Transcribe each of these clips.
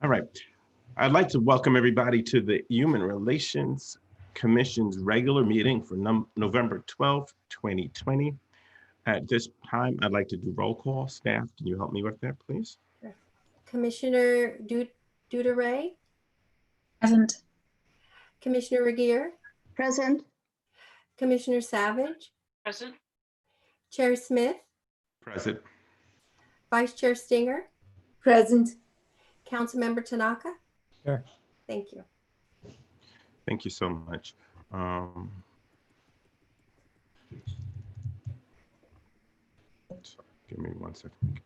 All right. I'd like to welcome everybody to the Human Relations Commission's regular meeting for November 12th, 2020. At this time, I'd like to do roll call. Staff, can you help me with that, please? Commissioner Duteray? Present. Commissioner Regier? Present. Commissioner Savage? Present. Chair Smith? Present. Vice Chair Stinger? Present. Councilmember Tanaka? Sure. Thank you. Thank you so much. Give me 1 second.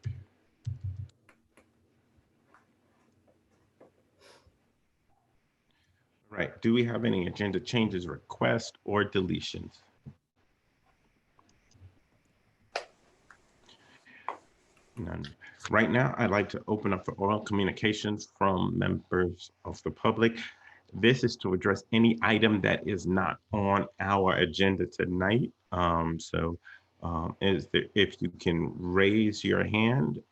Right. Do we have any agenda changes, requests, or deletions? None. Right now, I'd like to open up for oral communications from members of the public. This is to address any item that is not on our agenda tonight. If you can raise your hand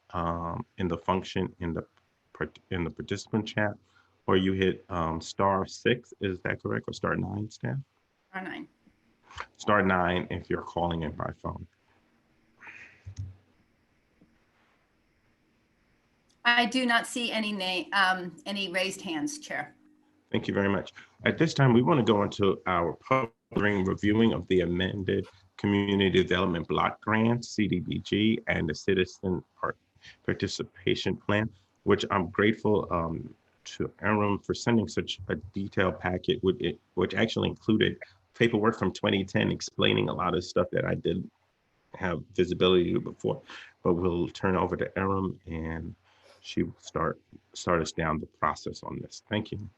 in the function in the participant chat, or you hit *6, is that correct? Or *9, staff? *9. *9 if you're calling in by phone. I do not see any raised hands, Chair. Thank you very much. At this time, we want to go into our public reviewing of the amended Community Development Block Grant, CDBG, and the Citizen Participation Plan, which I'm grateful to Aaron for sending such a detailed packet, which actually included paperwork from 2010 explaining a lot of stuff that I didn't have visibility to before. But we'll turn over to Aaron and she will start us down the process on this. Thank you.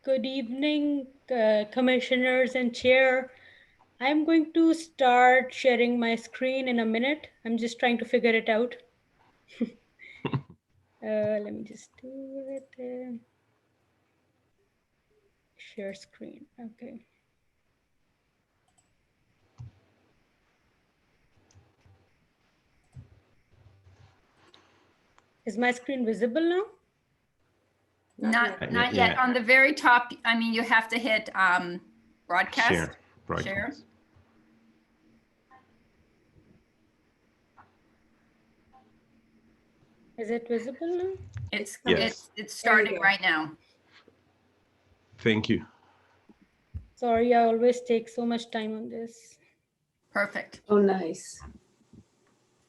Good evening, commissioners and chair. I'm going to start sharing my screen in a minute. I'm just trying to figure it out. Let me just do it. Share screen. Okay. Is my screen visible now? Not yet. On the very top, I mean, you have to hit broadcast. Share. Broadcast. Share. Is it visible now? It's starting right now. Thank you. Sorry, I always take so much time on this. Perfect. Oh, nice.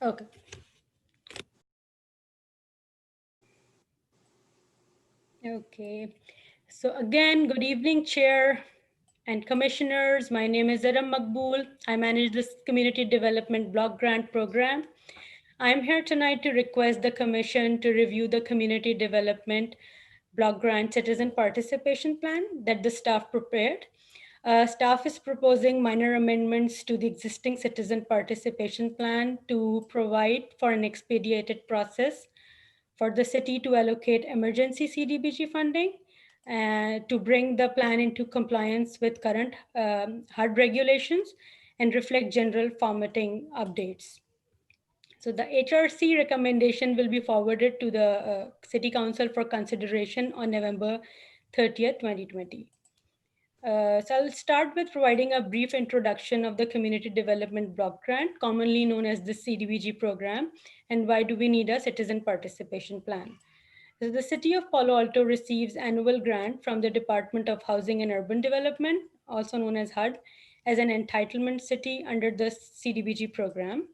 Okay. Okay. So again, good evening, Chair and Commissioners. My name is Zaram Makbool. I manage this Community Development Block Grant Program. I'm here tonight to request the Commission to review the Community Development Block Grant Citizen Participation Plan that the staff prepared. Staff is proposing minor amendments to the existing Citizen Participation Plan to provide for an expedited process for the city to allocate emergency CDBG funding to bring the plan into compliance with current HUD regulations and reflect general formatting updates. So the HRC recommendation will be forwarded to the City Council for consideration on November 30th, 2020. So I'll start with providing a brief introduction of the Community Development Block Grant, commonly known as the CDBG program, and why do we need a citizen participation plan. So the City of Palo Alto receives annual grant from the Department of Housing and Urban Development, also known as HUD, as an entitlement city under the CDBG program.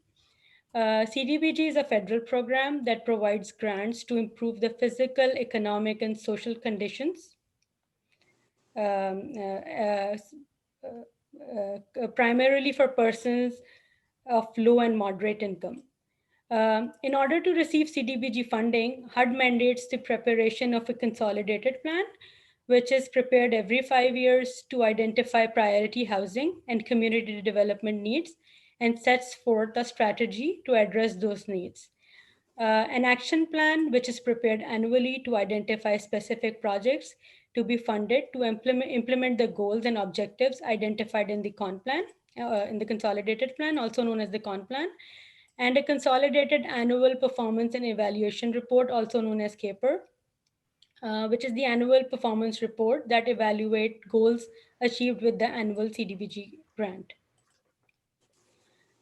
CDBG is a federal program that provides grants to improve the physical, economic, and social conditions primarily for persons of low and moderate income. In order to receive CDBG funding, HUD mandates the preparation of a consolidated plan, which is prepared every 5 years to identify priority housing and community development needs and sets forth a strategy to address those needs. An action plan, which is prepared annually to identify specific projects to be funded to implement the goals and objectives identified in the CON plan, in the consolidated plan, also known as the CON plan, and a consolidated annual performance and evaluation report, also known as CAPER, which is the annual performance report that evaluate goals achieved with the annual CDBG grant.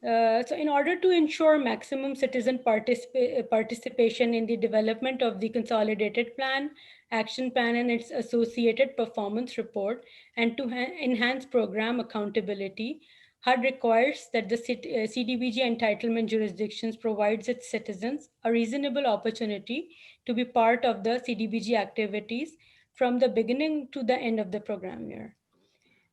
So in order to ensure maximum citizen participation in the development of the consolidated plan, action plan, and its associated performance report, and to enhance program accountability, HUD requires that the CDBG entitlement jurisdictions provides its citizens a reasonable opportunity to be part of the CDBG activities from the beginning to the end of the program year.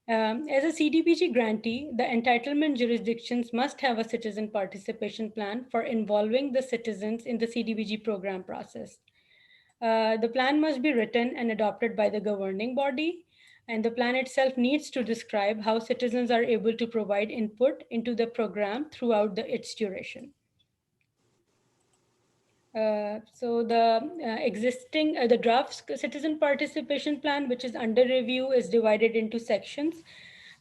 As a CDBG grantee, the entitlement jurisdictions must have a citizen participation plan for involving the citizens in the CDBG program process. The plan must be written and adopted by the governing body, and the plan itself needs to describe how citizens are able to provide input into the program throughout its duration. So the draft citizen participation plan, which is under review, is divided into sections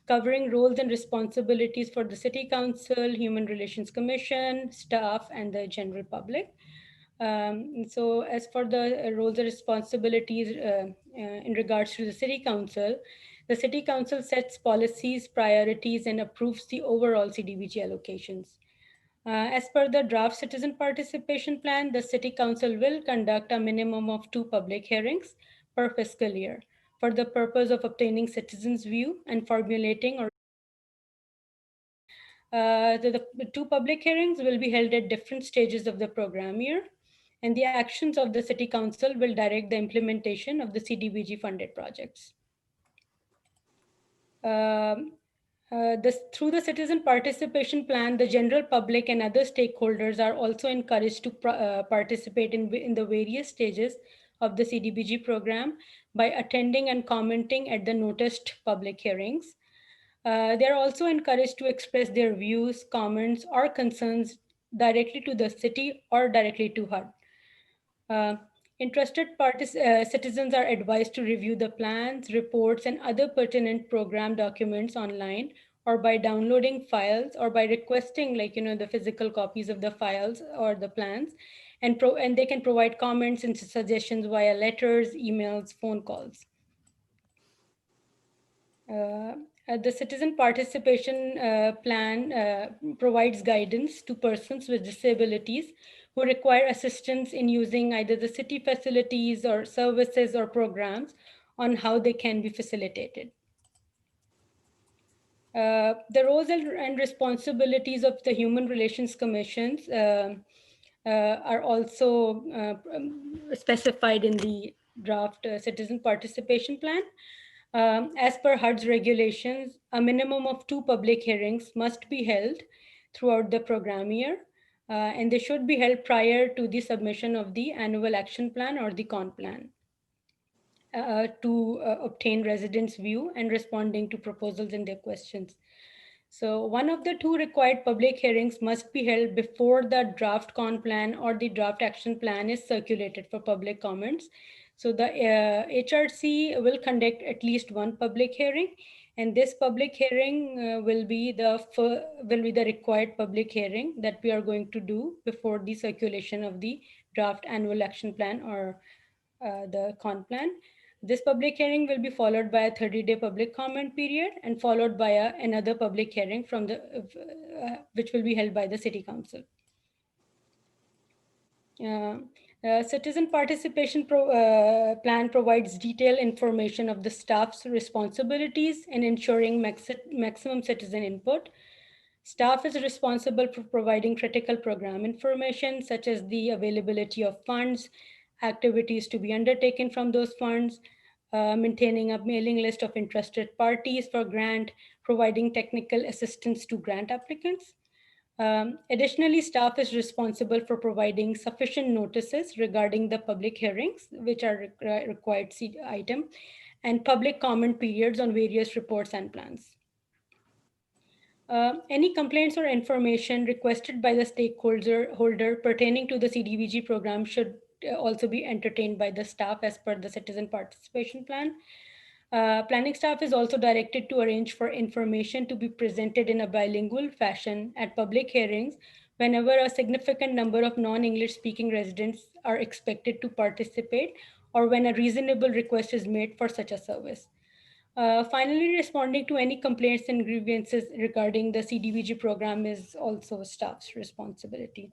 covering roles and responsibilities for the City Council, Human Relations Commission, staff, and the general public. So as for the roles and responsibilities in regards to the City Council sets policies, priorities, and approves the overall CDBG allocations. As per the draft citizen participation plan, the City Council will conduct a minimum of 2 public hearings per fiscal year for the purpose of obtaining citizens' view and formulating or the 2 public hearings will be held at different stages of the program year, and the actions of the City Council will direct the implementation of the CDBG funded projects. Through the citizen participation plan, the general public and other stakeholders are also encouraged to participate in the various stages of the CDBG program by attending and commenting at the noticed public hearings. They are also encouraged to express their views, comments, or concerns directly to the city or directly to HUD. Interested citizens are advised to review the plans, reports, and other pertinent program documents online or by downloading files or by requesting the physical copies of the files or the plans, and they can provide comments and suggestions via letters, emails, phone calls. The citizen participation plan provides guidance to persons with disabilities who require assistance in using either the city facilities or services or programs on how they can be facilitated. The roles and responsibilities of the Human Relations Commissions are also specified in the draft citizen participation plan. As per HUD's regulations, a minimum of 2 public hearings must be held throughout the program year, and they should be held prior to the submission of the annual action plan or the CON plan to obtain residents' view and responding to proposals and their questions. So one of the 2 required public hearings must be held before the draft CON plan or the draft action plan is circulated for public comments. So the HRC will conduct at least 1 public hearing, and this public hearing will be the required public hearing that we are going to do before the circulation of the draft annual action plan or the CON plan. This public hearing will be followed by a 30-day public comment period and followed by another public hearing from which will be held by the City Council. Citizen participation plan provides detailed information of the staff's responsibilities in ensuring maximum citizen input. Staff is responsible for providing critical program information, such as the availability of funds, activities to be undertaken from those funds, maintaining a mailing list of interested parties for grant, providing technical assistance to grant applicants. Additionally, staff is responsible for providing sufficient notices regarding the public hearings, which are required item, and public comment periods on various reports and plans. Any complaints or information requested by the stakeholder pertaining to the CDBG program should also be entertained by the staff as per the citizen participation plan. Planning staff is also directed to arrange for information to be presented in a bilingual fashion at public hearings whenever a significant number of non-English speaking residents are expected to participate or when a reasonable request is made for such a service. Finally, responding to any complaints and grievances regarding the CDBG program is also staff's responsibility.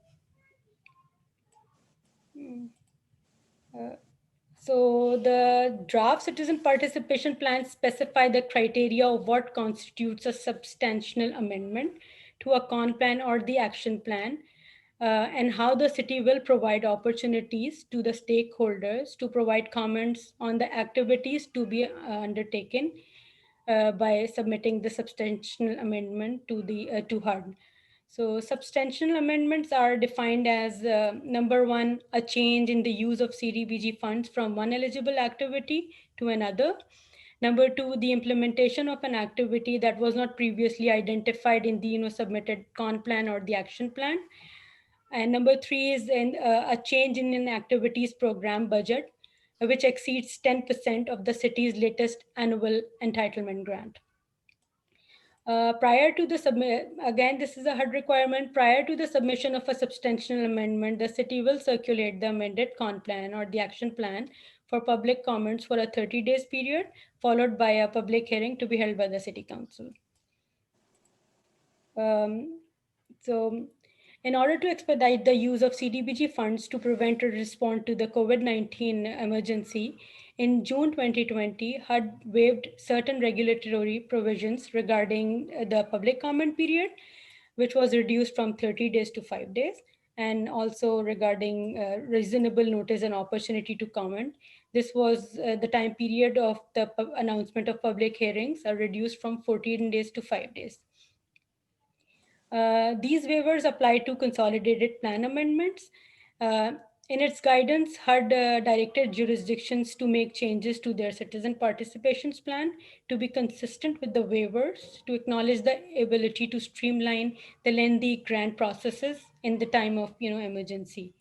So the draft citizen participation plan specify the criteria of what constitutes a substantial amendment to a con plan or the action plan, and how the city will provide opportunities to the stakeholders to provide comments on the activities to be undertaken by submitting the substantial amendment to the to HUD. So substantial amendments are defined as number one, a change in the use of CDBG funds from one eligible activity to another. Number two, the implementation of an activity that was not previously identified in the submitted con plan or the action plan. And number three is a change in an activities program budget, which exceeds 10% of the city's latest annual entitlement grant. Prior to the submit, again, this is a HUD requirement. Prior to the submission of a substantial amendment, the city will circulate the amended con plan or the action plan for public comments for a 30 days period, followed by a public hearing to be held by the city council. So in order to expedite the use of CDBG funds to prevent or respond to the COVID-19 emergency, in June 2020, HUD waived certain regulatory provisions regarding the public comment period, which was reduced from 30 days to 5 days, and also regarding reasonable notice and opportunity to comment. This was the time period of the announcement of public hearings are reduced from 14 days to 5 days. These waivers apply to consolidated plan amendments. In its guidance, HUD directed jurisdictions to make changes to their citizen participation plan to be consistent with the waivers, to acknowledge the ability to streamline the lengthy grant processes in the time of emergency.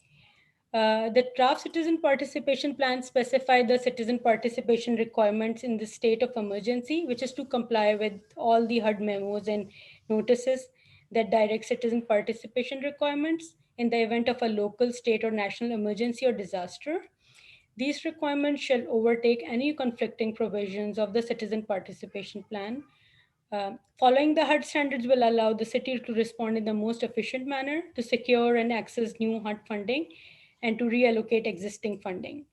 The draft citizen participation plan specify the citizen participation requirements in the state of emergency, which is to comply with all the HUD memos and notices that direct citizen participation requirements in the event of a local, state, or national emergency or disaster. These requirements shall overtake any conflicting provisions of the citizen participation plan. Following the HUD standards will allow the city to respond in the most efficient manner to secure and access new HUD funding and to reallocate existing funding.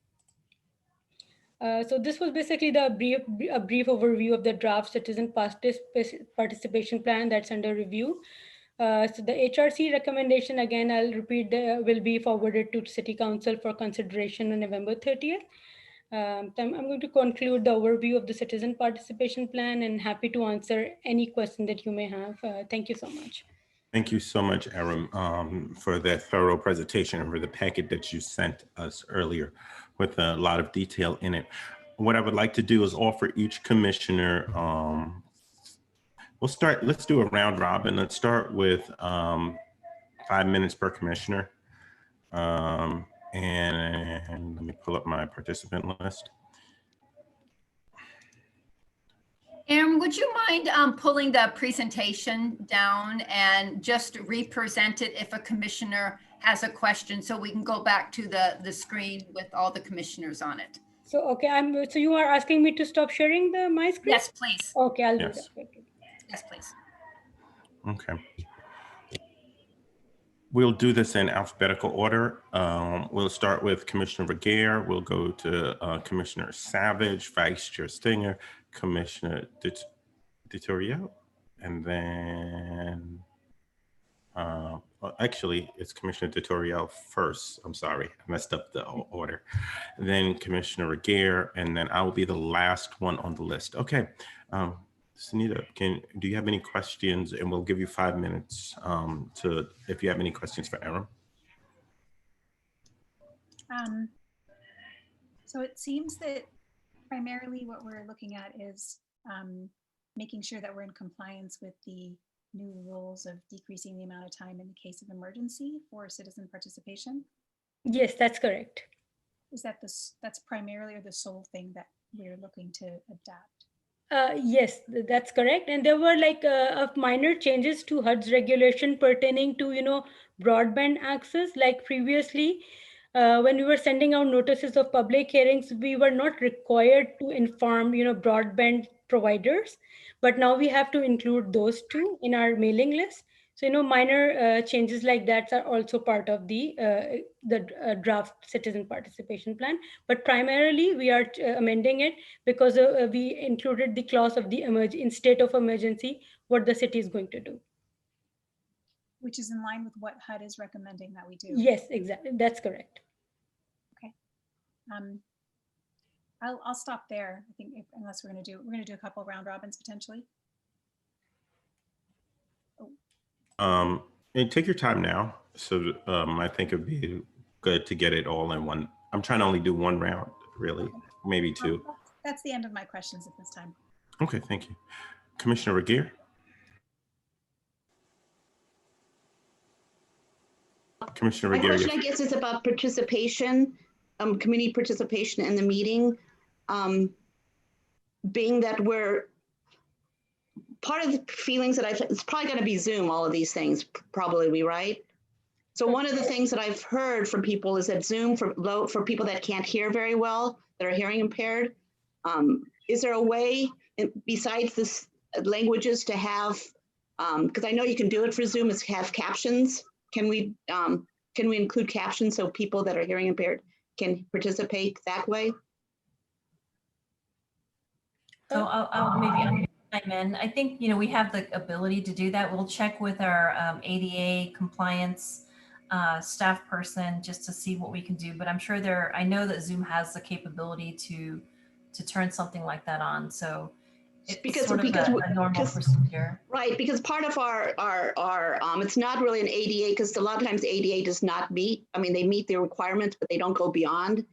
So this was basically a brief overview of the draft citizen participation plan that's under review. So the HRC recommendation, again, I'll repeat, will be forwarded to City Council for consideration on November 30th. I'm going to conclude the overview of the citizen participation plan and happy to answer any question that you may have. Thank you so much. Thank you so much, Aram, for that thorough presentation and for the packet that you sent us earlier with a lot of detail in it. What I would like to do is offer each commissioner, let's do a round robin. Let's start with 5 minutes per commissioner. And let me pull up my participant list. Aaron, would you mind pulling the presentation down and just represent it if a commissioner has a question so we can go back to the screen with all the commissioners on it? So, okay, so you are asking me to stop sharing my screen? Yes, please. Okay, I'll do Yes. that. Yes, please. Okay. We'll do this in alphabetical order. We'll start with Commissioner Regehr. We'll go to Commissioner Savage, Vice Chair Stinger, Commissioner DiTorio, and then actually it's Commissioner DiTorio first. I'm sorry, I messed up the order. Then Commissioner Regehr, and then I will be the last one on the list. Okay. Sunita, do you have any questions? And we'll give you 5 minutes if you have any questions for Aram. So it seems that primarily what we're looking at is making sure that we're in compliance with the new rules of decreasing the amount of time in the case of emergency for citizen participation. Yes, that's correct. Is that that's primarily or the sole thing that we're looking to adapt? Yes, that's correct. And there were like minor changes to HUD's regulation pertaining to, broadband access. Like previously, when we were sending out notices of public hearings, we were not required to inform, broadband providers. But now we have to include those two in our mailing list. So, minor changes like that are also part of the draft citizen participation plan. But primarily, we are amending it because we included the clause of the in state of emergency, what the city is going to do. Which is in line with what HUD is recommending that we do. Yes, exactly. That's correct. I'll stop there. I think unless we're going to do a couple of round robins potentially. And take your time now. So I think it'd be good to get it all in one. I'm trying to only do one round, really, maybe two. That's the end of my questions at this time. Okay, thank you. Commissioner Regier? Commissioner My Regier, question, I guess, is about participation, community participation in the meeting. Being that we're part of the feelings that it's probably going to be Zoom, all of these things, probably, right? So one of the things that I've heard from people is that Zoom for people that can't hear very well, that are hearing impaired, is there a way besides this languages to have, because I know you can do it for Zoom, is have captions. Can we include captions so people that are hearing impaired can participate that way? So I'll maybe chime in. I think, we have the ability to do that. We'll check with our ADA compliance staff person just to see what we can do. But I'm sure I know that Zoom has the capability to turn something like that on. So it's sort of a normal procedure. Right, because part of our it's not really an ADA, because a lot of times ADA does not meet. I mean, they meet their requirements, but they don't go beyond.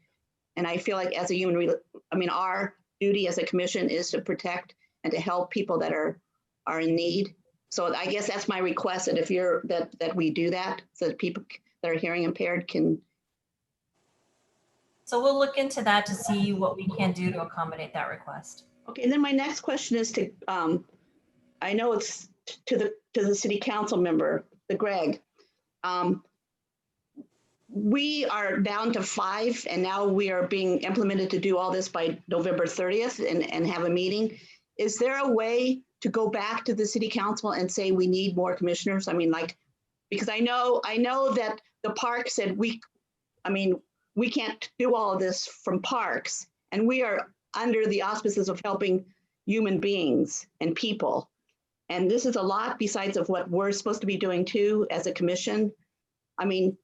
And I feel like as a human, our duty as a commission is to protect and to help people that are in need. So I guess that's my request, that if that we do that, so that people that are hearing impaired can. So we'll look into that to see what we can do to accommodate that request. Okay, and then my next question is to, I know it's to the city council member, the Greg. We are down to 5, and now we are being implemented to do all this by November 30th and have a meeting. Is there a way to go back to the city council and say we need more commissioners? I mean, because I know that the park said we can't do all of this from parks, and we are under the auspices of helping human beings and people. And this is a lot besides of what we're supposed to be doing too as a commission. I mean,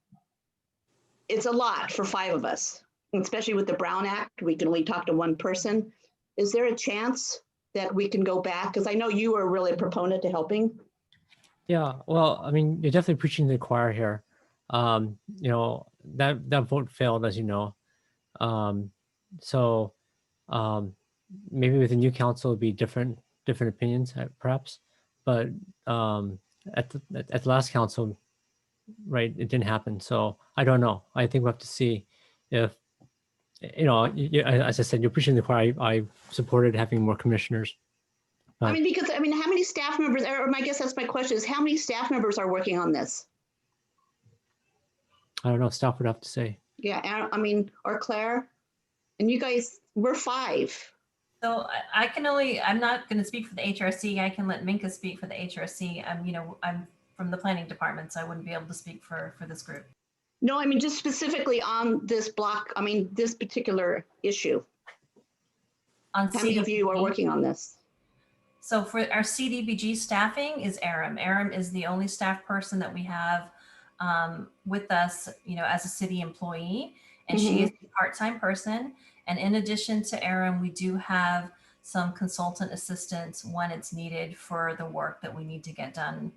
it's a lot for 5 of us, especially with the Brown Act. We can only talk to one person. Is there a chance that we can go back? Because I know you are really a proponent to helping. Yeah, well, I mean, you're definitely preaching to the choir here. That vote failed, as you know. Maybe with the new council, it'd be different opinions, perhaps. But at the last council, right, it didn't happen. So I don't know. I think we'll have to see if, as I said, you're preaching to the choir. I supported having more commissioners. I mean, because how many staff members, or I guess that's my question, is how many staff members are working on this? I don't know. Staff would have to say. Yeah, or Claire, and you guys, we're 5. So I'm not going to speak for the HRC. I can let Minka speak for the HRC. I'm from the planning department, so I wouldn't be able to speak for this group. No, I mean, just specifically on this block, this particular issue. How many of you are working on this? So for our CDBG staffing is Aram. Aram is the only staff person that we have with us, as a city employee, and she is a part-time person. And in addition to Aram, we do have some consultant assistants when it's needed for the work that we need to get done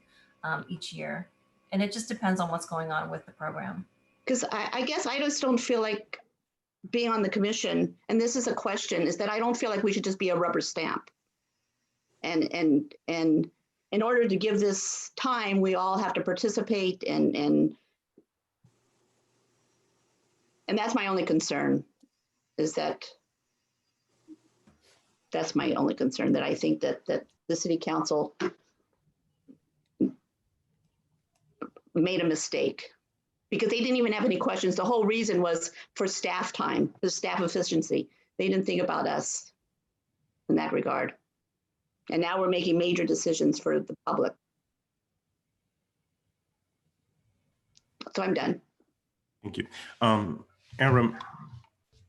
each year. And it just depends on what's going on with the program. Because I guess I just don't feel like being on the commission, and this is a question, is that I don't feel like we should just be a rubber stamp. And in order to give this time, we all have to participate, and that's my only concern, is that That's my only concern, that I think that the city council made a mistake because they didn't even have any questions. The whole reason was for staff time, for staff efficiency. They didn't think about us in that regard. And now we're making major decisions for the public. So I'm done. Thank you. Aram,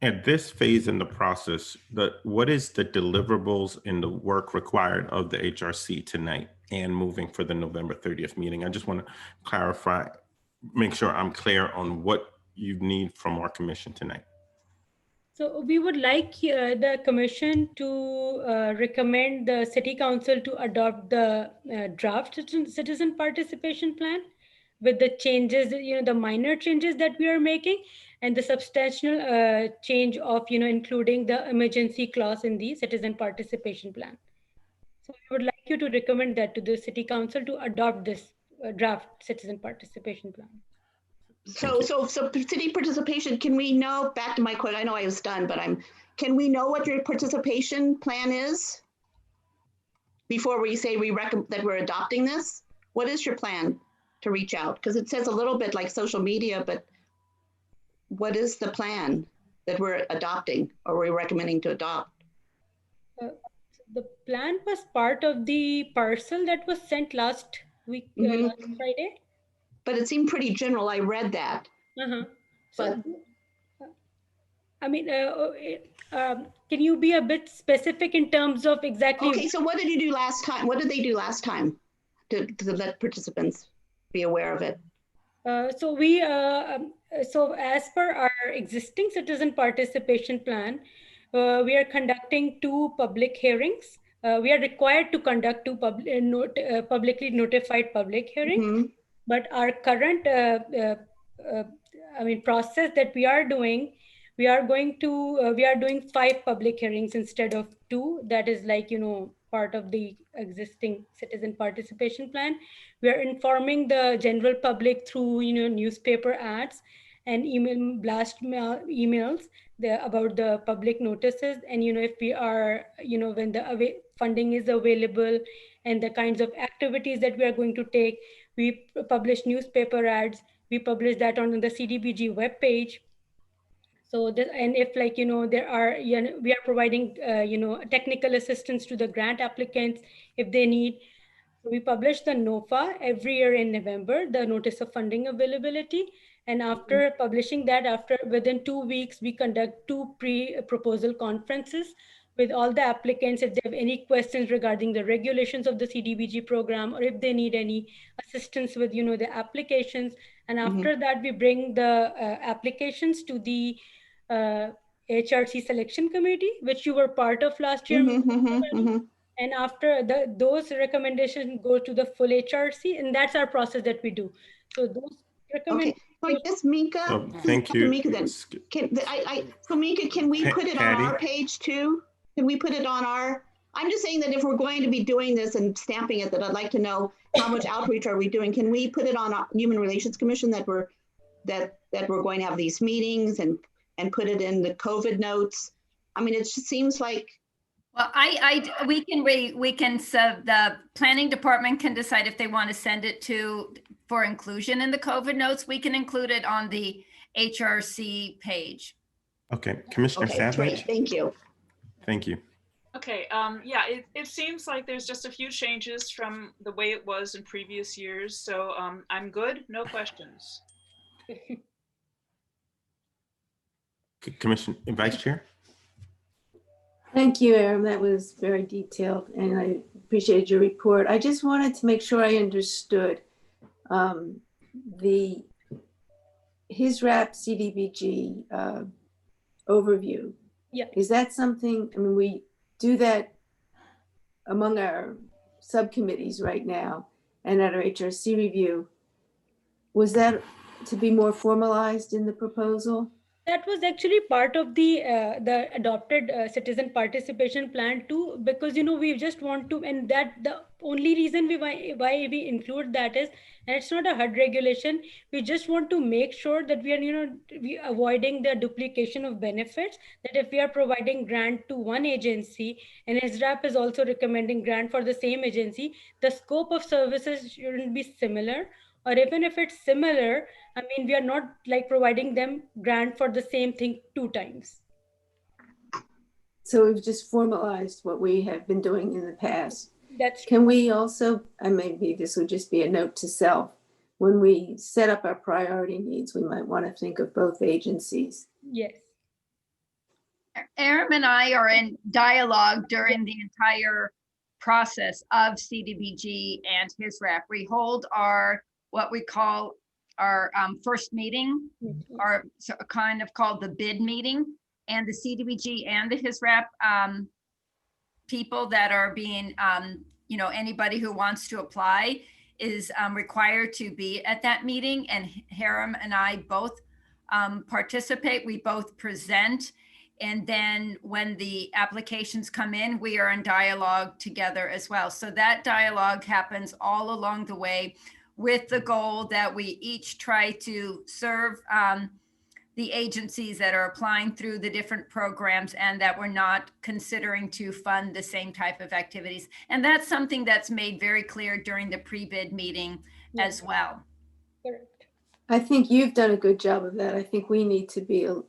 at this phase in the process, what is the deliverables and the work required of the HRC tonight and moving for the November 30th meeting? I just want to clarify, make sure I'm clear on what you need from our commission tonight. So we would like the commission to recommend the city council to adopt the draft citizen participation plan with the changes, the minor changes that we are making, and the substantial change of, including the emergency clause in the citizen participation plan. So I would like you to recommend that to the city council to adopt this draft citizen participation plan. So city participation, can we know, back to my question, I know I was done, but can we know what your participation plan is? Before we say that we're adopting this? What is your plan to reach out? Because it says a little bit like social media, but what is the plan that we're adopting or we're recommending to adopt? The plan was part of the parcel that was sent last week, last Friday. But it seemed pretty general. I read that. So, I mean, can you be a bit specific in terms of exactly? Okay, so what did you do last time? What did they do last time to let participants be aware of it? So as per our existing citizen participation plan, we are conducting 2 public hearings. We are required to conduct 2 publicly notified public hearings. But our current, process that we are doing, we are doing 5 public hearings instead of 2. That is like, part of the existing citizen participation plan. We are informing the general public through, newspaper ads and emails about the public notices. And, if we are, when the funding is available and the kinds of activities that we are going to take, we publish newspaper ads. We publish that on the CDBG webpage. So that, and if there are, we are providing, technical assistance to the grant applicants if they need. So we publish the NOFA every year in November, the Notice of Funding Availability. And after publishing that, within 2 weeks, we conduct 2 pre-proposal conferences with all the applicants if they have any questions regarding the regulations of the CDBG program, or if they need any assistance with, the applications. And after that, we bring the applications to the HRC selection committee, which you were part of last year. And after those recommendations go to the full HRC, and that's our process that we do. So those recommendations. Okay, yes, Mika. Thank you. Mika, then. So Mika, can we put it on our page too? Can we put it on our? I'm just saying that if we're going to be doing this and stamping it, that I'd like to know how much outreach are we doing? Can we put it on our Human Relations Commission that we're going to have these meetings and put it in the COVID notes? I mean, it just seems like. Well, the planning department can decide if they want to send it for inclusion in the COVID notes. We can include it on the HRC page. Okay, Commissioner Savage. Great. Thank you. Thank you. Okay, yeah, it seems like there's just a few changes from the way it was in previous years. So I'm good, no questions. Commissioner, Vice Chair. Thank you, Aram. That was very detailed, and I appreciated your report. I just wanted to make sure I understood his RAP CDBG overview. Yeah. Is that something, I mean, we do that among our subcommittees right now and at our HRC review. Was that to be more formalized in the proposal? That was actually part of the adopted citizen participation plan too, because we just want to, and that the only reason why we include that is, and it's not a HUD regulation. We just want to make sure that we are we avoiding the duplication of benefits. That if we are providing grant to one agency and SRAP is also recommending grant for the same agency, the scope of services shouldn't be similar, or even if it's similar, I mean, we are not like providing them grant for the same thing 2 times. So we've just formalized what we have been doing in the past. That's Can we also, and maybe this would just be a note to self, when we set up our priority needs, we might want to think of both agencies. yes. Aram and I are in dialogue during the entire process of CDBG and HISRAP. We hold our, what we call our first meeting, or kind of called the bid meeting, and the CDBG and the HISRAP people that are being, anybody who wants to apply is required to be at that meeting, and Aram and I both participate. We both present. And then when the applications come in, we are in dialogue together as well. So that dialogue happens all along the way, with the goal that we each try to serve the agencies that are applying through the different programs, and that we're not considering to fund the same type of activities. And that's something that's made very clear during the pre-bid meeting as well. Correct. I think you've done a good job of that. I think we need to be a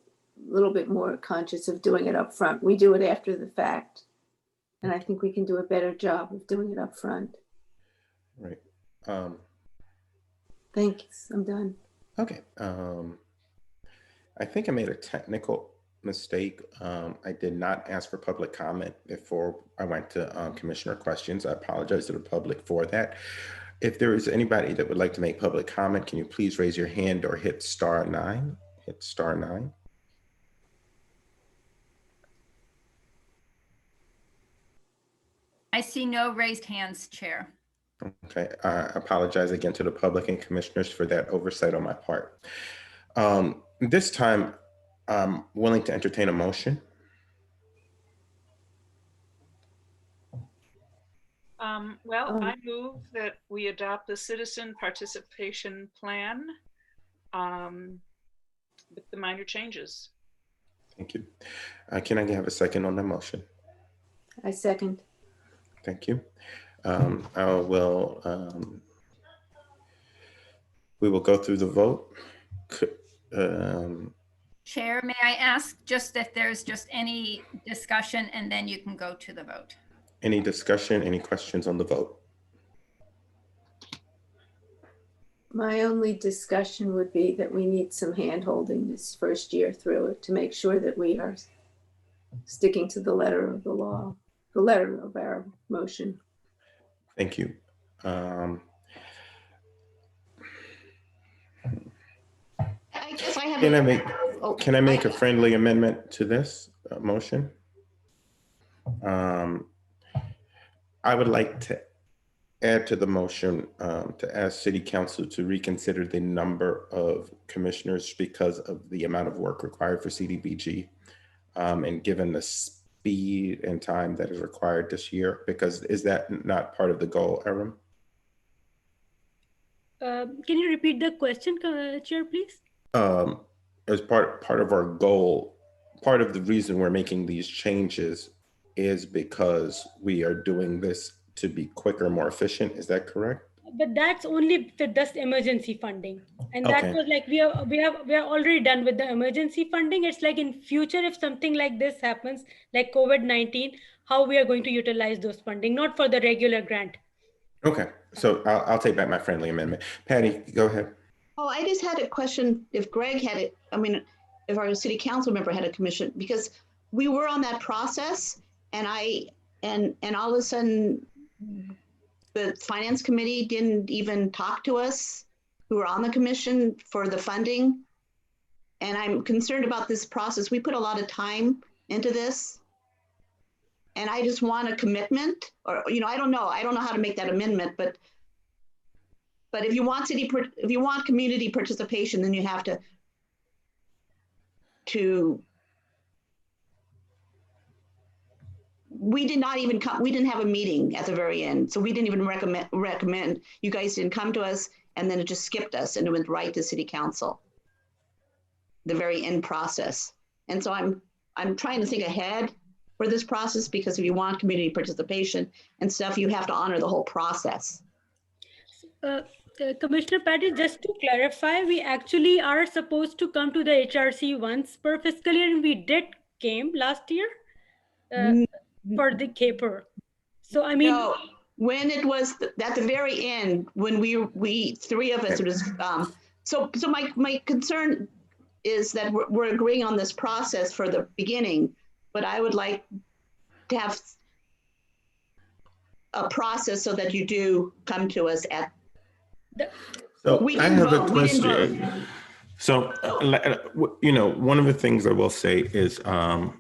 little bit more conscious of doing it up front. We do it after the fact. And I think we can do a better job of doing it up front. Right. Thanks. I'm done. Okay. I think I made a technical mistake. I did not ask for public comment before I went to commissioner questions. I apologize to the public for that. If there is anybody that would like to make public comment, can you please raise your hand or hit *9? Hit *9. I see no raised hands, Chair. Okay, I apologize again to the public and commissioners for that oversight on my part. This time, I'm willing to entertain a motion. I move that we adopt the citizen participation plan with the minor changes. Thank you. Can I have a second on the motion? I second. Thank you. We will go through the vote. Chair, may I ask just if there's just any discussion, and then you can go to the vote. Any discussion, any questions on the vote? My only discussion would be that we need some hand-holding this first year through it to make sure that we are sticking to the letter of the law, the letter of our motion. Thank you. I guess I have. Can I make a friendly amendment to this motion? I would like to add to the motion to ask City Council to reconsider the number of commissioners because of the amount of work required for CDBG, and given the speed and time that is required this year, because is that not part of the goal, Aram? Can you repeat the question, Chair, please? As part of our goal, part of the reason we're making these changes is because we are doing this to be quicker, more efficient. Is that correct? But that's only for just emergency funding, and that Okay. was like we are already done with the emergency funding. It's like in future, if something like this happens, like COVID-19, how we are going to utilize those funding, not for the regular grant. Okay, so I'll take back my friendly amendment. Patty, go ahead. Oh, I just had a question. If Greg had it, I mean, if our city council member had a commission, because we were on that process, and all of a sudden, the finance committee didn't even talk to us who were on the commission for the funding. And I'm concerned about this process. We put a lot of time into this. And I just want a commitment, or, I don't know how to make that amendment, but if you want community participation, then you have to. to, we did not even come, we didn't have a meeting at the very end. So we didn't even recommend, you guys didn't come to us, and then it just skipped us and it went right to city council, the very end process. And so I'm trying to think ahead for this process, because if you want community participation and stuff, you have to honor the whole process. Commissioner Patty, just to clarify, we actually are supposed to come to the HRC once per fiscal year, and we did came last year for the caper. So I mean, No, when it was at the very end, when we three of us, it was so my concern is that we're agreeing on this process for the beginning, but I would like to have a process so that you do come to us at. So We I didn't have a vote. We didn't question. vote. So, you know, one of the things I will say is I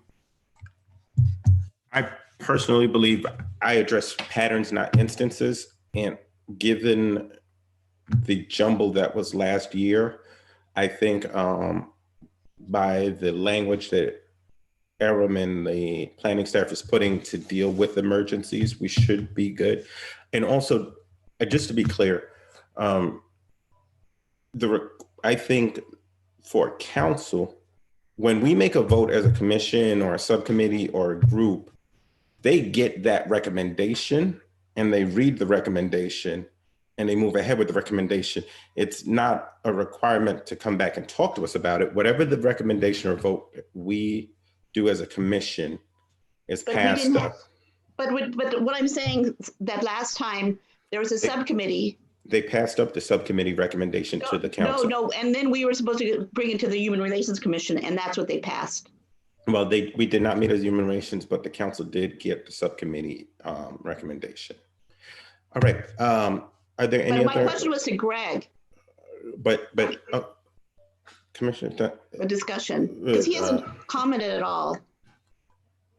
personally believe I address patterns, not instances. And given the jumble that was last year, I think by the language that Aram and the planning staff is putting to deal with emergencies, we should be good. And also, just to be clear, I think for council, when we make a vote as a commission or a subcommittee or a group, they get that recommendation and they read the recommendation and they move ahead with the recommendation. It's not a requirement to come back and talk to us about it. Whatever the recommendation or vote we do as a commission is passed up. But what I'm saying, that last time there was a subcommittee. They passed up the subcommittee recommendation to the council. No, and then we were supposed to bring it to the Human Relations Commission, and that's what they passed. Well, we did not meet as Human Relations, but the council did get the subcommittee recommendation. All right. Are there any other? My question was to Greg. But Commissioner. A discussion, because he hasn't commented at all.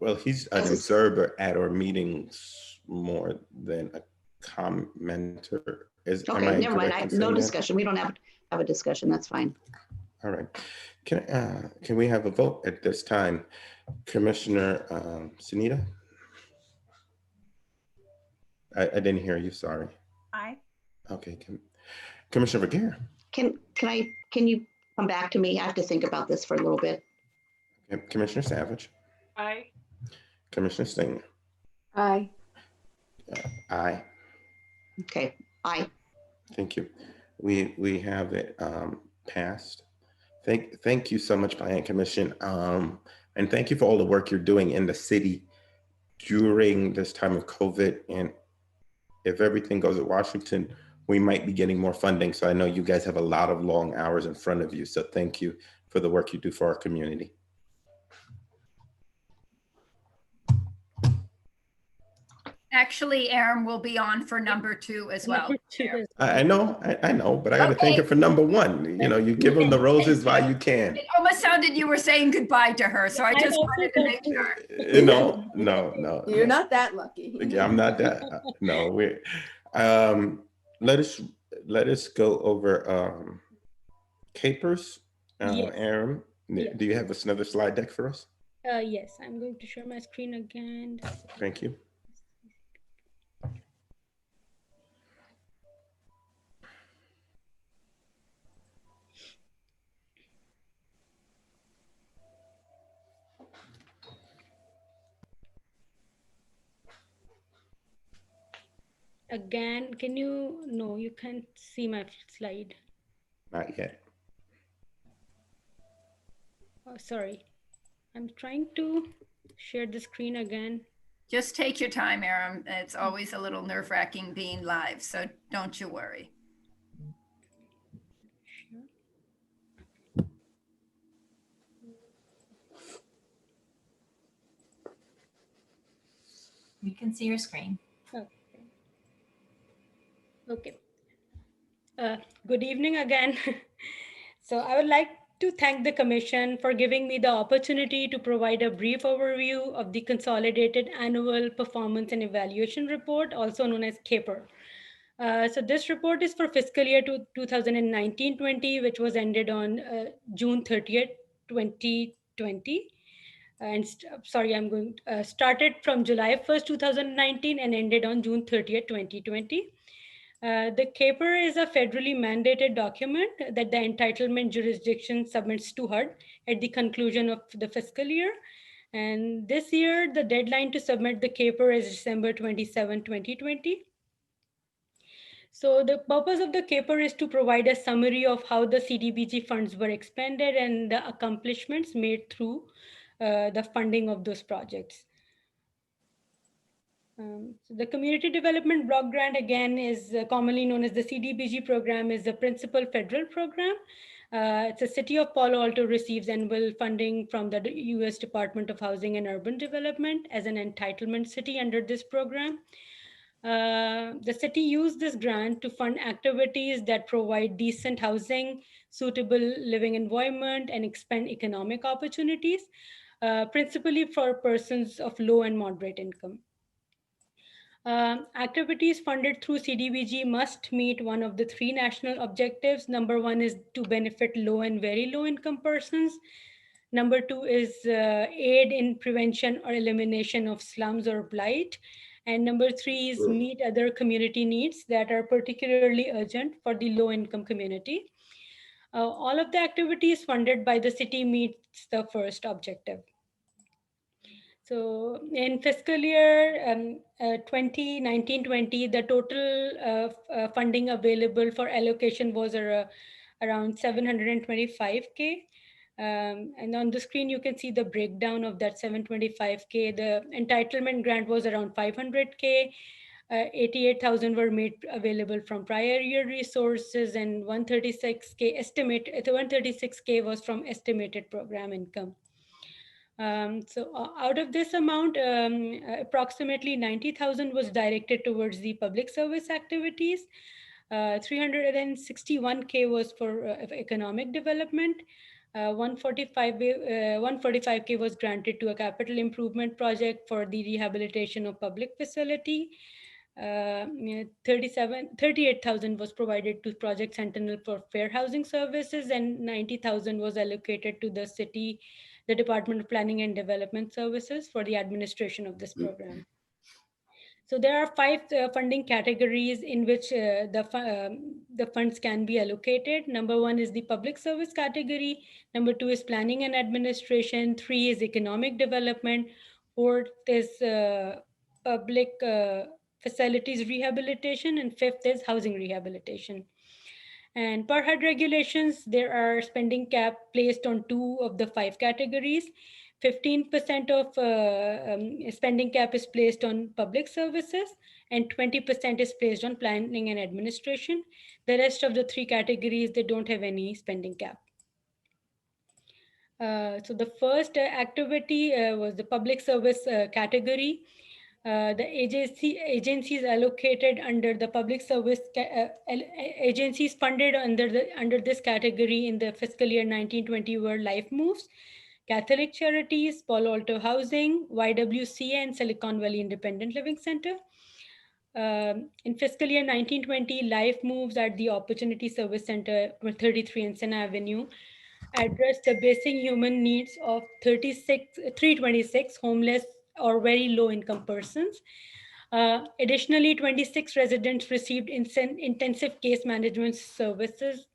Well, he's an observer at our meetings more than a commenter. Okay, never mind. No discussion. We don't have a discussion. That's fine. All right. Can we have a vote at this time? Commissioner Sunita? I didn't hear you, sorry. Aye. Okay. Commissioner Vergara? Can you come back to me? I have to think about this for a little bit. Commissioner Savage? Aye. Commissioner Stinger? Aye. Aye. Okay, aye. Thank you. We have it passed. Thank you so much, Planning Commission. And thank you for all the work you're doing in the city during this time of COVID. And if everything goes at Washington, we might be getting more funding. So I know you guys have a lot of long hours in front of you. So thank you for the work you do for our community. Actually, Aram will be on for number 2 as well. I know, but I got to thank her for number 1. You know, you give them the roses while you can. It almost sounded you were saying goodbye to her, so I just wanted to make sure. No. You're not that lucky. Yeah, I'm not that. No, let us go over capers. Yes. Aram, do you have another slide deck for us? Yes, I'm going to share my screen again. Thank you. Again, no, you can't see my slide. Not yet. Oh, sorry. I'm trying to share the screen again. Just take your time, Aram. It's always a little nerve-wracking being live, so don't you worry. We can see your screen. Okay. Good evening again. So I would like to thank the Commission for giving me the opportunity to provide a brief overview of the Consolidated Annual Performance and Evaluation Report, also known as CAPER. So this report is for fiscal year 2019-20, which was ended on June 30th, 2020. And sorry, I'm going started from July 1st, 2019 and ended on June 30th, 2020. The CAPER is a federally mandated document that the entitlement jurisdiction submits to HUD at the conclusion of the fiscal year. And this year, the deadline to submit the CAPER is December 27, 2020. So the purpose of the CAPER is to provide a summary of how the CDBG funds were expended and the accomplishments made through the funding of those projects. So the Community Development Block Grant, again, is commonly known as the CDBG program, is the principal federal program. It's a city of Palo Alto receives annual funding from the US Department of Housing and Urban Development as an entitlement city under this program. The city used this grant to fund activities that provide decent housing, suitable living environment, and expand economic opportunities, principally for persons of low and moderate income. Activities funded through CDBG must meet one of the three national objectives. Number one is to benefit low and very low income persons. Number two is aid in prevention or elimination of slums or blight. And number three is meet other community needs that are particularly urgent for the low income community. All of the activities funded by the city meets the first objective. So in fiscal year 2019-20, the total funding available for allocation was around 725K. And on the screen, you can see the breakdown of that 725K. The entitlement grant was around 500K. 88,000 were made available from prior year resources, and 136K was from estimated program income. So out of this amount, approximately 90,000 was directed towards the public service activities. 361K was for economic development. 145K was granted to a capital improvement project for the rehabilitation of public facility. 38,000 was provided to Project Sentinel for fair housing services, and 90,000 was allocated to the city, the Department of Planning and Development Services for the administration of this program. So there are five funding categories in which the funds can be allocated. Number one is the public service category. Number two is planning and administration. Three is economic development. Fourth is public facilities rehabilitation. And fifth is housing rehabilitation. And per HUD regulations, there are spending cap placed on two of the five categories. 15% of spending cap is placed on public services, and 20% is placed on planning and administration. The rest of the three categories, they don't have any spending cap. So the first activity was the public service category. The agencies allocated under the public service agencies funded under this category in the fiscal year 1920 were Life Moves, Catholic Charities, Palo Alto Housing, YWCA, and Silicon Valley Independent Living Center. In fiscal year 1920, Life Moves at the Opportunity Service Center, 33 Ensign Avenue, addressed the basic human needs of 326 homeless or very low income persons. Additionally, 26 residents received intensive case management services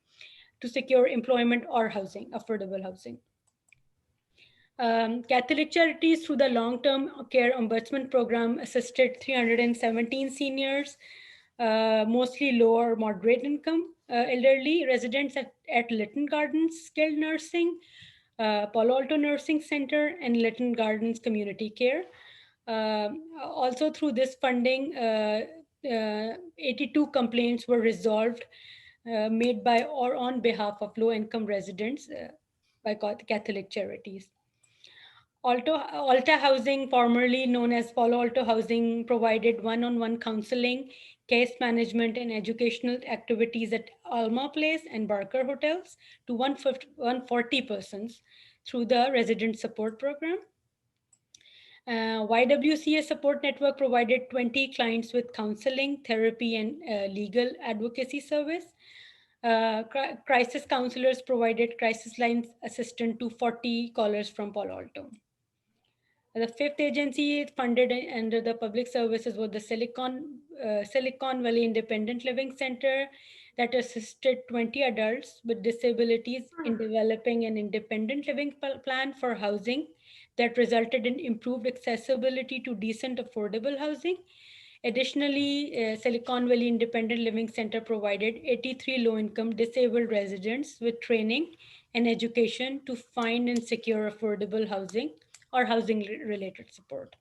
to secure employment or housing, affordable housing. Catholic Charities through the Long-Term Care Ombudsman Program assisted 317 seniors, mostly low or moderate income elderly residents at Lytton Gardens Skilled Nursing, Palo Alto Nursing Center, and Lytton Gardens Community Care. Also through this funding, 82 complaints were resolved made by or on behalf of low-income residents by Catholic Charities. Alta Housing, formerly known as Palo Alto Housing, provided one-on-one counseling, case management, and educational activities at Alma Place and Barker Hotels to 140 persons through the Resident Support Program. YWCA Support Network provided 20 clients with counseling, therapy, and legal advocacy service. Crisis counselors provided crisis line assistance to 40 callers from Palo Alto. The fifth agency funded under the public services was the Silicon Valley Independent Living Center that assisted 20 adults with disabilities in developing an independent living plan for housing that resulted in improved accessibility to decent, affordable housing. Additionally, Silicon Valley Independent Living Center provided 83 low-income disabled residents with training and education to find and secure affordable housing or housing-related support.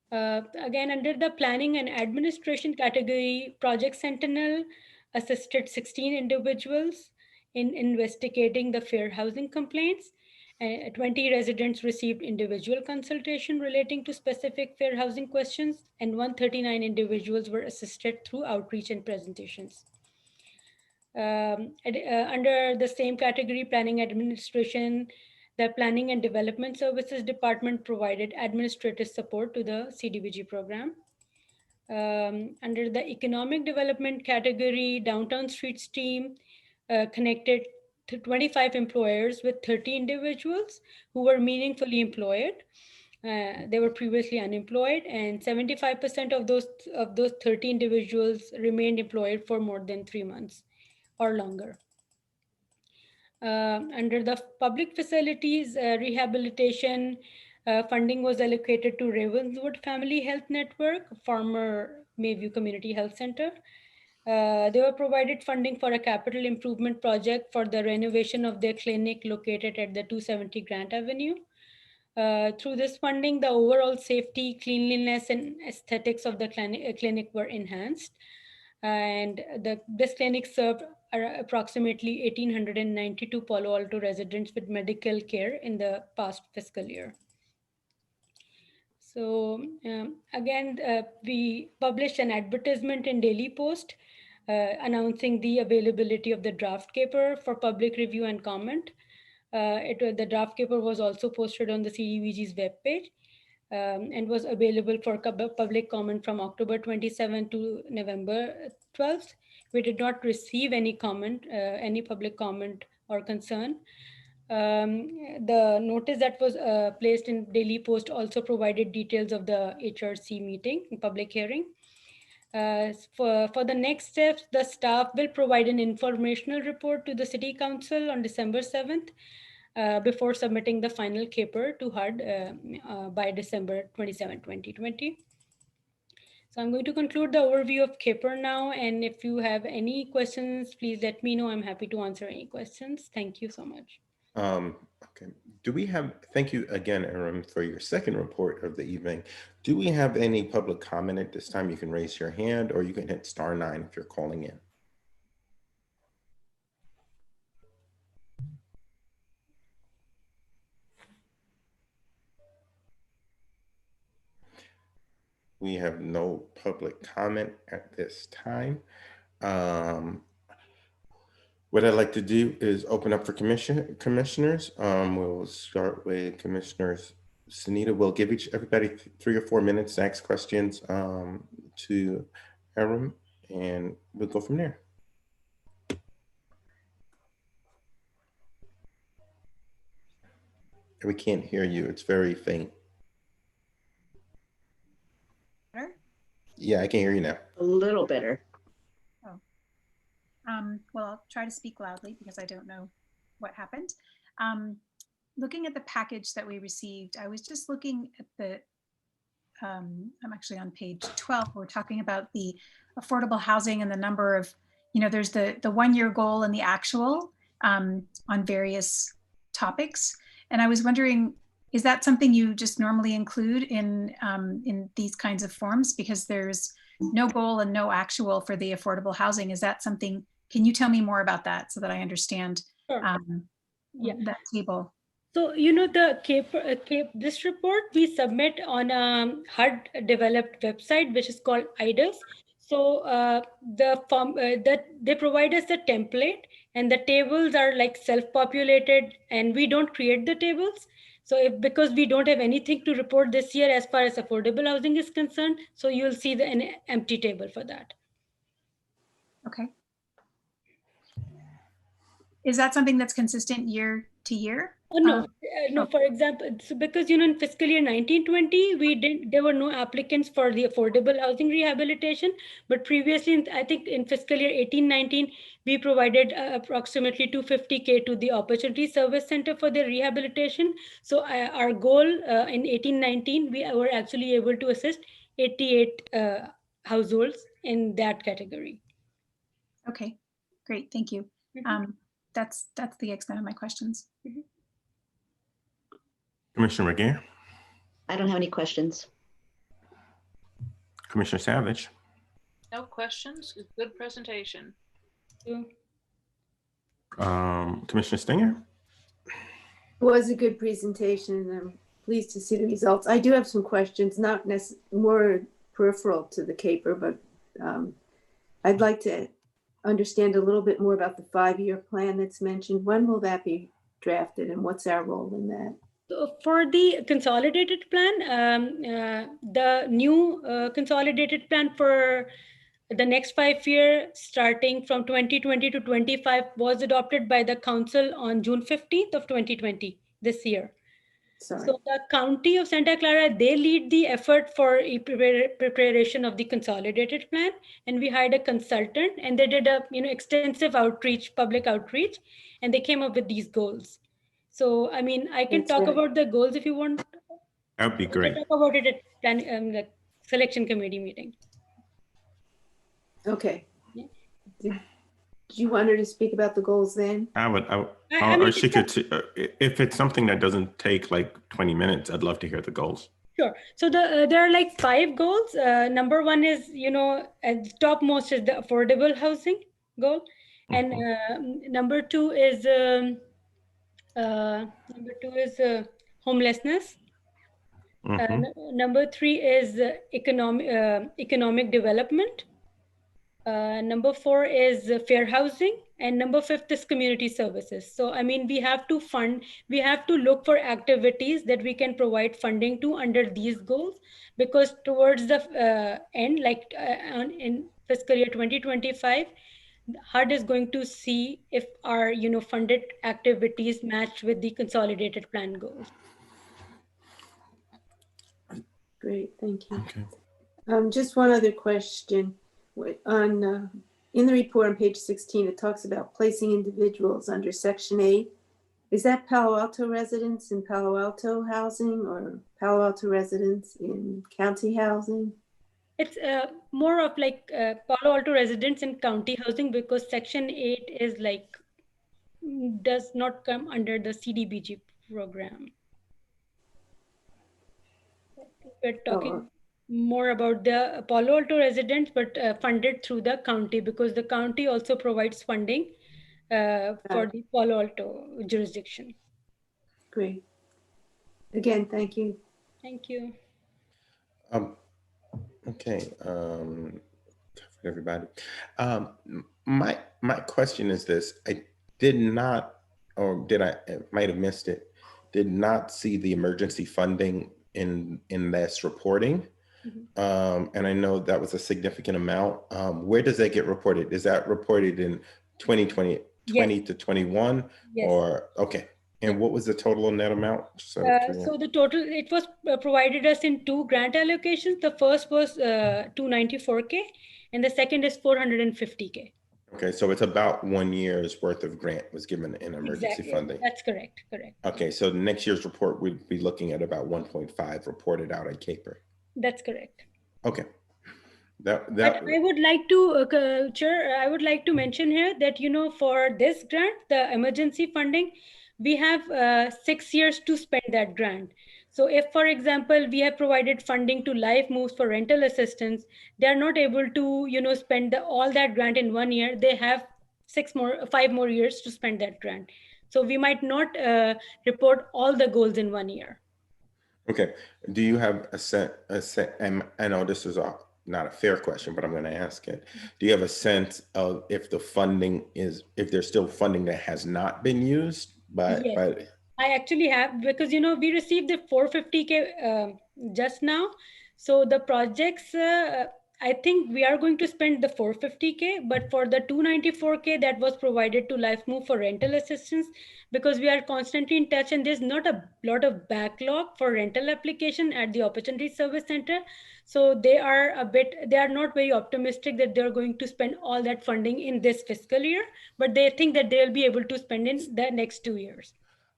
Again, under the planning and administration category, Project Sentinel assisted 16 individuals in investigating the fair housing complaints. 20 residents received individual consultation relating to specific fair housing questions, and 139 individuals were assisted through outreach and presentations. Under the same category, planning administration, the Planning and Development Services Department provided administrative support to the CDBG program. Under the economic development category, Downtown Streets team connected to 25 employers with 30 individuals who were meaningfully employed. They were previously unemployed, and 75% of those 30 individuals remained employed for more than 3 months or longer. Under the public facilities rehabilitation, funding was allocated to Ravenswood Family Health Network, former Mayview Community Health Center. They were provided funding for a capital improvement project for the renovation of their clinic located at the 270 Grant Avenue. Through this funding, the overall safety, cleanliness, and aesthetics of the clinic were enhanced. And this clinic served approximately 1,892 Palo Alto residents with medical care in the past fiscal year. So again, we published an advertisement in Daily Post announcing the availability of the draft paper for public review and comment. The draft paper was also posted on the CDBG's webpage and was available for public comment from October 27 to November 12th. We did not receive any comment, any public comment or concern. The notice that was placed in Daily Post also provided details of the HRC meeting, public hearing. For the next steps, the staff will provide an informational report to the City Council on December 7th before submitting the final caper to HUD by December 27, 2020. So I'm going to conclude the overview of caper now. And if you have any questions, please let me know. I'm happy to answer any questions. Thank you so much. Okay. Do we have, thank you again, Aram, for your second report of the evening. Do we have any public comment at this time? You can raise your hand or you can hit *9 if you're calling in. We have no public comment at this time. What I'd like to do is open up for commissioners. We'll start with Commissioners Sunita. We'll give everybody 3 or 4 minutes to ask questions to Aram, and we'll go from there. We can't hear you. It's very faint. Better? Yeah, I can hear you now. A little better. Well, I'll try to speak loudly because I don't know what happened. Looking at the package that we received, I was just looking at the, I'm actually on page 12. We're talking about the affordable housing and the number of, there's the 1-year goal and the actual on various topics. And I was wondering, is that something you just normally include in these kinds of forms? Because there's no goal and no actual for the affordable housing. Is that something? Can you tell me more about that so that I understand that table? So, this report we submit on a HUD developed website, which is called IDUS. So the form that they provide us a template, and the tables are like self-populated, and we don't create the tables. So because we don't have anything to report this year as far as affordable housing is concerned, so you'll see an empty table for that. Okay. Is that something that's consistent year to year? Oh, no, no, for example, so because, in fiscal year 1920, there were no applicants for the affordable housing rehabilitation, but previously, I think in fiscal year 1819, we provided approximately 250K to the Opportunity Service Center for their rehabilitation. So our goal in 1819, we were actually able to assist 88 households in that category. Okay, great, thank you. That's the extent of my questions. Commissioner McGeer, I don't have any questions. Commissioner Savage, No questions. Good presentation. Commissioner Stinger. It was a good presentation, and I'm pleased to see the results. I do have some questions, not more peripheral to the CAPER, but I'd like to understand a little bit more about the 5-year plan that's mentioned. When will that be drafted, and what's our role in that? So for the consolidated plan, the new consolidated plan for the next 5 year, starting from 2020 to 25, was adopted by the council on June 15th of 2020, this year. Sorry. So the county of Santa Clara, they lead the effort for preparation of the consolidated plan, and we hired a consultant, and they did a extensive outreach, public outreach, and they came up with these goals. So, I mean, I can That's talk right. about the goals if you want. That would be We great. can talk about it at the selection committee meeting. Okay. Yeah. Did you want her to speak about the goals then? I would, I mean, or she could, if it's something that doesn't take like 20 minutes, I'd love to hear the goals. Sure. So there are like 5 goals. Number 1 is, at the topmost is the affordable housing goal. And number 2 is homelessness. Number 3 is economic development. Number 4 is fair housing, and number 5 is community services. So, I mean, we have to look for activities that we can provide funding to under these goals, because towards the end, like in fiscal year 2025, HUD is going to see if our, funded activities match with the consolidated plan goals. Great, thank you. Okay. Just one other question. In the report on page 16, it talks about placing individuals under Section 8. Is that Palo Alto residents in Palo Alto housing, or Palo Alto residents in county housing? It's more of like Palo Alto residents in county housing, because Section 8 is like, does not come under the CDBG program. We're talking more about the Palo Alto residents, but funded through the county, because the county also provides funding for the Palo Alto jurisdiction. Great. Again, thank you. Thank you. Okay, covered everybody. My question is this: I did not, or did I might have missed it, did not see the emergency funding in this reporting. And I know that was a significant amount. Where does that get reported? Is that reported in 2020 to 21? Yes. Or, okay. And what was the total net amount? So the total, it was provided us in 2 grant allocations. The first was 294K, and the second is 450K. Okay, so it's about 1 year's worth of grant was given in emergency funding. That's correct. Okay, so next year's report, we'd be looking at about 1.5 reported out at CAPER. That's correct. Okay. But I would like to, Chair, I would like to mention here that, for this grant, the emergency funding, we have 6 years to spend that grant. So if, for example, we have provided funding to Life Moves for rental assistance, they are not able to, spend all that grant in 1 year. They have 5 more years to spend that grant. So we might not report all the goals in 1 year. Okay. Do you have and I know this is not a fair question, but I'm going to ask it. Do you have a sense of if the funding if there's still funding that has not been used? Yes, I actually have, because, we received the 450K just now. So the projects, I think we are going to spend the 450K, but for the 294K that was provided to LifeMove for rental assistance, because we are constantly in touch and there's not a lot of backlog for rental application at the Opportunity Service Center. So they are not very optimistic that they're going to spend all that funding in this fiscal year, but they think that they'll be able to spend in the next 2 years.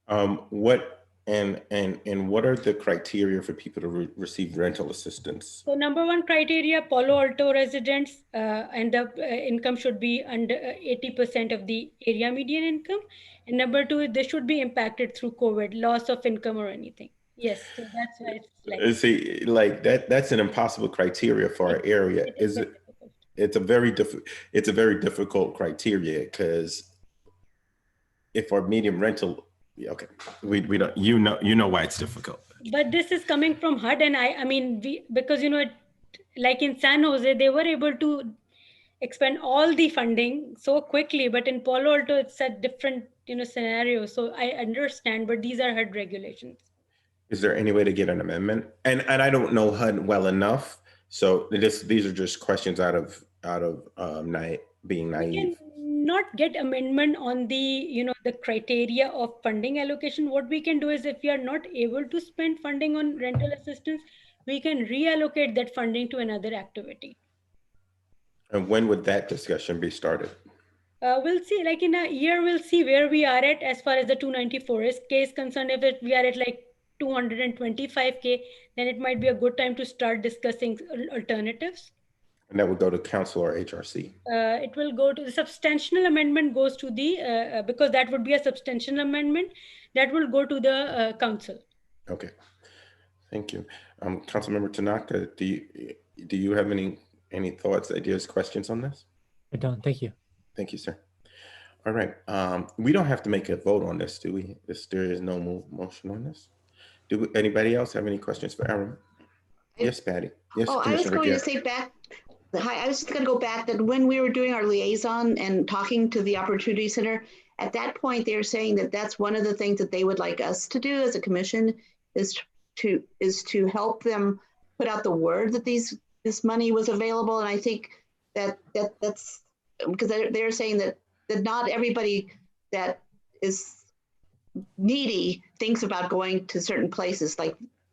What are the criteria for people to receive rental assistance? So number one criteria, Palo Alto residents, and the income should be under 80% of the area median income. And number two, they should be impacted through COVID, loss of income or anything. Yes, so that's why it's like. See, like that's an impossible criteria for our area. Is it? It's a very difficult criteria because if our medium rental, okay, we don't, you know why it's difficult. But this is coming from HUD, and I mean, because like in San Jose, they were able to expend all the funding so quickly, but in Palo Alto, it's a different scenario. So I understand, but these are HUD regulations. Is there any way to get an amendment? And I don't know HUD well enough, so these are just questions out of being naive. Not get amendment on the the criteria of funding allocation. What we can do is, if we are not able to spend funding on rental assistance, we can reallocate that funding to another activity. And when would that discussion be started? We'll see, like in a year, we'll see where we are at as far as the 294 is concerned. If we are at like 225K, then it might be a good time to start discussing alternatives. And that would go to council or HRC? It will go to the substantial amendment goes to the, because that would be a substantial amendment that will go to the council. Okay, thank you. Councilmember Tanaka, do you have any thoughts, ideas, questions on this? I don't, thank you. Thank you, sir. All right, we don't have to make a vote on this, do we? There is no motion on this. Anybody else have any questions for Aaron? Yes, Patty. Yes, Oh, I was going to say back. Hi, I was just going to go back that when we were doing our liaison and talking to the Opportunity Center, at that point, they were saying that that's one of the things that they would like us to do as a commission is to help them put out the word that this money was available. And I think that's because they're saying that not everybody that is needy thinks about going to certain places,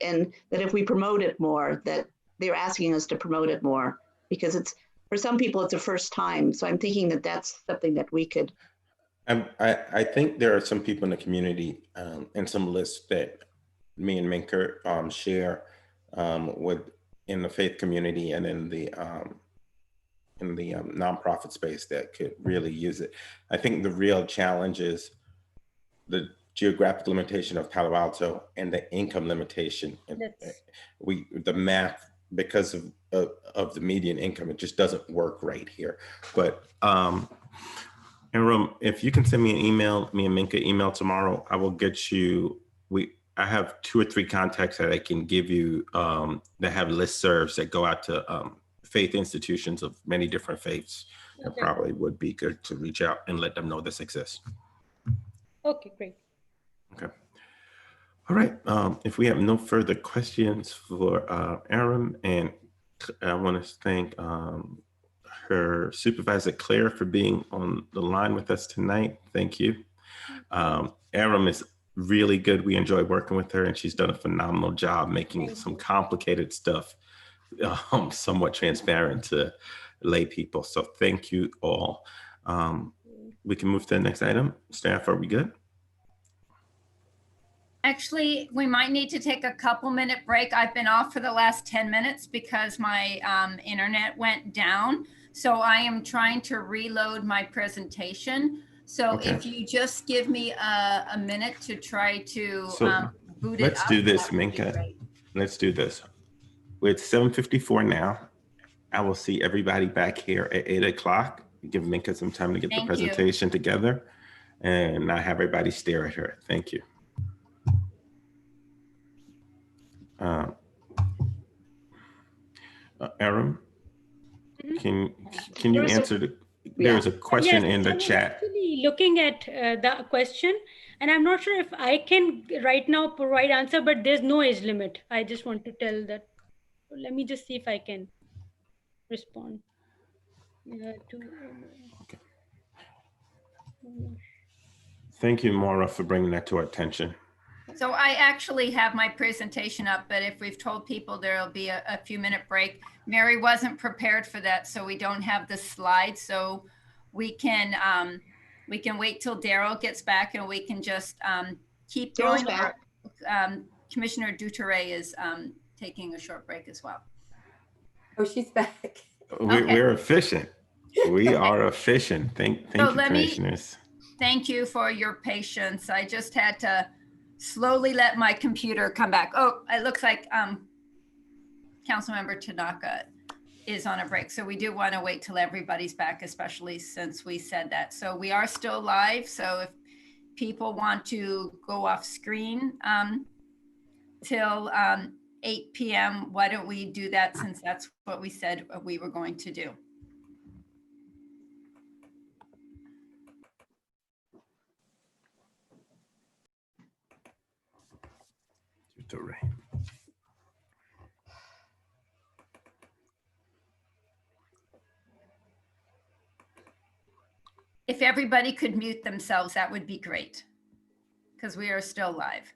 and that if we promote it more, that they're asking us to promote it more. Because for some people, it's a first time. So I'm thinking that that's something that we could. I think there are some people in the community and some lists that me and Minker share in the faith community and in the nonprofit space that could really use it. I think the real challenge is the geographic limitation of Palo Alto and the income limitation. The math, because of the median income, it just doesn't work right here. But Aaron, if you can send me an email, me and Minka email tomorrow, I will get you. I have 2 or 3 contacts that I can give you that have listservs that go out to faith institutions of many different faiths. Okay. It probably would be good to reach out and let them know this exists. Okay, great. Okay. All right, if we have no further questions for Aaron, and I want to thank her supervisor, Claire, for being on the line with us tonight. Thank you. Aaron is really good. We enjoy working with her, and she's done a phenomenal job making some complicated stuff somewhat transparent to lay people. So thank you all. We can move to the next item. Staff, are we good? Actually, we might need to take a couple-minute break. I've been off for the last 10 minutes because my internet went down. So I am trying to reload my presentation. So okay. If you just give me a minute to try to boot it up. Let's do this, Minka. Let's do this. It's 7:54 now. I will see everybody back here at 8 o'clock. Give Minka some time to get the presentation together and not have everybody stare at her. Thank you. Aaron, can you answer there's a question in the chat. I'm actually looking at the question, and I'm not sure if I can right now provide answer, but there's no age limit. I just want to tell that. Let me just see if I can. respond. Okay. Thank you, Maura, for bringing that to our attention. So I actually have my presentation up, but if we've told people there'll be a few minute break, Mary wasn't prepared for that, so we don't have the slides. So we can wait till Daryl gets back and we can just keep Daryl's going. back. Commissioner Duterre is taking a short break as well. Oh, she's back. We're efficient. We are efficient. Thank So you, let me- commissioners. Thank you for your patience. I just had to slowly let my computer come back. Oh, it looks like Councilmember Tanaka is on a break. So we do want to wait till everybody's back, especially since we said that. So we are still live. So if people want to go off screen till 8 p.m., why don't we do that, since that's what we said we were going to do. If everybody could mute themselves, that would be great, because we are still live.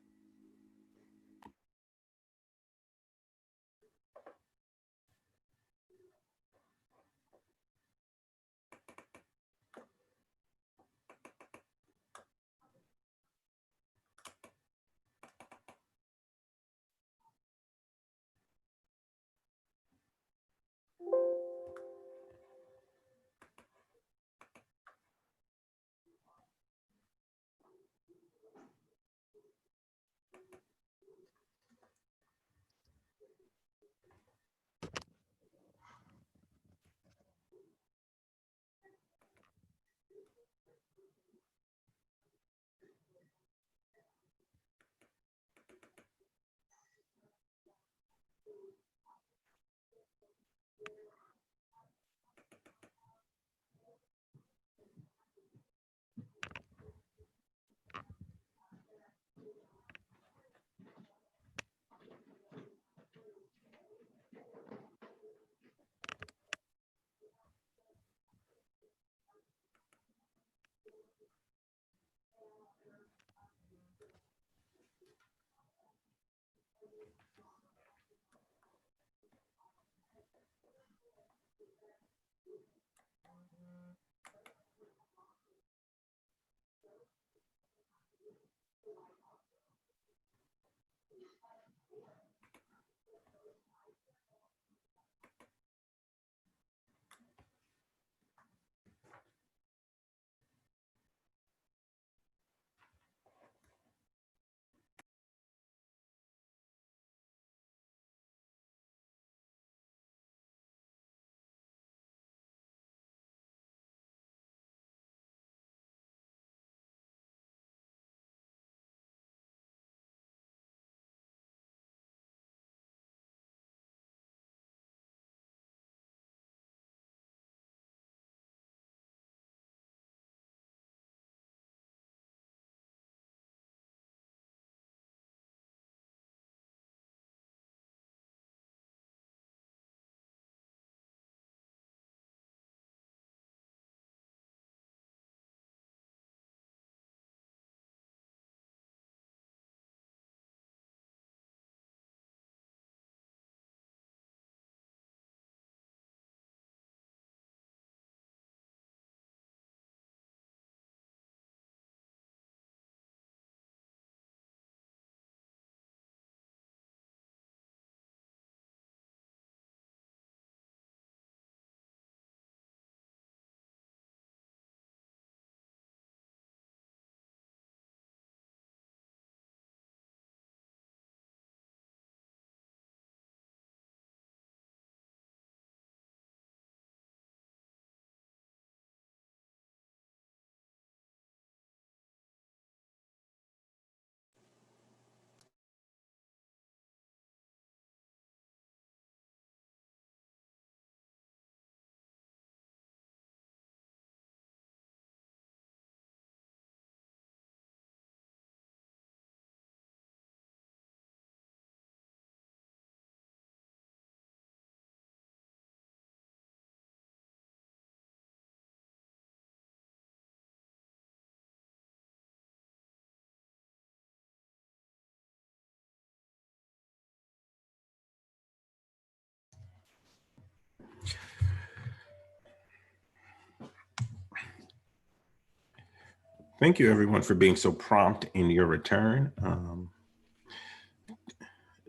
Thank you, everyone, for being so prompt in your return.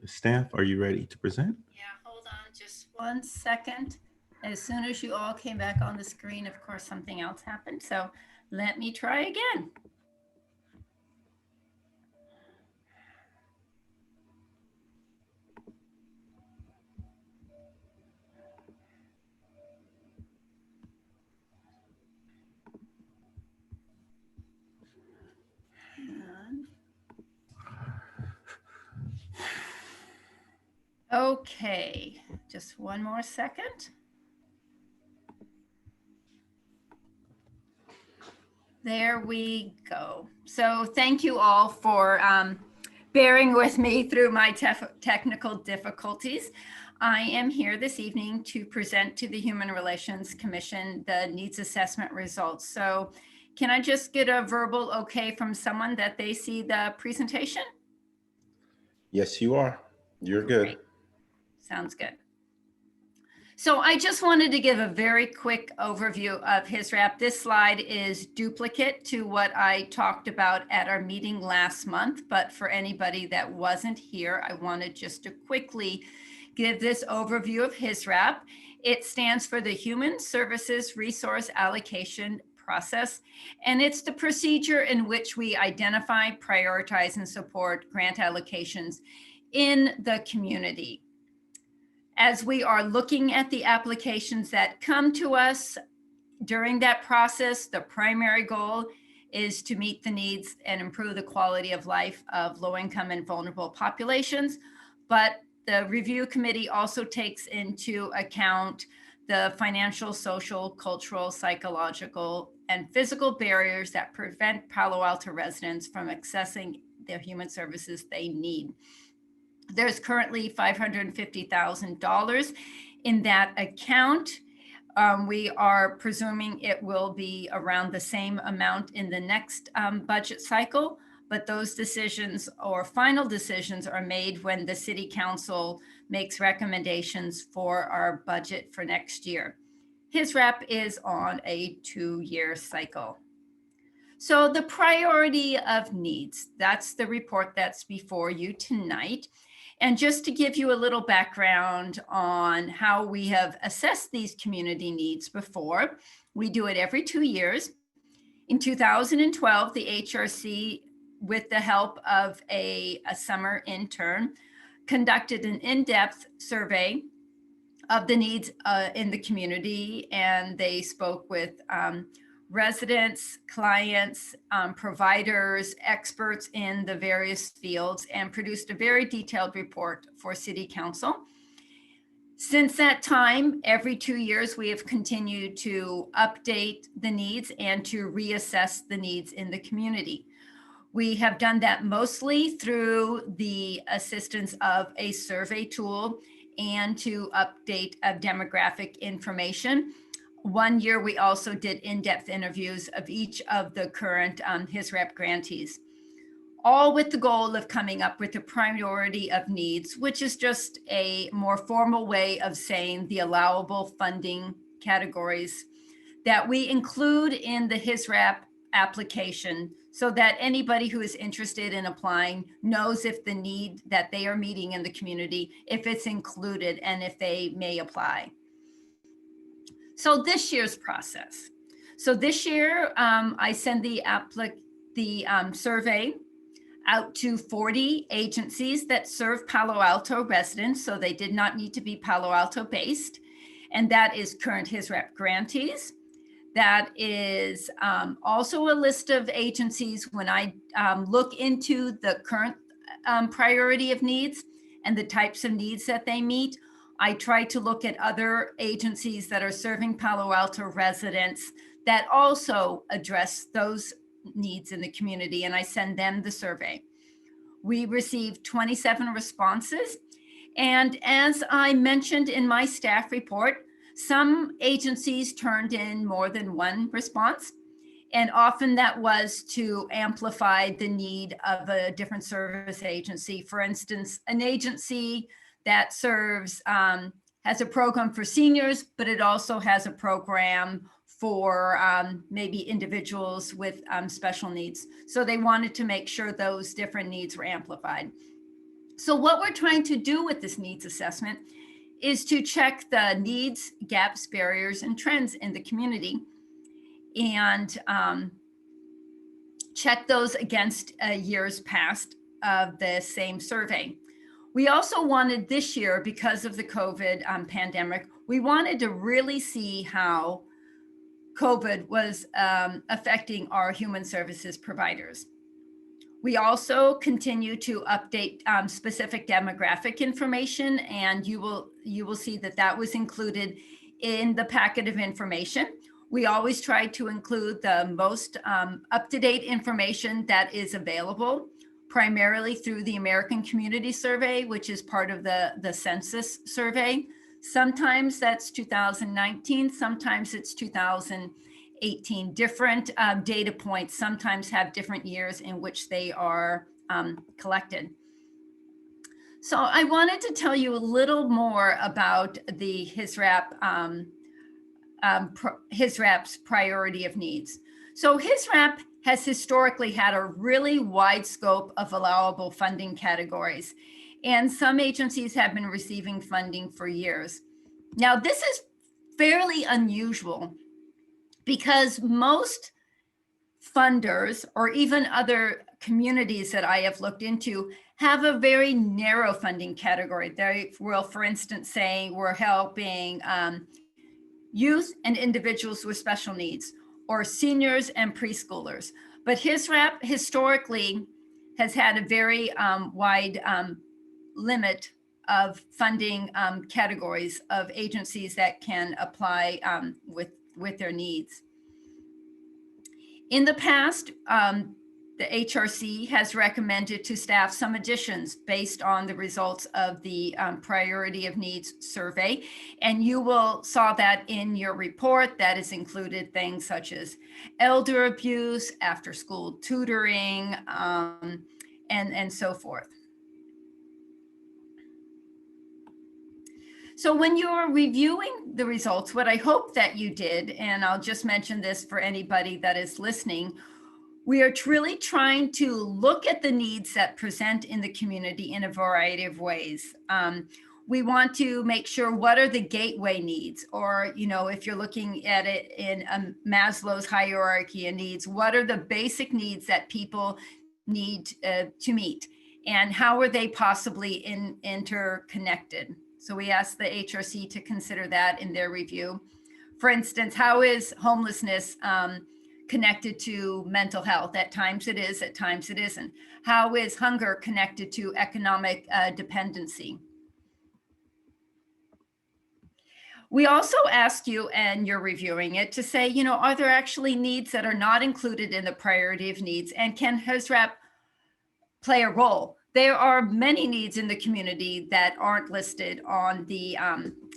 Staff, are you ready to present? Yeah, hold on just 1 second. As soon as you all came back on the screen, of course, something else happened. So let me try again. Okay, just 1 more second. There we go. So thank you all for bearing with me through my technical difficulties. I am here this evening to present to the Human Relations Commission the needs assessment results. So can I just get a verbal okay from someone that they see the presentation? Yes, you are. You're good. Great. Sounds good. So I just wanted to give a very quick overview of HISRAP. This slide is duplicate to what I talked about at our meeting last month, but for anybody that wasn't here, I wanted just to quickly give this overview of HISRAP. It stands for the Human Services Resource Allocation Process, and it's the procedure in which we identify, prioritize, and support grant allocations in the community. As we are looking at the applications that come to us during that process, the primary goal is to meet the needs and improve the quality of life of low-income and vulnerable populations. But the review committee also takes into account the financial, social, cultural, psychological, and physical barriers that prevent Palo Alto residents from accessing the human services they need. There's currently $550,000 in that account. We are presuming it will be around the same amount in the next budget cycle, but those decisions or final decisions are made when the City Council makes recommendations for our budget for next year. HISRAP is on a 2-year cycle. So the priority of needs, that's the report that's before you tonight. And just to give you a little background on how we have assessed these community needs before, we do it every 2 years. In 2012, the HRC, with the help of a summer intern, conducted an in-depth survey of the needs in the community, and they spoke with residents, clients, providers, experts in the various fields, and produced a very detailed report for City Council. Since that time, every 2 years, we have continued to update the needs and to reassess the needs in the community. We have done that mostly through the assistance of a survey tool and to update demographic information. 1 year, we also did in-depth interviews of each of the current HISRAP grantees, all with the goal of coming up with a priority of needs, which is just a more formal way of saying the allowable funding categories that we include in the HISRAP application so that anybody who is interested in applying knows if the need that they are meeting in the community, if it's included and if they may apply. So this year's process. So this year, I send the survey out to 40 agencies that serve Palo Alto residents, so they did not need to be Palo Alto based. And that is current HISRAP grantees. That is also a list of agencies when I look into the current priority of needs and the types of needs that they meet. I try to look at other agencies that are serving Palo Alto residents that also address those needs in the community, and I send them the survey. We received 27 responses, and as I mentioned in my staff report, some agencies turned in more than one response, and often that was to amplify the need of a different service agency. For instance, an agency that serves, has a program for seniors, but it also has a program for maybe individuals with special needs. So they wanted to make sure those different needs were amplified. So what we're trying to do with this needs assessment is to check the needs, gaps, barriers, and trends in the community, and check those against years past of the same survey. We also wanted this year, because of the COVID pandemic, we wanted to really see how COVID was affecting our human services providers. We also continue to update specific demographic information, and you will see that that was included in the packet of information. We always try to include the most up-to-date information that is available, primarily through the American Community Survey, which is part of the census survey. Sometimes that's 2019, sometimes it's 2018. Different data points sometimes have different years in which they are collected. So I wanted to tell you a little more about the HISRAP's priority of needs. So HISRAP has historically had a really wide scope of allowable funding categories, and some agencies have been receiving funding for years. Now, this is fairly unusual because most funders, or even other communities that I have looked into, have a very narrow funding category. They will, for instance, say we're helping youth and individuals with special needs, or seniors and preschoolers. But HISRAP historically has had a very wide limit of funding categories of agencies that can apply with their needs. In the past, the HRC has recommended to staff some additions based on the results of the priority of needs survey. And you saw that in your report. That has included things such as elder abuse, after school tutoring, and so forth. So when you're reviewing the results, what I hope that you did, and I'll just mention this for anybody that is listening, we are really trying to look at the needs that present in the community in a variety of ways. We want to make sure what are the gateway needs, or, you know, if you're looking at it in Maslow's hierarchy of needs, what are the basic needs that people need to meet, and how are they possibly interconnected? So we asked the HRC to consider that in their review. For instance, how is homelessness connected to mental health? At times it is, at times it isn't. How is hunger connected to economic dependency? We also asked you, and you're reviewing it, to say, you know, are there actually needs that are not included in the priority of needs, and can HISRAP play a role? There are many needs in the community that aren't listed on the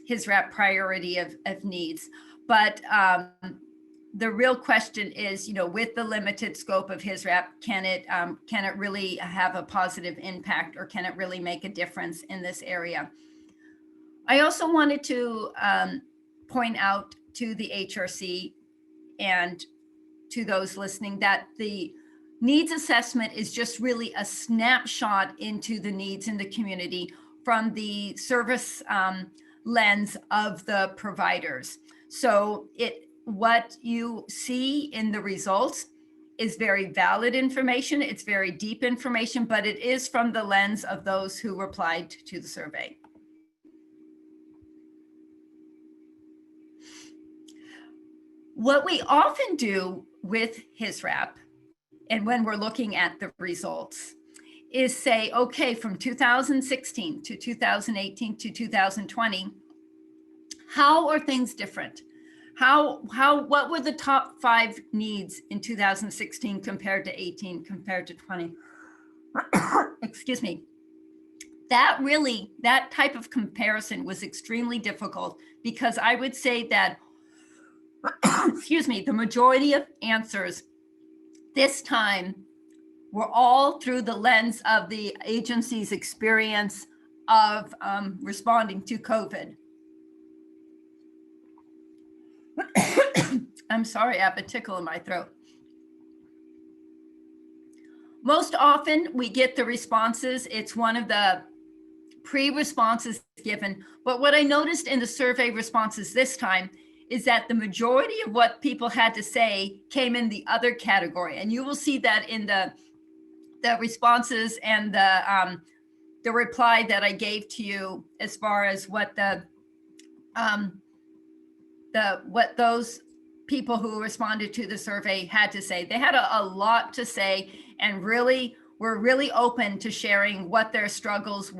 HISRAP priority of needs, but the real question is, you know, with the limited scope of HISRAP, can it really have a positive impact, or can it really make a difference in this area? I also wanted to point out to the HRC and to those listening that the needs assessment is just really a snapshot into the needs in the community from the service lens of the providers. So what you see in the results is very valid information. It's very deep information, but it is from the lens of those who replied to the survey. What we often do with HISRAP, and when we're looking at the results, is say, okay, from 2016 to 2018 to 2020, how are things different? What were the top 5 needs in 2016 compared to 18, compared to 20? Excuse me. That type of comparison was extremely difficult, because I would say that, excuse me, the majority of answers this time were all through the lens of the agency's experience of responding to COVID. I'm sorry, I have a tickle in my throat. Most often we get the responses. It's one of the pre-responses given. But what I noticed in the survey responses this time is that the majority of what people had to say came in the other category. And you will see that in the responses and the reply that I gave to you as far as what what those people who responded to the survey had to say. They had a lot to say and really were really open to sharing what their struggles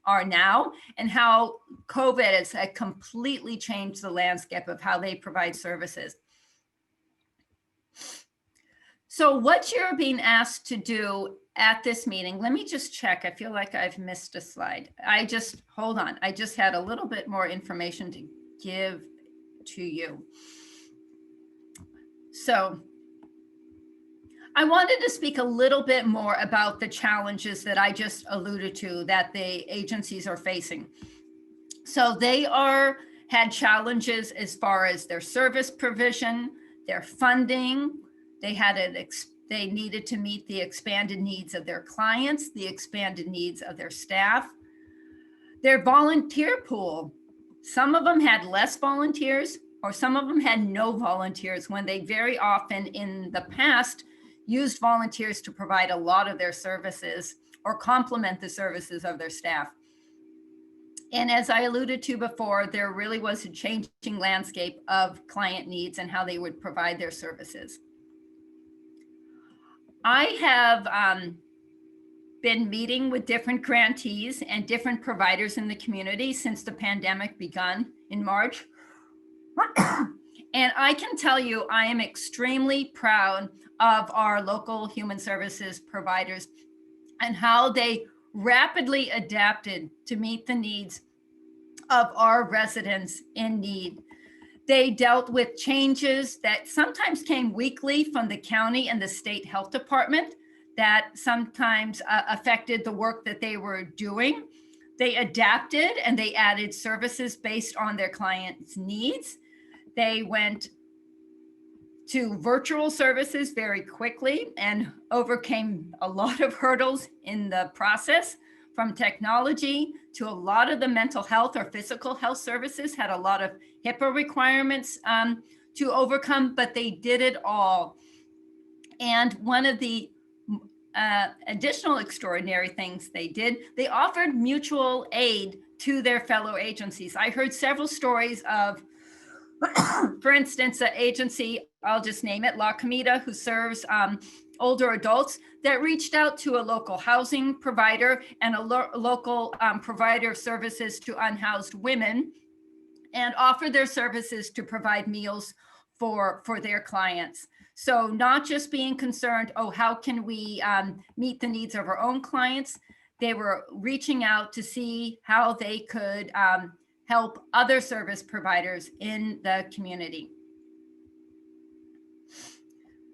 are now and how COVID has completely changed the landscape of how they provide services. So what you're being asked to do at this meeting, let me just check. I feel like I've missed a slide. Hold on. I just had a little bit more information to give to you. So I wanted to speak a little bit more about the challenges that I just alluded to that the agencies are facing. So they had challenges as far as their service provision, their funding. They needed to meet the expanded needs of their clients, the expanded needs of their staff. Their volunteer pool, some of them had less volunteers or some of them had no volunteers when they very often in the past used volunteers to provide a lot of their services or complement the services of their staff. And as I alluded to before, there really was a changing landscape of client needs and how they would provide their services. I have been meeting with different grantees and different providers in the community since the pandemic begun in March. And I can tell you, I am extremely proud of our local human services providers and how they rapidly adapted to meet the needs of our residents in need. They dealt with changes that sometimes came weekly from the county and the state health department that sometimes affected the work that they were doing. They adapted and they added services based on their clients' needs. They went to virtual services very quickly and overcame a lot of hurdles in the process, from technology to a lot of the mental health or physical health services had a lot of HIPAA requirements to overcome, but they did it all. And one of the additional extraordinary things they did, they offered mutual aid to their fellow agencies. I heard several stories of, for instance, an agency, I'll just name it, La Comida, who serves older adults, that reached out to a local housing provider and a local provider of services to unhoused women and offered their services to provide meals for their clients. So not just being concerned, oh, how can we meet the needs of our own clients? They were reaching out to see how they could help other service providers in the community.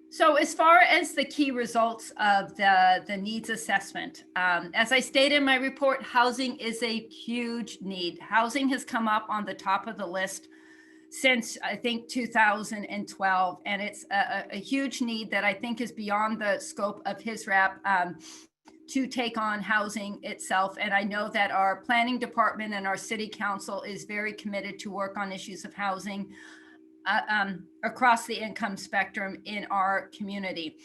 So as far as the key results of the needs assessment, as I stated in my report, housing is a huge need. Housing has come up on the top of the list since I think 2012, and it's a huge need that I think is beyond the scope of HISRAP to take on housing itself. And I know that our planning department and our city council is very committed to work on issues of housing across the income spectrum in our community.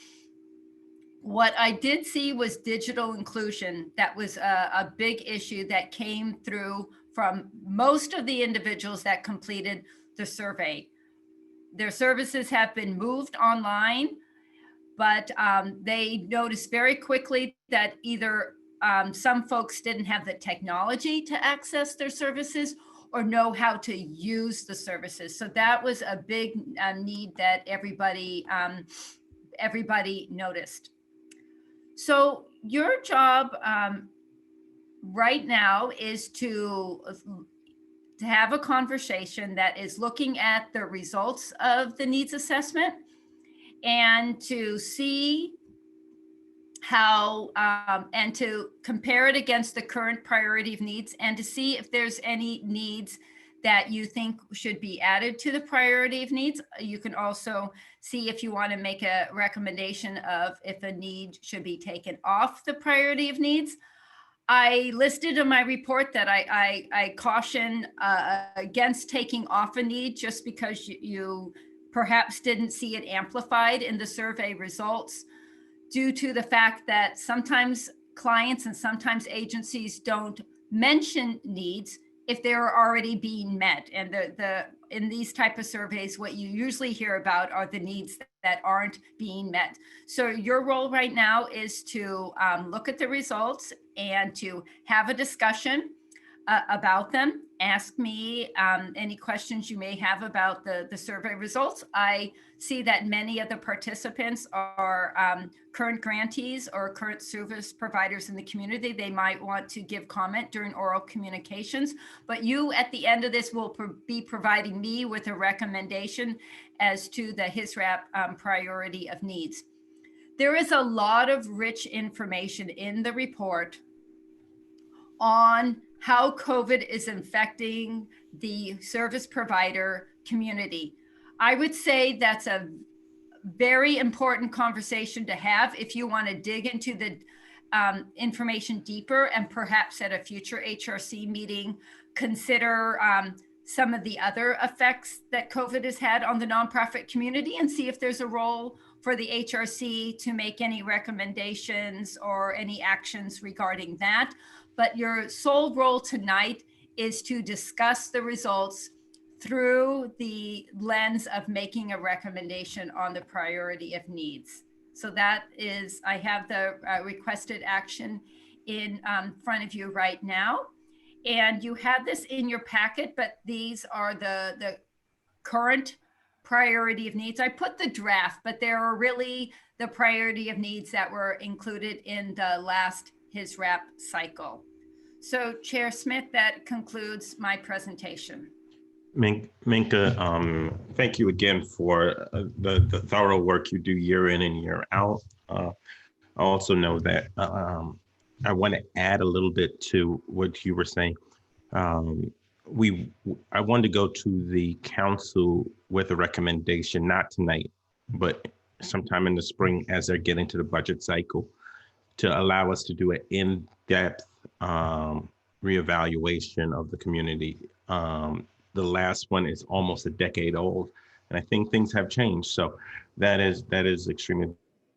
What I did see was digital inclusion. That was a big issue that came through from most of the individuals that completed the survey. Their services have been moved online, but they noticed very quickly that either some folks didn't have the technology to access their services or know how to use the services. So that was a big need that everybody noticed. So your job right now is to have a conversation that is looking at the results of the needs assessment and to see how and to compare it against the current priority of needs and to see if there's any needs that you think should be added to the priority of needs. You can also see if you want to make a recommendation of if a need should be taken off the priority of needs. I listed in my report that I caution against taking off a need just because you perhaps didn't see it amplified in the survey results, due to the fact that sometimes clients and sometimes agencies don't mention needs if they're already being met. And in these type of surveys, what you usually hear about are the needs that aren't being met. So your role right now is to look at the results and to have a discussion about them. Ask me any questions you may have about the survey results. I see that many of the participants are current grantees or current service providers in the community. They might want to give comment during oral communications, but you at the end of this will be providing me with a recommendation as to the HISRAP priority of needs. There is a lot of rich information in the report on how COVID is affecting the service provider community. I would say that's a very important conversation to have if you want to dig into the information deeper, and perhaps at a future HRC meeting, consider some of the other effects that COVID has had on the nonprofit community, and see if there's a role for the HRC to make any recommendations or any actions regarding that. But your sole role tonight is to discuss the results through the lens of making a recommendation on the priority of needs. So that is, I have the requested action in front of you right now. And you have this in your packet, but these are the current priority of needs. I put the draft, but there are really the priority of needs that were included in the last HISRAP cycle. So Chair Smith, that concludes my presentation. Minka, thank you again for the thorough work you do year in and year out. I also know that I want to add a little bit to what you were saying. I wanted to go to the council with a recommendation, not tonight, but sometime in the spring as they're getting to the budget cycle, to allow us to do an in-depth reevaluation of the community. The last one is almost a decade old, and I think things have changed. So that is extremely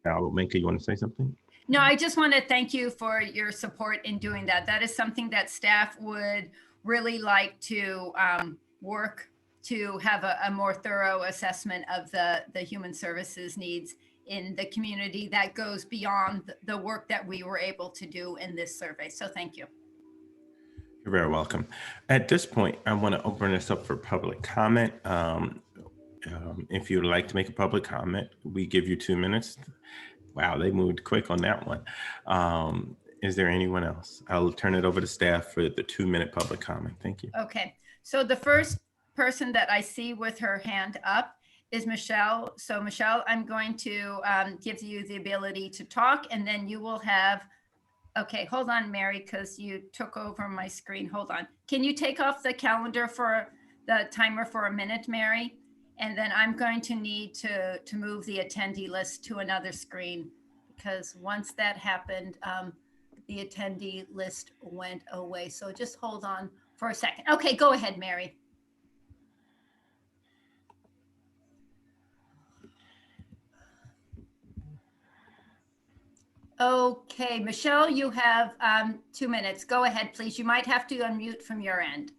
valuable. Minka, you want to say something? No, I just want to thank you for your support in doing that. That is something that staff would really like to work to have a more thorough assessment of the human services needs in the community that goes beyond the work that we were able to do in this survey. So thank you. You're very welcome. At this point, I want to open this up for public comment. If you'd like to make a public comment, we give you 2 minutes. Wow, they moved quick on that one. Is there anyone else? I'll turn it over to staff for the 2-minute public comment. Thank you. Okay, so the first person that I see with her hand up is Michelle. So Michelle, I'm going to give you the ability to talk, and then you will have, okay, hold on, Mary, because you took over my screen. Hold on. Can you take off the calendar for the timer for a minute, Mary? And then I'm going to need to move the attendee list to another screen, because once that happened, the attendee list went away. So just hold on for a second. Okay, go ahead, Mary. Okay, Michelle, you have 2 minutes. Go ahead, please. You might have to unmute from your end.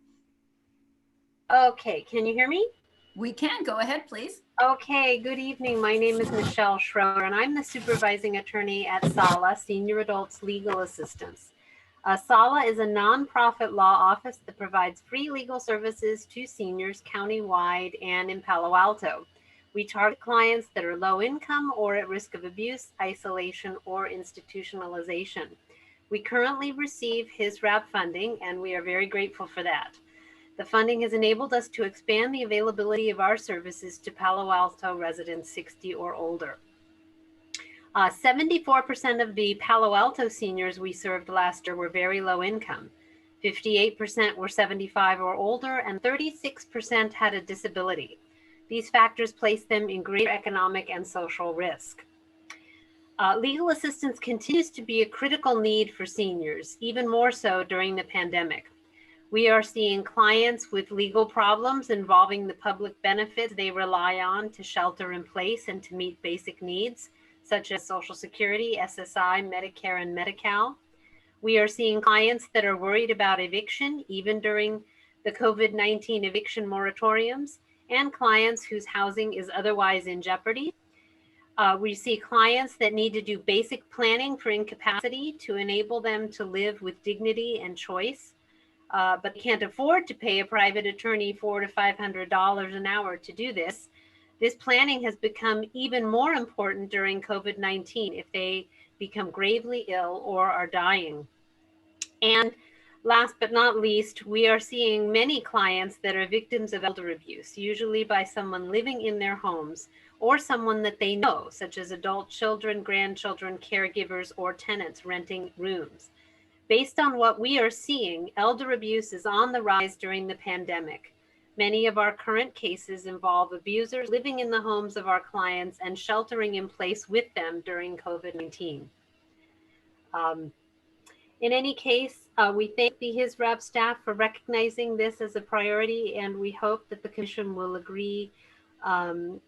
Okay, can you hear me? We can. Go ahead, please. Okay, good evening. My name is Michelle Schroer, and I'm the supervising attorney at SALA, Senior Adults Legal Assistance. SALA is a nonprofit law office that provides free legal services to seniors countywide and in Palo Alto. We target clients that are low income or at risk of abuse, isolation, or institutionalization. We currently receive HISRAP funding, and we are very grateful for that. The funding has enabled us to expand the availability of our services to Palo Alto residents 60 or older. 74% of the Palo Alto seniors we served last year were very low income. 58% were 75 or older, and 36% had a disability. These factors place them in greater economic and social risk. Legal assistance continues to be a critical need for seniors, even more so during the pandemic. We are seeing clients with legal problems involving the public benefits they rely on to shelter in place and to meet basic needs, such as Social Security, SSI, Medicare, and Medi-Cal. We are seeing clients that are worried about eviction, even during the COVID-19 eviction moratoriums, and clients whose housing is otherwise in jeopardy. We see clients that need to do basic planning for incapacity to enable them to live with dignity and choice, but can't afford to pay a private attorney $400 to $500 an hour to do this. This planning has become even more important during COVID-19 if they become gravely ill or are dying. And last but not least, we are seeing many clients that are victims of elder abuse, usually by someone living in their homes or someone that they know, such as adult children, grandchildren, caregivers, or tenants renting rooms. Based on what we are seeing, elder abuse is on the rise during the pandemic. Many of our current cases involve abusers living in the homes of our clients and sheltering in place with them during COVID-19. In any case, we thank the HISRAB staff for recognizing this as a priority, and we hope that the Commission will agree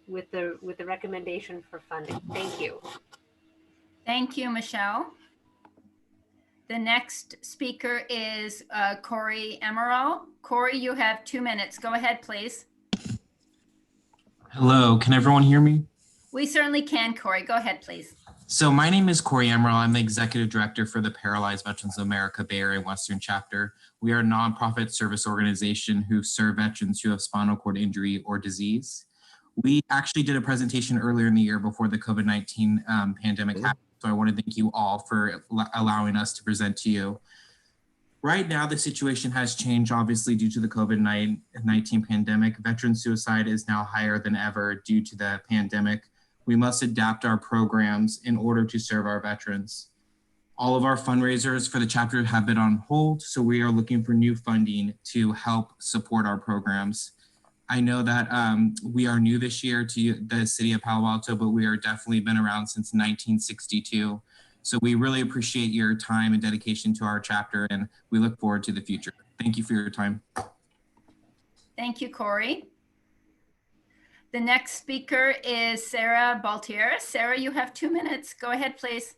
with the recommendation for funding. Thank you. Thank you, Michelle. The next speaker is Corey Emerald. Corey, you have 2 minutes. Go ahead, please. Hello, can everyone hear me? We certainly can, Corey. Go ahead, please. So my name is Corey Emerald. I'm the Executive Director for the Paralyzed Veterans of America Bay Area Western Chapter. We are a nonprofit service organization who serve veterans who have spinal cord injury or disease. We actually did a presentation earlier in the year before the COVID-19 pandemic happened. So I want to thank you all for allowing us to present to you. Right now, the situation has changed, obviously, due to the COVID-19 pandemic. Veteran suicide is now higher than ever due to the pandemic. We must adapt our programs in order to serve our veterans. All of our fundraisers for the chapter have been on hold, so we are looking for new funding to help support our programs. I know that we are new this year to the city of Palo Alto, but we are definitely been around since 1962. So we really appreciate your time and dedication to our chapter, and we look forward to the future. Thank you for your time. Thank you, Corey. The next speaker is Sarah Baltieres. Sarah, you have 2 minutes. Go ahead, please.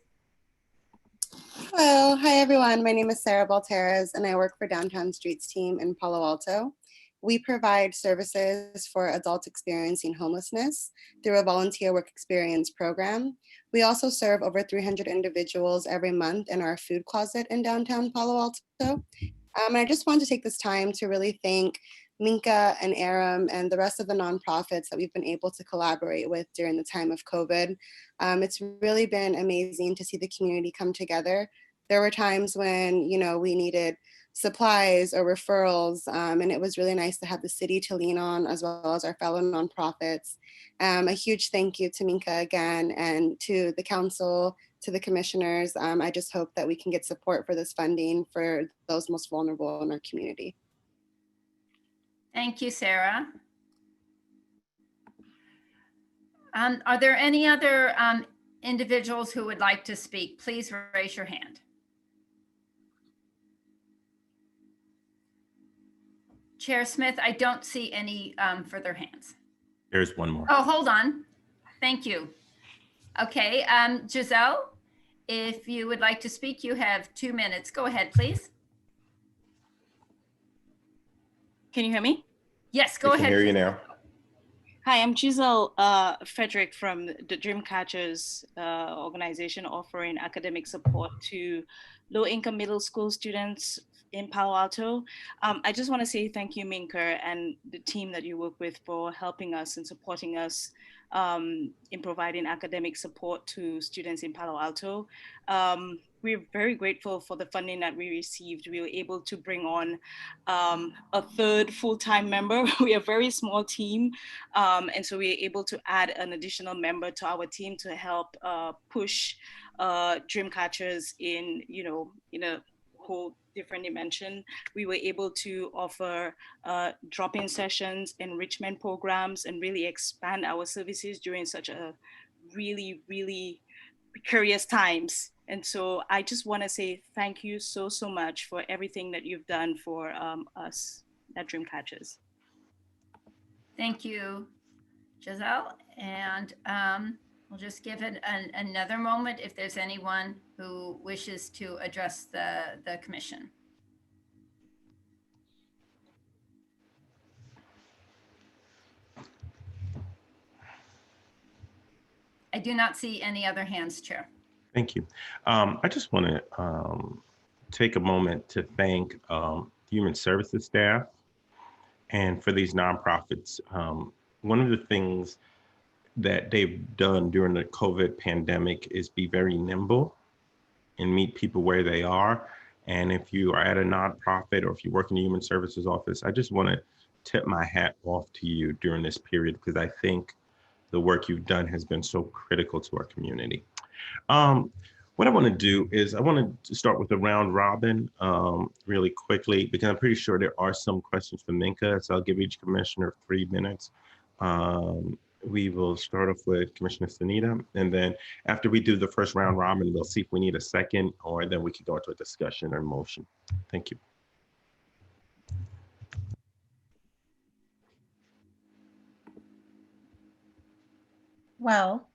Hello, hi everyone. My name is Sarah Baltieres and I work for Downtown Streets team in Palo Alto. We provide services for adults experiencing homelessness through a volunteer work experience program. We also serve over 300 individuals every month in our food closet in downtown Palo Alto. And I just wanted to take this time to really thank Minka and Aram and the rest of the nonprofits that we've been able to collaborate with during the time of COVID. It's really been amazing to see the community come together. There were times when, we needed supplies or referrals, and it was really nice to have the city to lean on as well as our fellow nonprofits. A huge thank you to Minka again and to the council, to the commissioners. I just hope that we can get support for this funding for those most vulnerable in our community. Thank you, Sarah. Are there any other individuals who would like to speak? Please raise your hand. Chair Smith, I don't see any further hands. There's one more. Oh, hold on. Thank you. Okay, Giselle, if you would like to speak, you have 2 minutes. Go ahead, please. Can you hear me? Yes, go We ahead. can hear you now. Hi, I'm Giselle Frederick from the Dreamcatchers organization offering academic support to low-income middle school students in Palo Alto. I just want to say thank you, Minka, and the team that you work with for helping us and supporting us in providing academic support to students in Palo Alto. We're very grateful for the funding that we received. We were able to bring on a third full-time member. We are a very small team, and so we were able to add an additional member to our team to help push Dreamcatchers in a whole different dimension. We were able to offer drop-in sessions, enrichment programs, and really expand our services during such a really, really precarious times. And so I just want to say thank you so much for everything that you've done for us at Dreamcatchers. Thank you, Giselle. And we'll just give it another moment if there's anyone who wishes to address the commission. I do not see any other hands, Chair. Thank you. I just want to take a moment to thank human services staff and for these nonprofits. One of the things that they've done during the COVID pandemic is be very nimble and meet people where they are. And if you are at a nonprofit or if you work in the human services office, I just want to tip my hat off to you during this period, because I think the work you've done has been so critical to our community. What I want to do is I want to start with a round robin really quickly, because I'm pretty sure there are some questions for Minka. So I'll give each commissioner 3 minutes. We will start off with Commissioner Sunita, and then after we do the first round robin, we'll see if we need a second, or then we can go into a discussion or motion. Thank you. Well,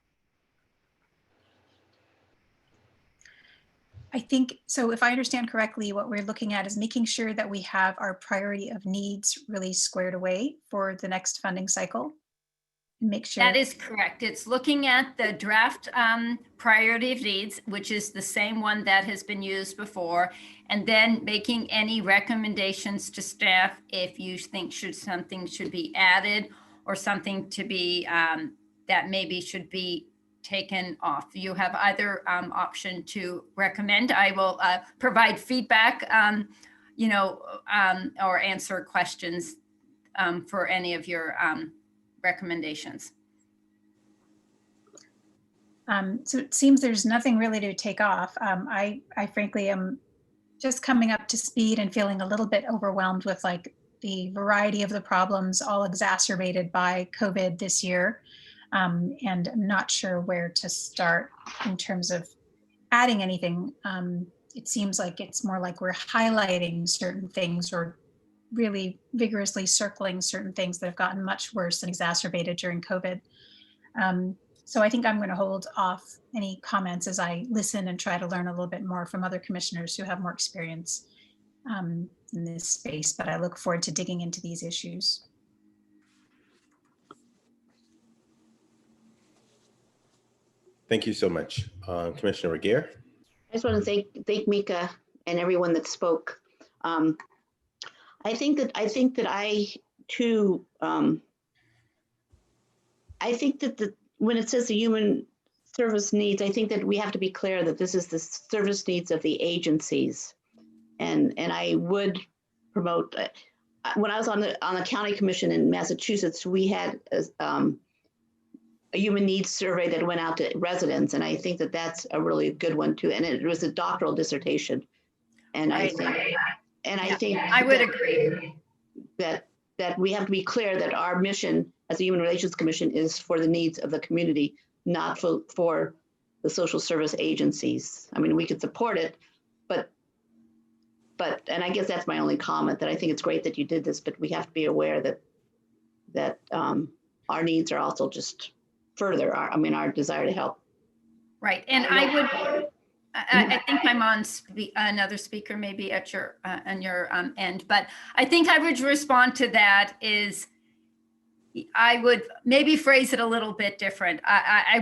I think, so if I understand correctly, what we're looking at is making sure that we have our priority of needs really squared away for the next funding cycle. And make sure. That is correct. It's looking at the draft priority of needs, which is the same one that has been used before, and then making any recommendations to staff if you think something should be added or something to be that maybe should be taken off. You have either option to recommend. I will provide feedback, or answer questions for any of your recommendations. So it seems there's nothing really to take off. I frankly am just coming up to speed and feeling a little bit overwhelmed with like the variety of the problems all exacerbated by COVID this year. And I'm not sure where to start in terms of adding anything. It seems like it's more like we're highlighting certain things or really vigorously circling certain things that have gotten much worse and exacerbated during COVID. So I think I'm going to hold off any comments as I listen and try to learn a little bit more from other commissioners who have more experience in this space, but I look forward to digging into these issues. Thank you so much. Commissioner Regehr. I just want to thank Mika and everyone that spoke. I think that I too, I think that when it says the human service needs, I think that we have to be clear that this is the service needs of the agencies. And I would promote, when I was on the county commission in Massachusetts, we had a human needs survey that went out to residents. And I think that that's a really good one too. And it was a doctoral dissertation. And I think I would agree that we have to be clear that our mission as a Human Relations Commission is for the needs of the community, not for the social service agencies. I mean, we could support it, but and I guess that's my only comment, that I think it's great that you did this, but we have to be aware that our needs are also just further our desire to help. Right, and I think I'm on another speaker maybe at your on your end, but I think I would respond to that is I would maybe phrase it a little bit different. I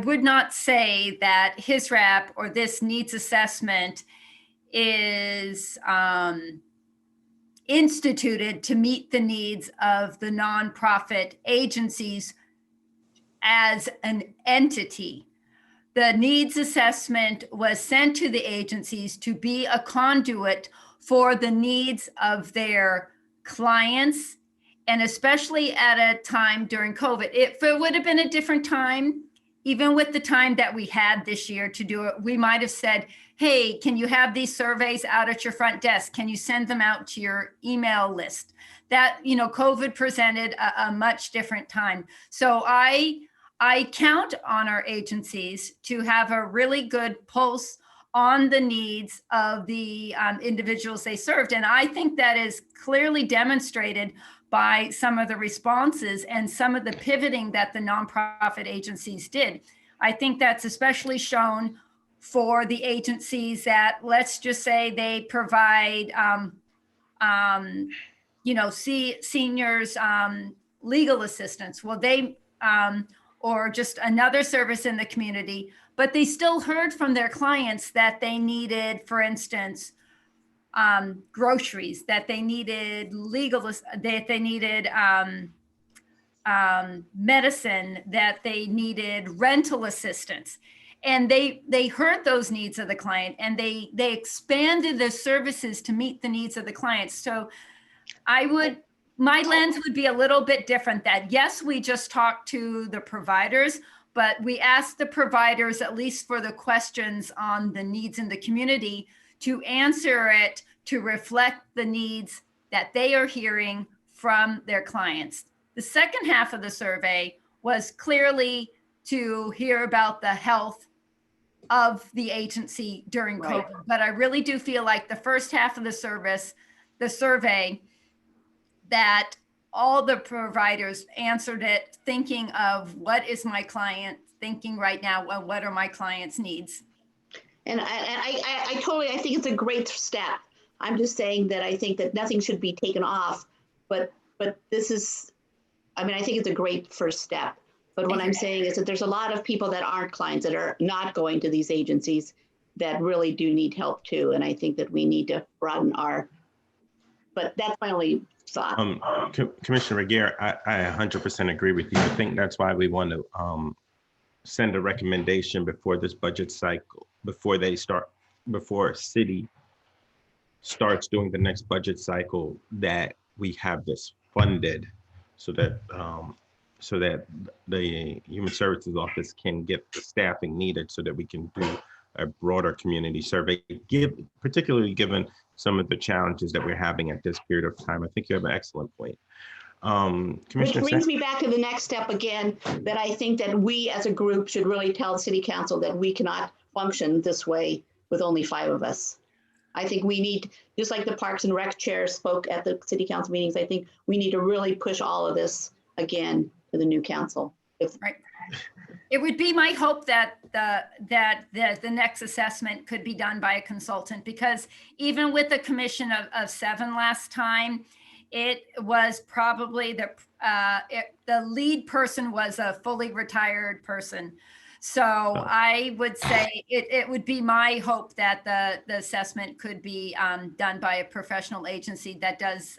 would not say that HISRAP or this needs assessment is instituted to meet the needs of the nonprofit agencies as an entity. The needs assessment was sent to the agencies to be a conduit for the needs of their clients, and especially at a time during COVID. If it would have been a different time, even with the time that we had this year to do it, we might have said, hey, can you have these surveys out at your front desk? Can you send them out to your email list? That, you know, COVID presented a much different time. So I count on our agencies to have a really good pulse on the needs of the individuals they served. And I think that is clearly demonstrated by some of the responses and some of the pivoting that the nonprofit agencies did. I think that's especially shown for the agencies that, let's just say, they provide, you know, seniors legal assistance. Well, they, or just another service in the community, but they still heard from their clients that they needed, for instance, groceries, that they needed legal, that they needed medicine, that they needed rental assistance. And they heard those needs of the client, and they expanded the services to meet the needs of the clients. So my lens would be a little bit different, that yes, we just talked to the providers, but we asked the providers, at least for the questions on the needs in the community, to answer it to reflect the needs that they are hearing from their clients. The second half of the survey was clearly to hear about the health of the agency during Right. COVID. But I really do feel like the first half of the survey, that all the providers answered it thinking of, what is my client thinking right now? Well, what are my client's needs? And I totally, I think it's a great step. I'm just saying that I think that nothing should be taken off, but this is, I mean, I think it's a great first step. But what I'm saying is that there's a lot of people that aren't clients, that are not going to these agencies, that really do need help too. And I think that we need to broaden our, but that's my only thought. Commissioner Regier, I 100% agree with you. I think that's why we want to send a recommendation before this budget cycle, before city starts doing the next budget cycle, that we have this funded, so that the Human Services Office can get the staffing needed, so that we can do a broader community survey, particularly given some of the challenges that we're having at this period of time. I think you have an excellent point. Which brings me back to the next step again, that I think that we as a group should really tell the city council that we cannot function this way with only 5 of us. I think we need, just like the Parks and Rec chair spoke at the city council meetings, I think we need to really push all of this again to the new council. Right. It would be my hope that the next assessment could be done by a consultant, because even with the commission of 7 last time, it was probably the lead person was a fully retired person. So I would say it would be my hope that the assessment could be done by a professional agency that does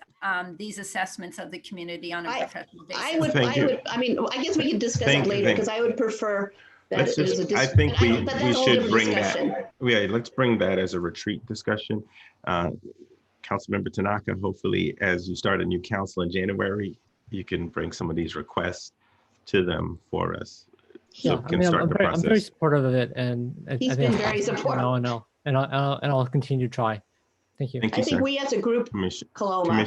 these assessments of the community on a professional basis. I mean, I guess we could discuss it later, because I would prefer that let's it is a I think we should bring discussion. that. Yeah, let's bring that as a retreat discussion. Councilmember Tanaka, hopefully, as you start a new council in January, you can bring some of these requests to them for us. So Yeah, we can start the process. I'm very supportive of it, and He's I think been very supportive. and I'll continue to try. Thank you. Thank you, I think sir. we as a group, Coloma.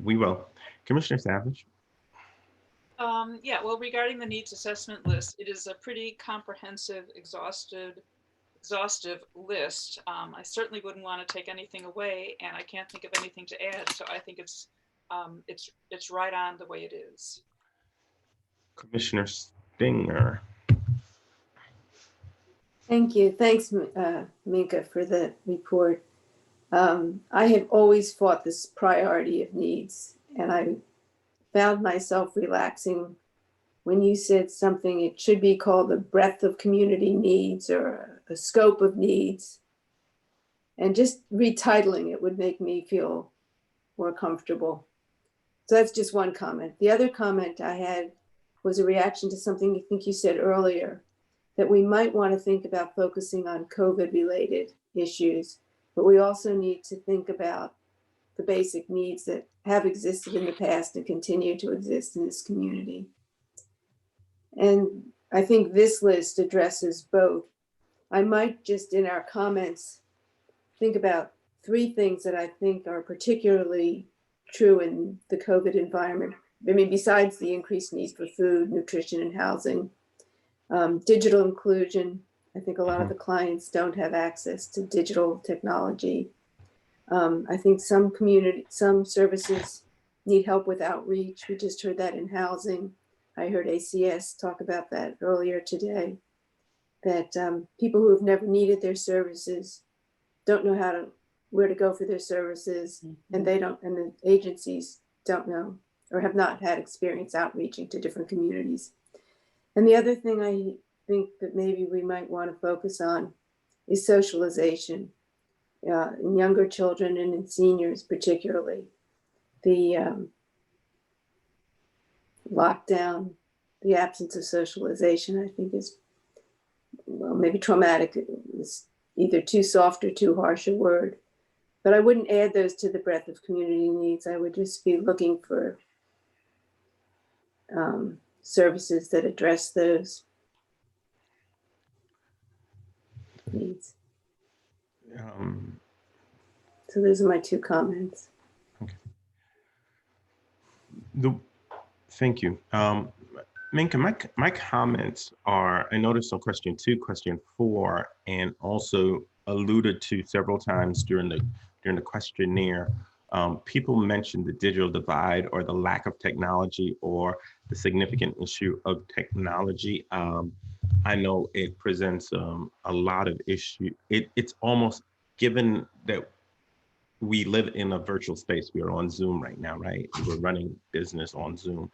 We will. Commissioner Savage. Yeah, well, regarding the needs assessment list, it is a pretty comprehensive, exhaustive list. I certainly wouldn't want to take anything away, and I can't think of anything to add. So I think it's right on the way it is. Commissioner Stinger. Thank you. Thanks, Minka, for the report. I have always fought this priority of needs, and I found myself relaxing when you said something, it should be called the breadth of community needs or a scope of needs. And just retitling it would make me feel more comfortable. So that's just one comment. The other comment I had was a reaction to something I think you said earlier, that we might want to think about focusing on COVID-related issues, but we also need to think about the basic needs that have existed in the past and continue to exist in this community. And I think this list addresses both. I might just in our comments think about 3 things that I think are particularly true in the COVID environment. I mean, besides the increased need for food, nutrition, and housing, digital inclusion. I think a lot of the clients don't have access to digital technology. I think some services need help with outreach. We just heard that in housing. I heard ACS talk about that earlier today, that people who have never needed their services don't know where to go for their services, and the agencies don't know or have not had experience outreaching to different communities. And the other thing I think that maybe we might want to focus on is socialization in younger children and in seniors particularly. The lockdown, the absence of socialization, I think is, well, maybe traumatic is either too soft or too harsh a word. But I wouldn't add those to the breadth of community needs. I would just be looking for services that address those needs. So those are my 2 comments. Okay. Thank you. Minka, my comments are, I noticed on question 2, question 4, and also alluded to several times during the questionnaire. People mentioned the digital divide or the lack of technology or the significant issue of technology. I know it presents a lot of issue. It's almost, given that we live in a virtual space, we are on Zoom right now, right? We're running business on Zoom.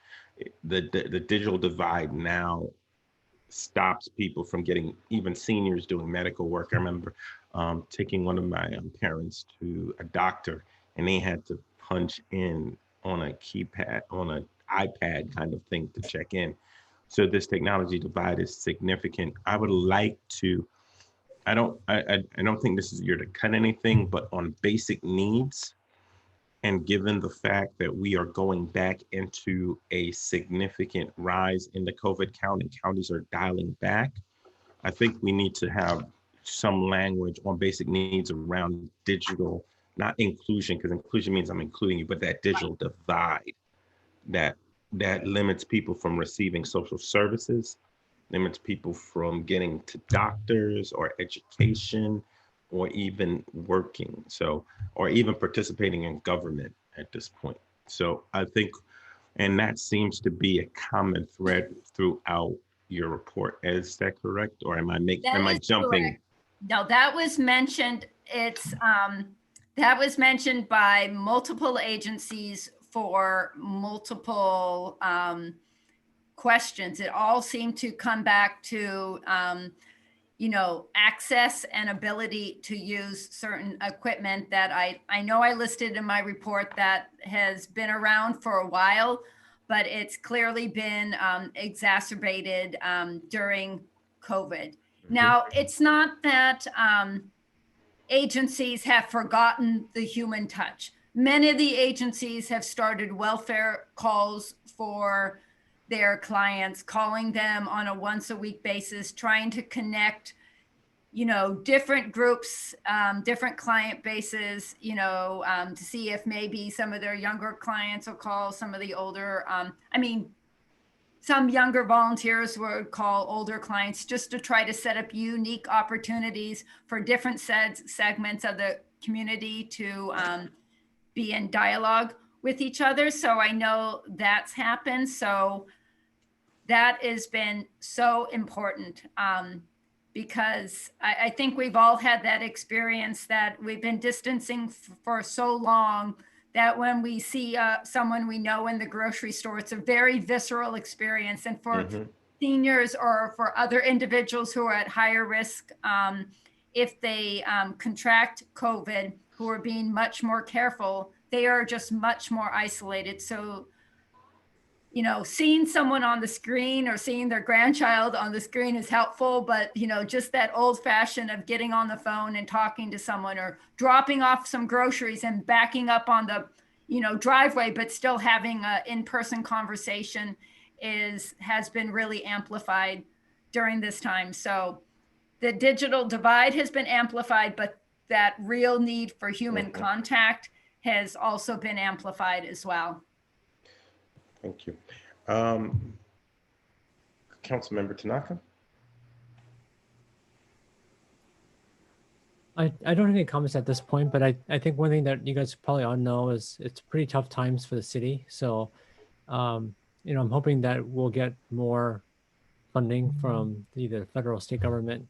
The digital divide now stops people from getting, even seniors doing medical work. I remember taking one of my parents to a doctor, and they had to punch in on a keypad, on an iPad kind of thing to check in. So this technology divide is significant. I would like to, I don't think this is year to cut anything, but on basic needs, and given the fact that we are going back into a significant rise in the COVID count and counties are dialing back, I think we need to have some language on basic needs around digital, not inclusion, because inclusion means I'm including you, but that digital divide that limits people from receiving social services, limits people from getting to doctors or education, or even working, or even participating in government at this point. So I think, and that seems to be a common thread throughout your report. Is that correct? Or am I jumping? Correct. No, that was mentioned. That was mentioned by multiple agencies for multiple questions. It all seemed to come back to access and ability to use certain equipment that I know I listed in my report that has been around for a while, but it's clearly been exacerbated during COVID. Now, it's not that agencies have forgotten the human touch. Many of the agencies have started welfare calls for their clients, calling them on a once-a-week basis, trying to connect, different groups, different client bases, to see if maybe some of their younger clients will call some of the older, some younger volunteers would call older clients just to try to set up unique opportunities for different segments of the community to be in dialogue with each other. So I know that's happened. So that has been so important because I think we've all had that experience that we've been distancing for so long that when we see someone we know in the grocery store, it's a very visceral experience. And for seniors or for other individuals who are at higher risk, if they contract COVID, who are being much more careful, they are just much more isolated. So, seeing someone on the screen or seeing their grandchild on the screen is helpful, but, just that old fashioned of getting on the phone and talking to someone or dropping off some groceries and backing up on the, driveway, but still having an in-person conversation has been really amplified during this time. So the digital divide has been amplified, but that real need for human contact has also been amplified as well. Thank you. Councilmember Tanaka? I don't have any comments at this point, but I think one thing that you guys probably all know is it's pretty tough times for the city. So, I'm hoping that we'll get more funding from either federal or state government,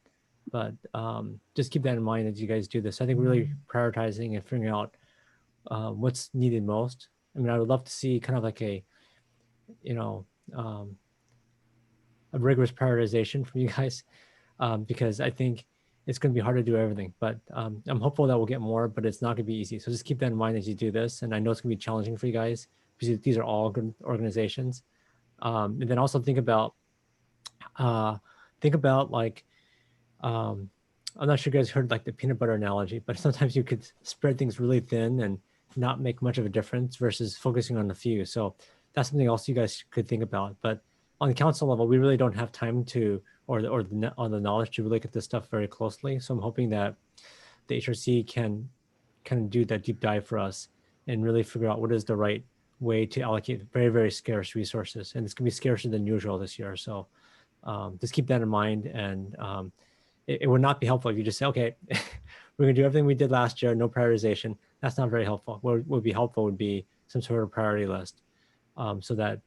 but just keep that in mind as you guys do this. I think really prioritizing and figuring out what's needed most. I mean, I would love to see kind of like a rigorous prioritization from you guys, because I think it's going to be hard to do everything, but I'm hopeful that we'll get more, but it's not going to be easy. So just keep that in mind as you do this. And I know it's going to be challenging for you guys because these are all good organizations. And then also think about like, I'm not sure you guys heard like the peanut butter analogy, but sometimes you could spread things really thin and not make much of a difference versus focusing on a few. So that's something else you guys could think about. But on the council level, we really don't have time to, or the knowledge to really look at this stuff very closely. So I'm hoping that the HRC can kind of do that deep dive for us and really figure out what is the right way to allocate very, very scarce resources. And it's gonna be scarcer than usual this year. So just keep that in mind. And it would not be helpful if you just say, okay, we're gonna do everything we did last year, no prioritization. That's not very helpful. What would be helpful would be some sort of priority list. So that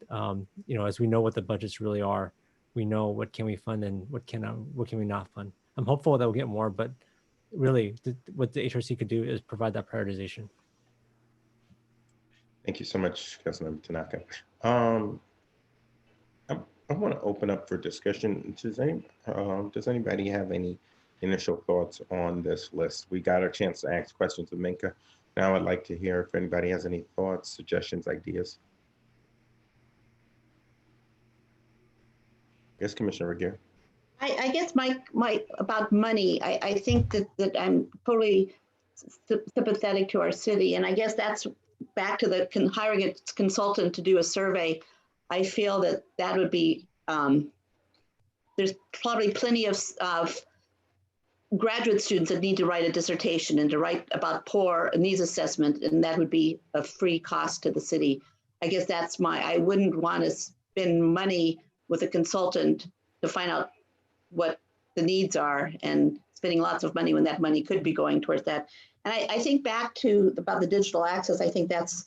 as we know what the budgets really are, we know what can we fund and what can we not fund. I'm hopeful that we'll get more, but really what the HRC could do is provide that prioritization. Thank you so much, Councilmember Tanaka. I want to open up for discussion. Does anybody have any initial thoughts on this list? We got a chance to ask questions of Minka. Now I'd like to hear if anybody has any thoughts, suggestions, ideas. Yes, Commissioner Regier. I guess my about money, I think that I'm totally sympathetic to our city. And I guess that's back to the hiring a consultant to do a survey. I feel that would be, there's probably plenty of graduate students that need to write a dissertation and to write about poor needs assessment, and that would be a free cost to the city. I guess that's I wouldn't want to spend money with a consultant to find out what the needs are and spending lots of money when that money could be going towards that. And I think back to about the digital access, I think that's,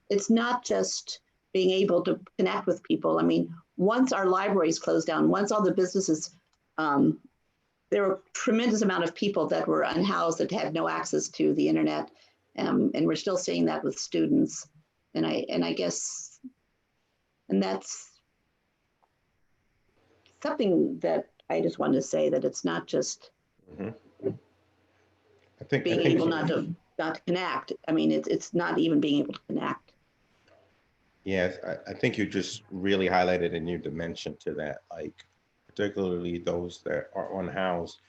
it's not just being able to connect with people. I mean, once our libraries closed down, once all the businesses, there were a tremendous amount of people that were unhoused that had no access to the internet. And we're still seeing that with students. And I guess, and that's something that I just wanted to say, that it's not just being able not to connect. I mean, it's not even being able to connect. Yes, I think you just really highlighted a new dimension to that, like particularly those that are unhoused.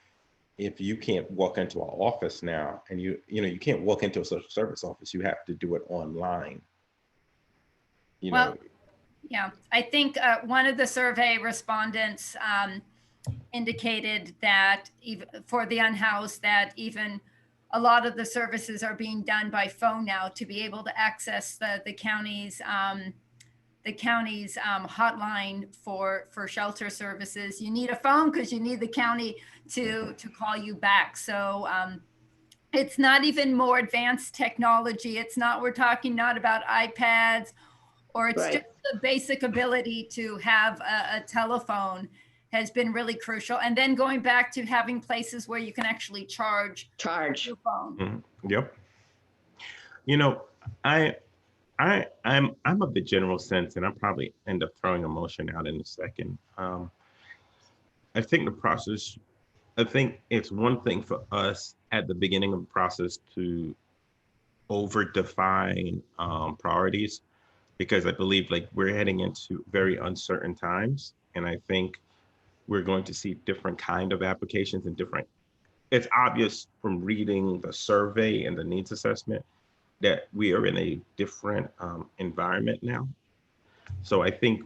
If you can't walk into an office now, and you can't walk into a social service office, you have to do it online. Yeah, I think one of the survey respondents indicated that even for the unhoused, that even a lot of the services are being done by phone now to be able to access the county's hotline for shelter services. You need a phone because you need the county to call you back. So it's not even more advanced technology. It's not, we're talking not about iPads, or it's just the basic ability to have a telephone has been really crucial. And then going back to having places where you can actually charge your phone. Yep. I'm of the general sense, and I'll probably end up throwing a motion out in a second. I think it's one thing for us at the beginning of the process to over define priorities, because I believe like we're heading into very uncertain times. And I think we're going to see different kind of applications and it's obvious from reading the survey and the needs assessment that we are in a different environment now. So I think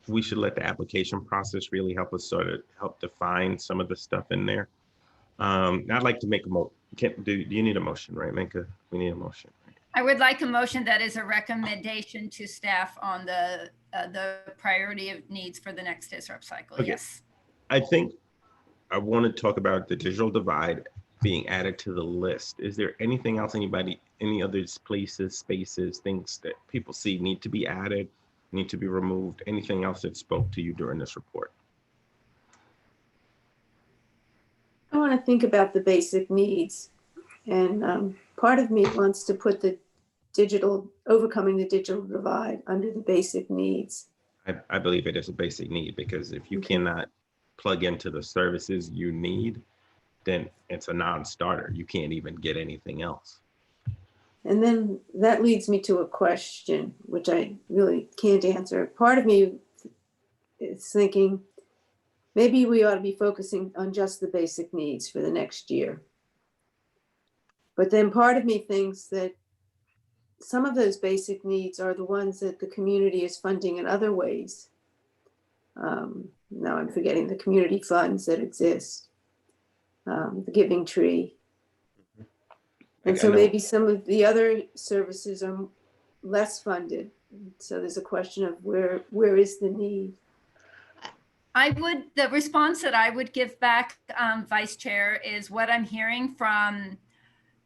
we should let the application process really help us sort of help define some of the stuff in there. I'd like to make do you need a motion, right, Minka? We need a motion. I would like a motion that is a recommendation to staff on the priority of needs for the next HISREP cycle. Okay. Yes. I think I want to talk about the digital divide being added to the list. Is there anything else, any other places, spaces, things that people see need to be added, need to be removed? Anything else that spoke to you during this report? I want to think about the basic needs. And part of me wants to put the overcoming the digital divide under the basic needs. I believe it is a basic need, because if you cannot plug into the services you need, then it's a non-starter. You can't even get anything else. And then that leads me to a question, which I really can't answer. Part of me is thinking, maybe we ought to be focusing on just the basic needs for the next year. But then part of me thinks that some of those basic needs are the ones that the community is funding in other ways. Now I'm forgetting the community funds that exist, the Giving Tree. And so maybe some of the other services are less funded. So there's a question of where is the need? The response that I would give back, Vice Chair, is what I'm hearing from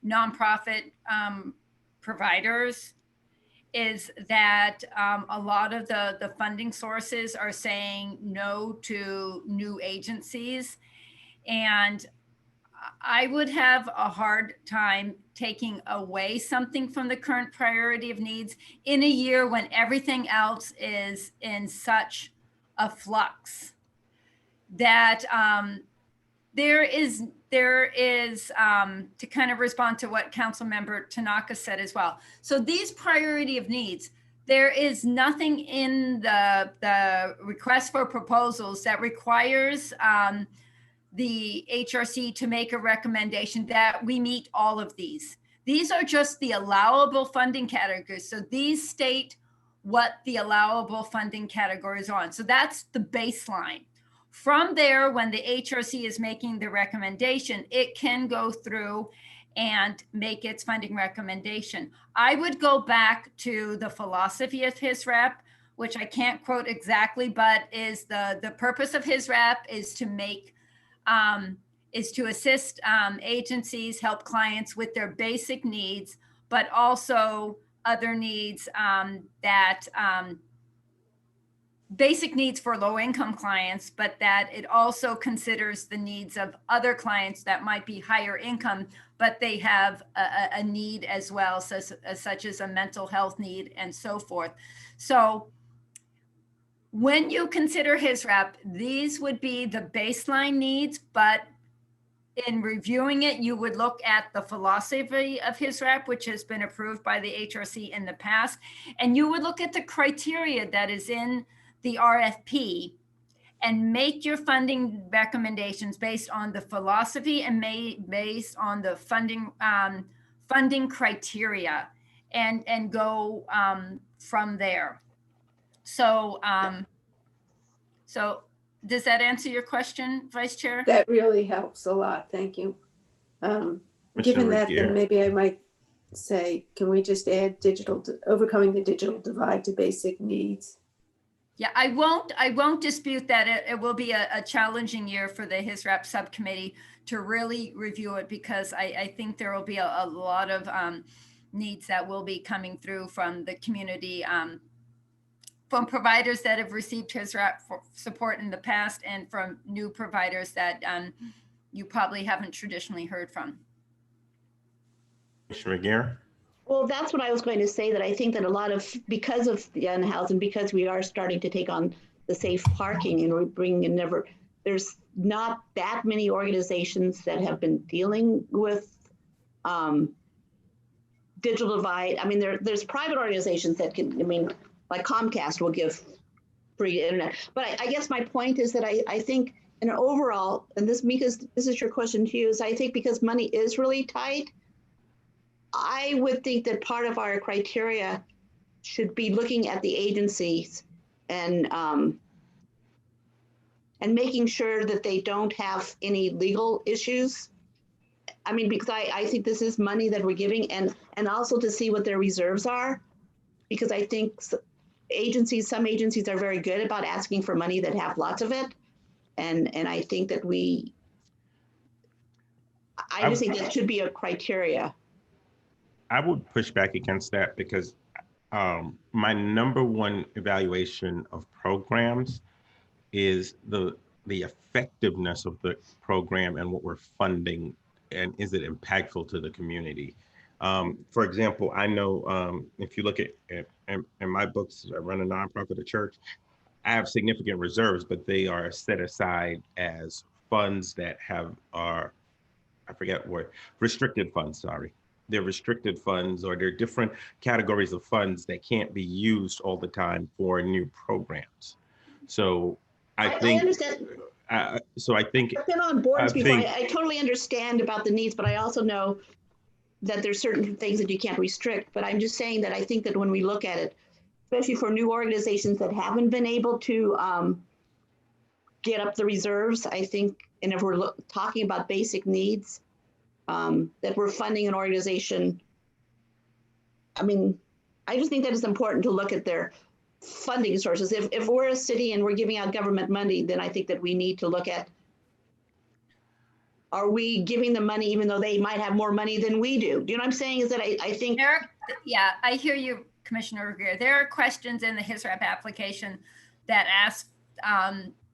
nonprofit providers is that a lot of the funding sources are saying no to new agencies. And I would have a hard time taking away something from the current priority of needs in a year when everything else is in such a flux that there is to kind of respond to what Councilmember Tanaka said as well. So these priority of needs, there is nothing in the request for proposals that requires the HRC to make a recommendation that we meet all of these. These are just the allowable funding categories. So these state what the allowable funding categories are on. So that's the baseline. From there, when the HRC is making the recommendation, it can go through and make its funding recommendation. I would go back to the philosophy of HISREP, which I can't quote exactly, but is the purpose of HISREP is to make is to assist agencies, help clients with their basic needs, but also other needs basic needs for low-income clients, but that it also considers the needs of other clients that might be higher income, but they have a need as well, such as a mental health need and so forth. So when you consider HISREP, these would be the baseline needs, but in reviewing it, you would look at the philosophy of HISREP, which has been approved by the HRC in the past, and you would look at the criteria that is in the RFP and make your funding recommendations based on the philosophy and based on the funding criteria and go from there. So does that answer your question, Vice Chair? That really helps a lot. Thank you. Given that, then maybe I might say, can we just add overcoming the digital divide to basic needs? Yeah, I won't dispute that it will be a challenging year for the HISREP subcommittee to really review it, because I think there will be a lot of needs that will be coming through from the community, from providers that have received HISREP support in the past, and from new providers that you probably haven't traditionally heard from. Commissioner McGarren? Well, that's what I was going to say, that I think that because of the unhoused, because we are starting to take on the safe parking and we're bringing in there's not that many organizations that have been dealing with digital divide. I mean, there's private organizations that can, like Comcast will give free internet. But I guess my point is that I think in an overall, and this is your question to you, is I think because money is really tight, I would think that part of our criteria should be looking at the agencies and and making sure that they don't have any legal issues. I mean, because I think this is money that we're giving, and also to see what their reserves are, because I think some agencies are very good about asking for money that have lots of it. And I think that I just think that should be a criteria. I would push back against that because my number one evaluation of programs is the effectiveness of the program and what we're funding, and is it impactful to the community. For example, I know if you look at in my books, I run a nonprofit, a church, I have significant reserves, but they are set aside as funds that are, I forget what, restricted funds, sorry. They're restricted funds, or they're different categories of funds that can't be used all the time for new programs. So I think, understand. so I think, I've been on boards before. think, I totally understand about the needs, but I also know that there's certain things that you can't restrict. But I'm just saying that I think that when we look at it, especially for new organizations that haven't been able to get up the reserves, I think, and if we're talking about basic needs, that we're funding an organization. I mean, I just think that it's important to look at their funding sources. If we're a city and we're giving out government money, then I think that we need to look at, are we giving them money even though they might have more money than we do? Do you know what I'm saying? Is that I think. Yeah, I hear you, Commissioner Revere. There are questions in the HISRAP application that ask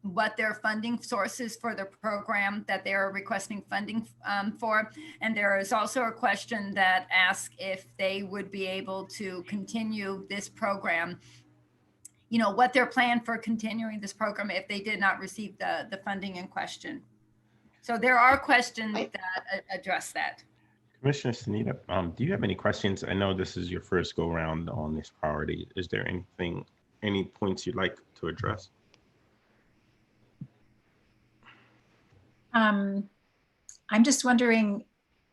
what their funding sources for the program that they are requesting funding for. And there is also a question that asks if they would be able to continue this program, you know, what their plan for continuing this program if they did not receive the funding in question. So there are questions that address that. Commissioner Sunita, do you have any questions? I know this is your first go round on this priority. Is there any points you'd like to address? I'm just wondering,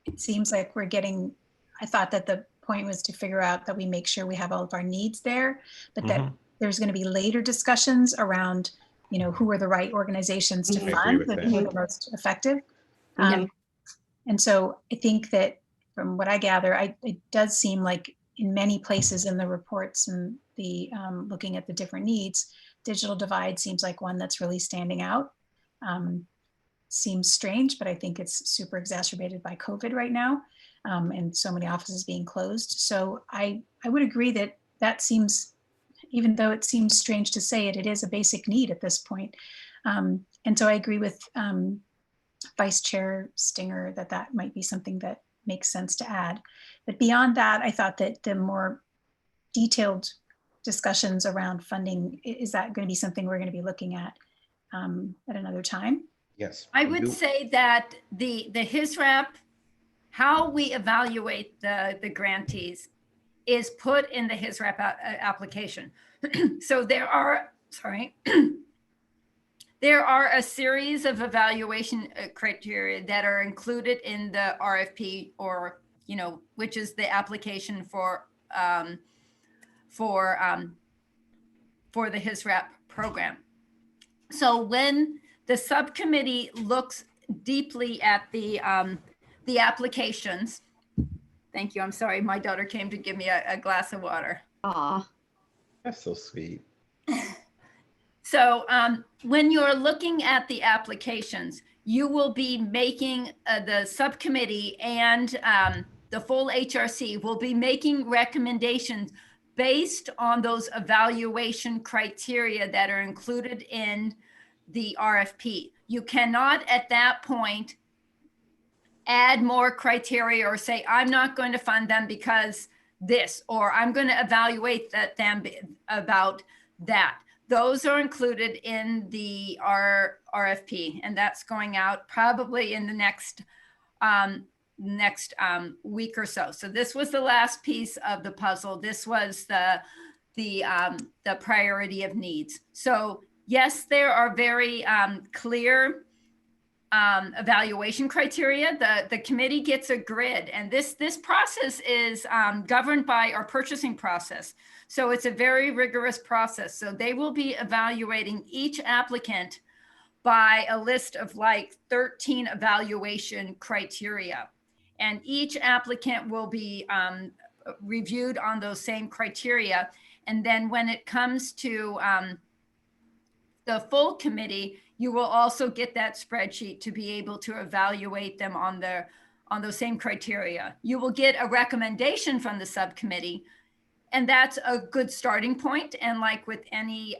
it seems like I thought that the point was to figure out that we make sure we have all of our needs there, but that there's going to be later discussions around, you know, who are the right organizations to fund that are the most effective. And so I think that from what I gather, it does seem like in many places in the reports and the looking at the different needs, digital divide seems like one that's really standing out. Seems strange, but I think it's super exacerbated by COVID right now, and so many offices being closed. So I would agree that seems, even though it seems strange to say it, it is a basic need at this point. And so I agree with Vice Chair Stinger that might be something that makes sense to add. But beyond that, I thought that the more detailed discussions around funding, is that going to be something we're going to be looking at another time? Yes. I would say that the HISRAP, how we evaluate the grantees is put in the HISRAP application. So there are a series of evaluation criteria that are included in the RFP, or, you know, which is the application for the HISRAP program. So when the subcommittee looks deeply at the applications. Thank you. I'm sorry. My daughter came to give me a glass of water. Aw, that's so sweet. So when you're looking at the applications, you will be making the subcommittee and the full HRC will be making recommendations based on those evaluation criteria that are included in the RFP. You cannot at that point add more criteria or say, I'm not going to fund them because this, or I'm going to evaluate them about that. Those are included in the RFP, and that's going out probably in the next week or so. So this was the last piece of the puzzle. This was the priority of needs. So yes, there are very clear evaluation criteria. The committee gets a grid, and this process is governed by our purchasing process. So it's a very rigorous process. So they will be evaluating each applicant by a list of like 13 evaluation criteria. And each applicant will be reviewed on those same criteria. And then when it comes to the full committee, you will also get that spreadsheet to be able to evaluate them on those same criteria. You will get a recommendation from the subcommittee, and that's a good starting point. And like with any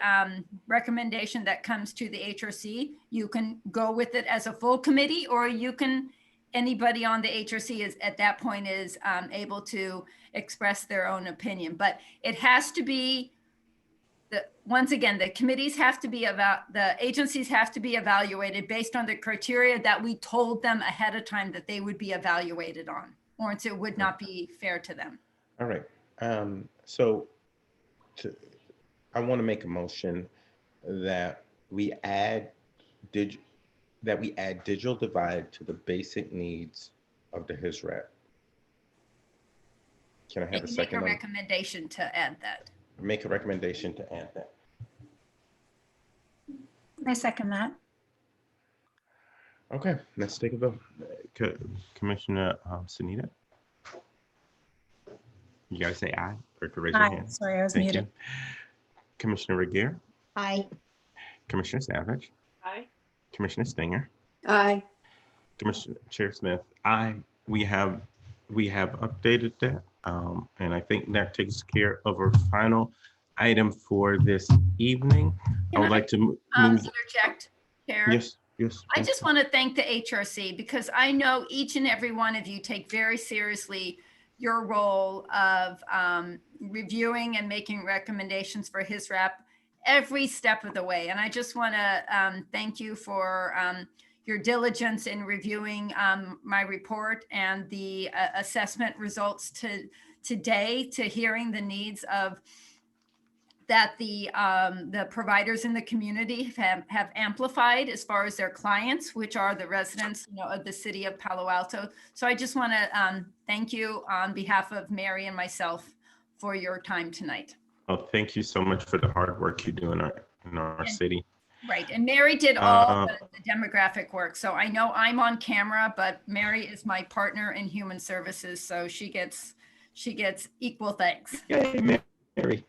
recommendation that comes to the HRC, you can go with it as a full committee, or you can, anybody on the HRC is at that point is able to express their own opinion. But it has to be, once again, the committees have to be the agencies have to be evaluated based on the criteria that we told them ahead of time that they would be evaluated on, or it would not be fair to them. All right. So I want to make a motion that we add digital divide to the basic needs of the HISRAP. Can I have a second? Make a recommendation to add that. Make a recommendation to add that. I second that. Okay, let's take a vote. Commissioner Sunita? You gotta say aye or to raise your Aye. hand. Sorry, I was Thank muted. you. Commissioner Regier? Aye. Commissioner Savage? Aye. Commissioner Stinger? Aye. Commissioner Chair Smith? Aye. We have updated that, and I think that takes care of our final item for this evening. I would like to move. Interject, Chair. Yes, yes. I just want to thank the HRC, because I know each and every one of you take very seriously your role of reviewing and making recommendations for HISRAP every step of the way. And I just want to thank you for your diligence in reviewing my report and the assessment results today, to hearing the needs of that the providers in the community have amplified as far as their clients, which are the residents, of the city of Palo Alto. So I just want to thank you on behalf of Mary and myself for your time tonight. Oh, thank you so much for the hard work you do in our city. Right, and Mary did all the demographic work. So I know I'm on camera, but Mary is my partner in human services, so she gets equal thanks. Yay, Mary.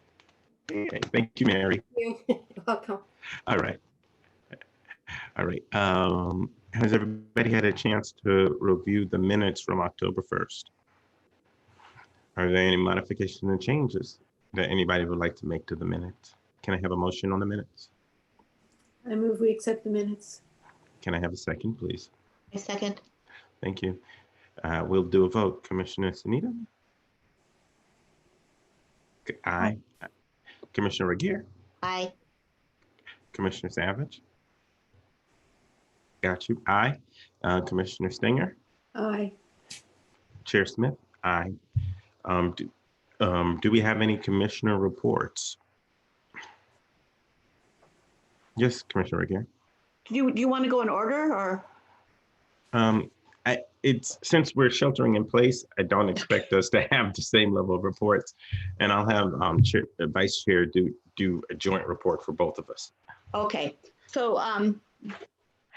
Okay, thank you, Mary. You're welcome. All right. Has everybody had a chance to review the minutes from October 1st? Are there any modifications and changes that anybody would like to make to the minutes? Can I have a motion on the minutes? I move we accept the minutes. Can I have a second, please? I second. Thank you. We'll do a vote. Commissioner Sunita? Aye. Commissioner Regier? Aye. Commissioner Savage? Got you. Aye. Commissioner Stinger? Aye. Chair Smith? Aye. Do we have any commissioner reports? Yes, Commissioner Regier. Do you want to go in order, or? It's since we're sheltering in place, I don't expect us to have the same level of reports, and I'll have Vice Chair do a joint report for both of us. Okay, so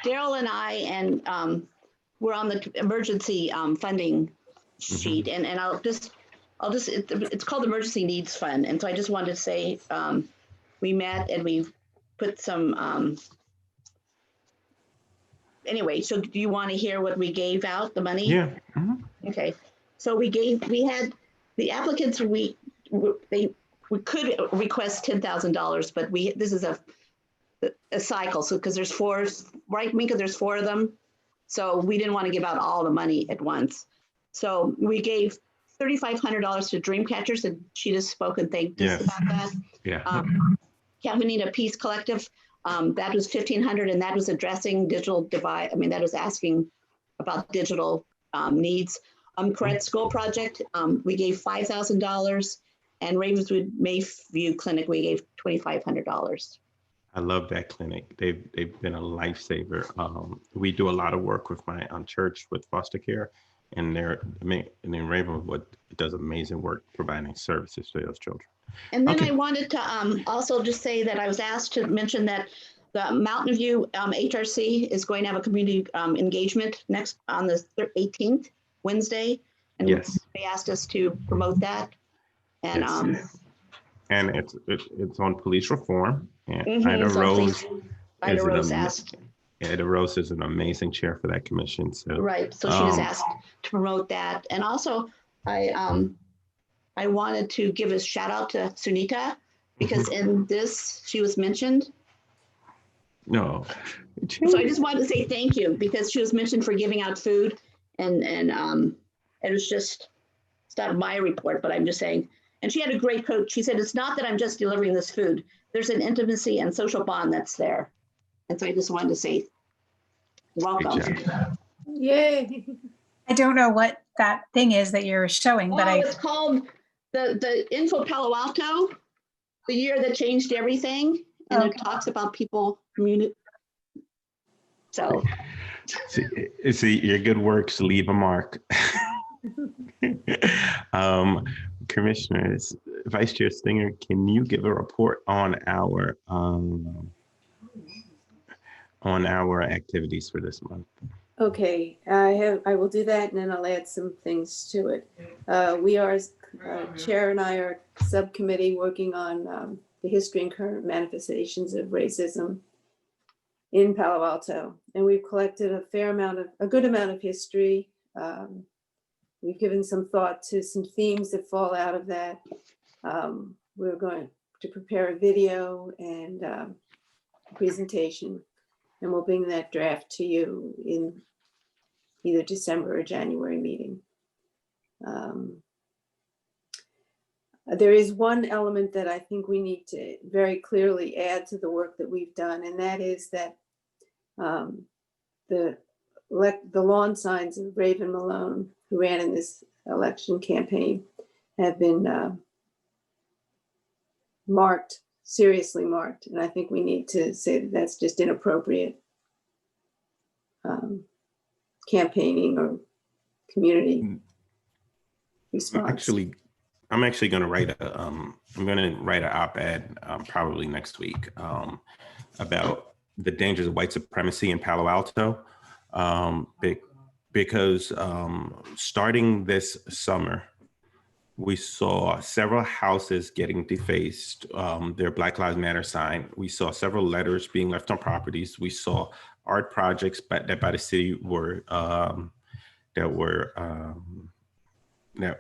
Daryl and I we're on the emergency funding sheet, and it's called Emergency Needs Fund, and so I just wanted to say we met and we put some. Anyway, so do you want to hear what we gave out, the money? Yeah. Okay, so we had the applicants, we could request $10,000, but this is a cycle. So because there's four, right, Minka, there's four of them. So we didn't want to give out all the money at once. So we gave $3,500 to Dreamcatchers, and she just spoke and thanked us about that. Yeah. Cavanita Peace Collective, that was $1,500, and that was addressing digital divide. I mean, that was asking about digital needs. Correct School Project, we gave $5,000, and Ravenswood Mayview Clinic, we gave $2,500. I love that clinic. They've been a lifesaver. We do a lot of work with my church with foster care, and Ravenwood does amazing work providing services to those children. And then Okay. I wanted to also just say that I was asked to mention that the Mountain View HRC is going to have a community engagement next on the 18th, Wednesday. And Yes. they asked us to promote that. And Yes. And it's on police reform. And Ida Rose asked. Ida Rose is an amazing chair for that commission. So right. So she was asked to promote that. And also I wanted to give a shout out to Sunita because in this she was mentioned. No. So I just wanted to say thank you because she was mentioned for giving out food and it was just, it's not my report, but I'm just saying, and she had a great coach. She said, it's not that I'm just delivering this food. There's an intimacy and social bond that's there. And so I just wanted to say, welcome. Yay. I don't know what that thing is that you're showing, but it's called the Info Palo Alto, the year that changed everything. And it talks about people, community. So. See, your good works leave a mark. Commissioners, Vice Chair Stinger, can you give a report on our activities for this month? Okay, I will do that and then I'll add some things to it. We are, Chair and I are subcommittee working on the history and current manifestations of racism in Palo Alto. And we've collected a good amount of history. We've given some thought to some themes that fall out of that. We're going to prepare a video and a presentation, and we'll bring that draft to you in either December or January meeting. There is one element that I think we need to very clearly add to the work that we've done, and that is that the lawn signs of Raven Malone, who ran in this election campaign, have been marked, seriously marked. And I think we need to say that that's just inappropriate campaigning or community response. I'm actually going to write an op-ed probably next week about the dangers of white supremacy in Palo Alto, because starting this summer, we saw several houses getting defaced, their Black Lives Matter sign. We saw several letters being left on properties. We saw art projects that by the city that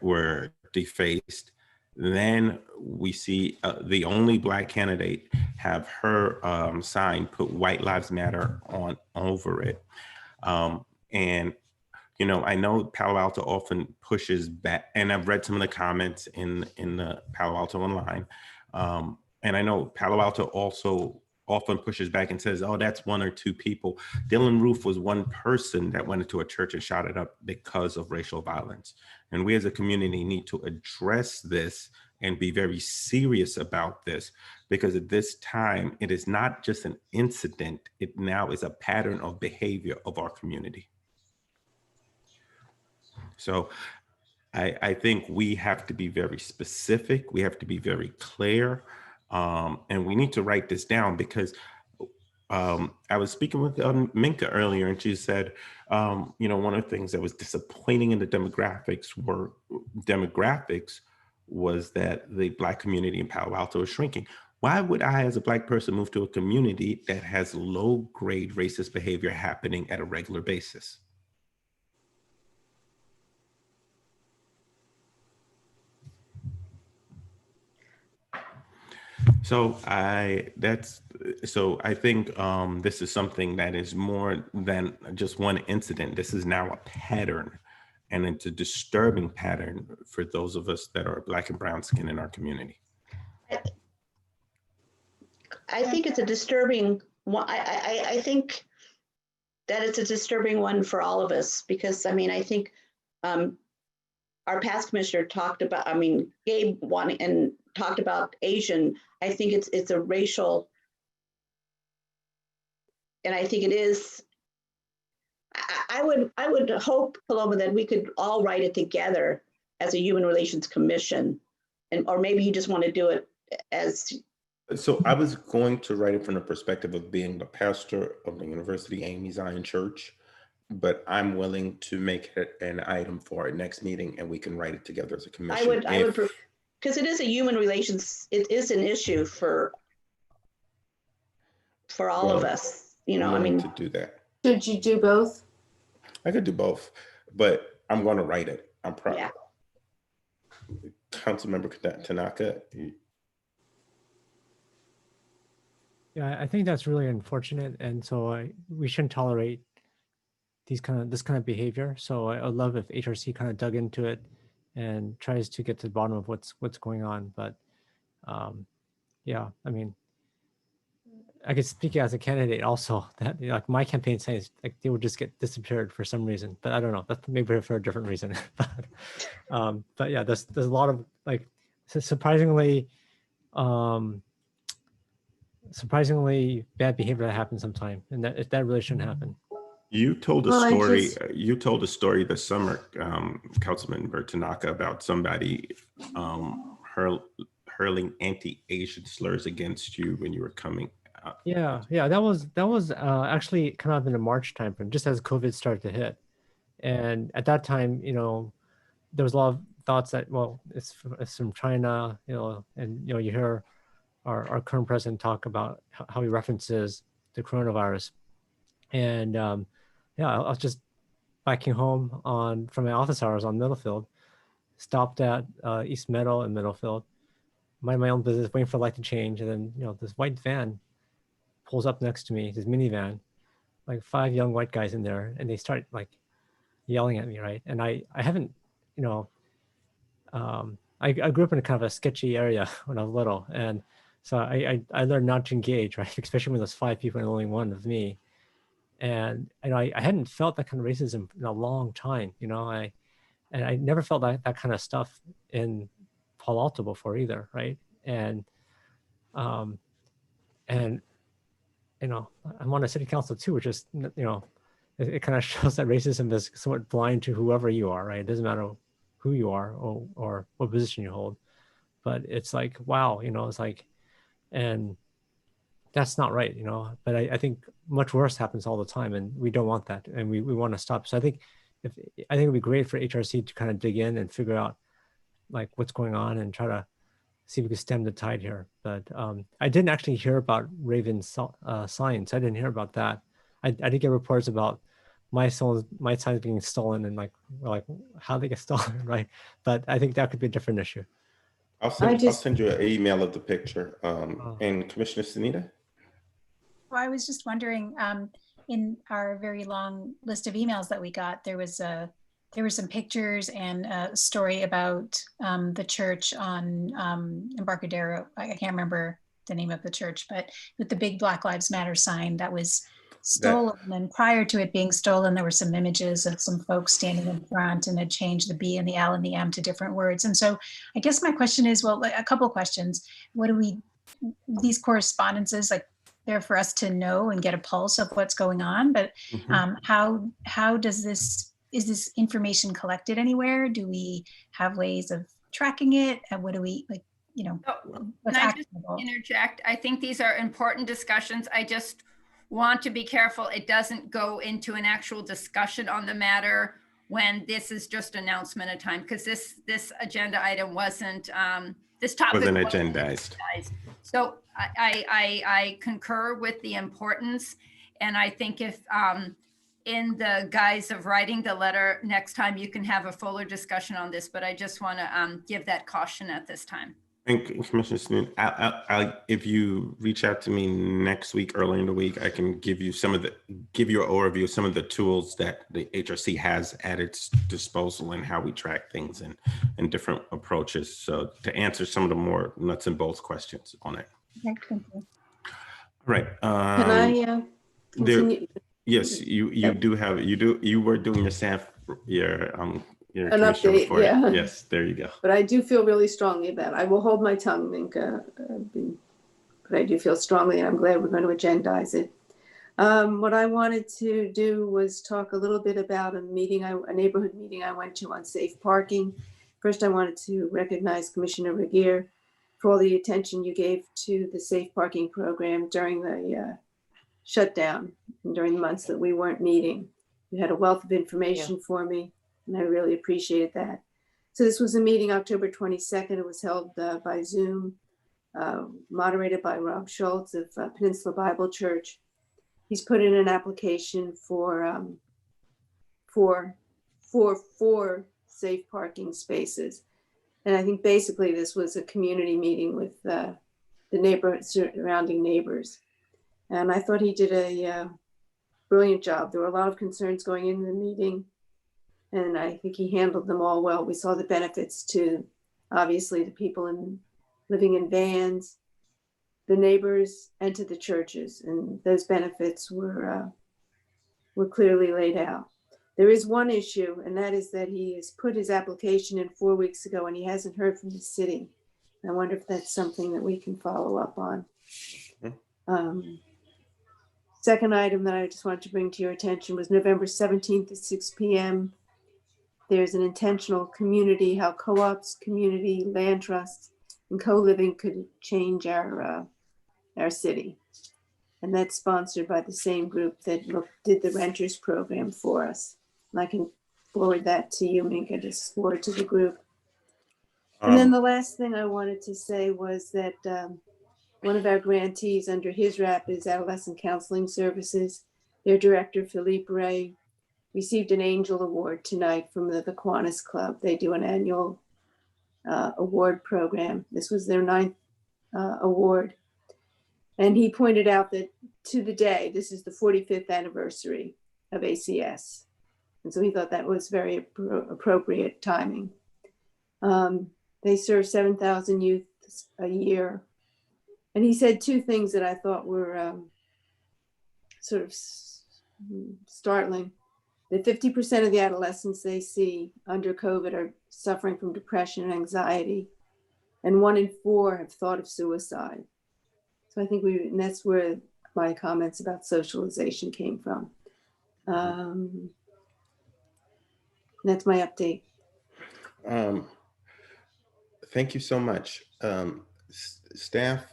were defaced. Then we see the only Black candidate have her sign put White Lives Matter on over it. And, you know, I know Palo Alto often pushes back, and I've read some of the comments in the Palo Alto Online. And I know Palo Alto also often pushes back and says, oh, that's one or two people. Dylan Roof was one person that went into a church and shot it up because of racial violence. And we as a community need to address this and be very serious about this, because at this time, it is not just an incident, it now is a pattern of behavior of our community. So I think we have to be very specific, we have to be very clear, and we need to write this down, because I was speaking with Minka earlier, and she said, you know, one of the things that was disappointing in the demographics was that the Black community in Palo Alto is shrinking. Why would I, as a Black person, move to a community that has low-grade racist behavior happening at a regular basis? So I think this is something that is more than just one incident. This is now a pattern, and it's a disturbing pattern for those of us that are Black and brown skin in our community. I think it's a disturbing one. I think that it's a disturbing one for all of us, because I mean, I think our past commissioner talked about, I mean, Gabe wanted and talked about Asian. I think it's a racial, and I think it is. I would hope, Paloma, that we could all write it together as a Human Relations Commission, and or maybe you just want to do it as So I was going to write it from the perspective of being the pastor of the University Amy Zion Church, but I'm willing to make it an item for our next meeting and we can write it together as a commission. I would, because it is a human relations, it is an issue for all of us, you know, I mean. To do that. Should you do both? I could do both, but I'm going to write it. I'm proud. Yeah. Councilmember Tanaka. Yeah, I think that's really unfortunate, and so we shouldn't tolerate this kind of behavior. So I would love if HRC kind of dug into it and tries to get to the bottom of what's going on. But yeah, I mean, I could speak as a candidate also that, you know, like my campaign says, like they would just get disappeared for some reason, but I don't know. That's maybe for a different reason. But yeah, there's a lot of like surprisingly bad behavior that happens sometimes, and that really shouldn't happen. You told a story. You told a story this summer, Councilmember Tanaka, about somebody hurling anti-Asian slurs against you when you were coming. Yeah, that was actually kind of in the March timeframe, just as COVID started to hit, and at that time, you know, there was a lot of thoughts that, well, it's from China, you know, and you know, you hear our current president talk about how he references the coronavirus, and yeah, I was just biking home from my office hours on Middlefield, stopped at East Meadow and Middlefield, mind my own business, waiting for the light to change, and then, you know, this white van pulls up next to me, this minivan, like 5 young white guys in there, and they start like yelling at me, right? And I haven't, you know, I grew up in a kind of a sketchy area when I was little, and so I learned not to engage, right? Especially when there's 5 people and only one of me. And I hadn't felt that kind of racism in a long time, you know. I never felt that kind of stuff in Palo Alto before either, right? And you know, I'm on a city council too, which is, you know, it kind of shows that racism is somewhat blind to whoever you are, right? It doesn't matter who you are or what position you hold, but it's like, wow, you know, it's like, and that's not right, you know. But I think much worse happens all the time, and we don't want that, and we want to stop. So I think it'd be great for HRC to kind of dig in and figure out like what's going on and try to see if we can stem the tide here. But I didn't actually hear about Raven's signs. I didn't hear about that. I did get reports about my signs being stolen, and like how they get stolen, right? But I think that could be a different issue. I'll send you an email of the picture. And Commissioner Sunita? Well, I was just wondering, in our very long list of emails that we got, there were some pictures and a story about the church on Embarcadero. I can't remember the name of the church, but with the big Black Lives Matter sign that was stolen. And prior to it being stolen, there were some images of some folks standing in front and had changed the B and the L and the M to different words. And so I guess my question is, well, a couple of questions. What do these correspondences, like, they're for us to know and get a pulse of what's going on, but how does is this information collected anywhere? Do we have ways of tracking it? And what do we, like, you know, what's Can I just actionable? interject? I think these are important discussions. I just want to be careful it doesn't go into an actual discussion on the matter when this is just announcement of time, because this agenda item wasn't, this topic wasn't agendized. So I concur with the importance, and I think if in the guise of writing the letter next time, you can have a fuller discussion on this, but I just want to give that caution at this time. And Commissioner Snoon, if you reach out to me next week, early in the week, I can give you give you an overview of some of the tools that the HRC has at its disposal and how we track things and different approaches. So to answer some of the more nuts and bolts questions on it. Okay, thank you. All right. Can I continue? Yes, you were doing your An update, report. yeah. Yes, there you go. But I do feel really strongly about it. I will hold my tongue, Minka, but I do feel strongly, and I'm glad we're going to agendize it. What I wanted to do was talk a little bit about a neighborhood meeting I went to on safe parking. First, I wanted to recognize Commissioner Regier for all the attention you gave to the safe parking program during the shutdown and during the months that we weren't meeting. You had a wealth of information for me, and I really appreciated that. So this was a meeting October 22nd. It was held by Zoom, moderated by Rob Schultz of Peninsula Bible Church. He's put in an application for safe parking spaces. And I think basically this was a community meeting with the surrounding neighbors. And I thought he did a brilliant job. There were a lot of concerns going into the meeting, and I think he handled them all well. We saw the benefits to, obviously, the people living in vans, the neighbors, and to the churches. And those benefits were clearly laid out. There is one issue, and that is that he has put his application in 4 weeks ago, and he hasn't heard from the city. I wonder if that's something that we can follow up on. Second item that I just wanted to bring to your attention was November 17th at 6 p.m. There's an intentional community, how co-ops, community, land trusts, and co-living could change our city. And that's sponsored by the same group that did the renters program for us. And I can forward that to you, Minka, just forward to the group. And then the last thing I wanted to say was that one of our grantees under his wrap is Adolescent Counseling Services. Their director, Philippe Ray, received an Angel Award tonight from the Kiwanis Club. They do an annual award program. This was their 9th award. And he pointed out that to the day, this is the 45th anniversary of ACS. And so he thought that was very appropriate timing. They serve 7,000 youth a year. And he said two things that I thought were sort of startling. That 50% of the adolescents they see under COVID are suffering from depression and anxiety. And 1 in 4 have thought of suicide. So I think and that's where my comments about socialization came from. That's my update. Thank you so much. Staff,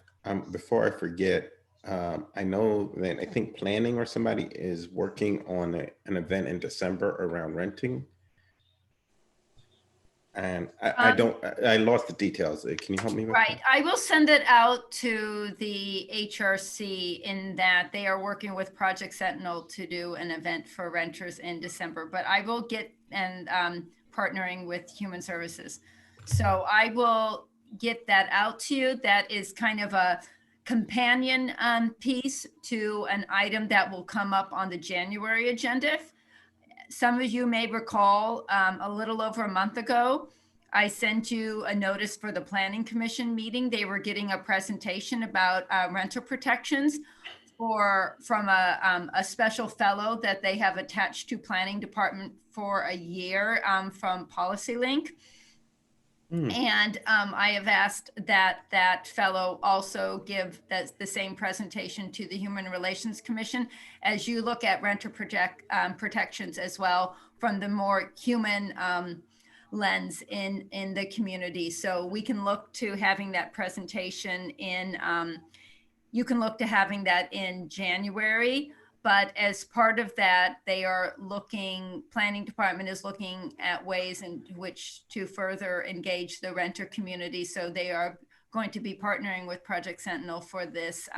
before I forget, I know that I think planning or somebody is working on an event in December around renting. And I lost the details. Can you help me with Right. that? I will send it out to the HRC in that they are working with Project Sentinel to do an event for renters in December, but I will get and partnering with Human Services. So I will get that out to you. That is kind of a companion piece to an item that will come up on the January agenda. Some of you may recall a little over a month ago, I sent you a notice for the Planning Commission meeting. They were getting a presentation about renter protections from a special fellow that they have attached to Planning Department for a year from PolicyLink. And I have asked that fellow also give the same presentation to the Human Relations Commission as you look at renter protections as well from the more human lens in the community. So we can look to having that presentation you can look to having that in January. But as part of that, Planning Department is looking at ways in which to further engage the renter community. So they are going to be partnering with Project Sentinel for this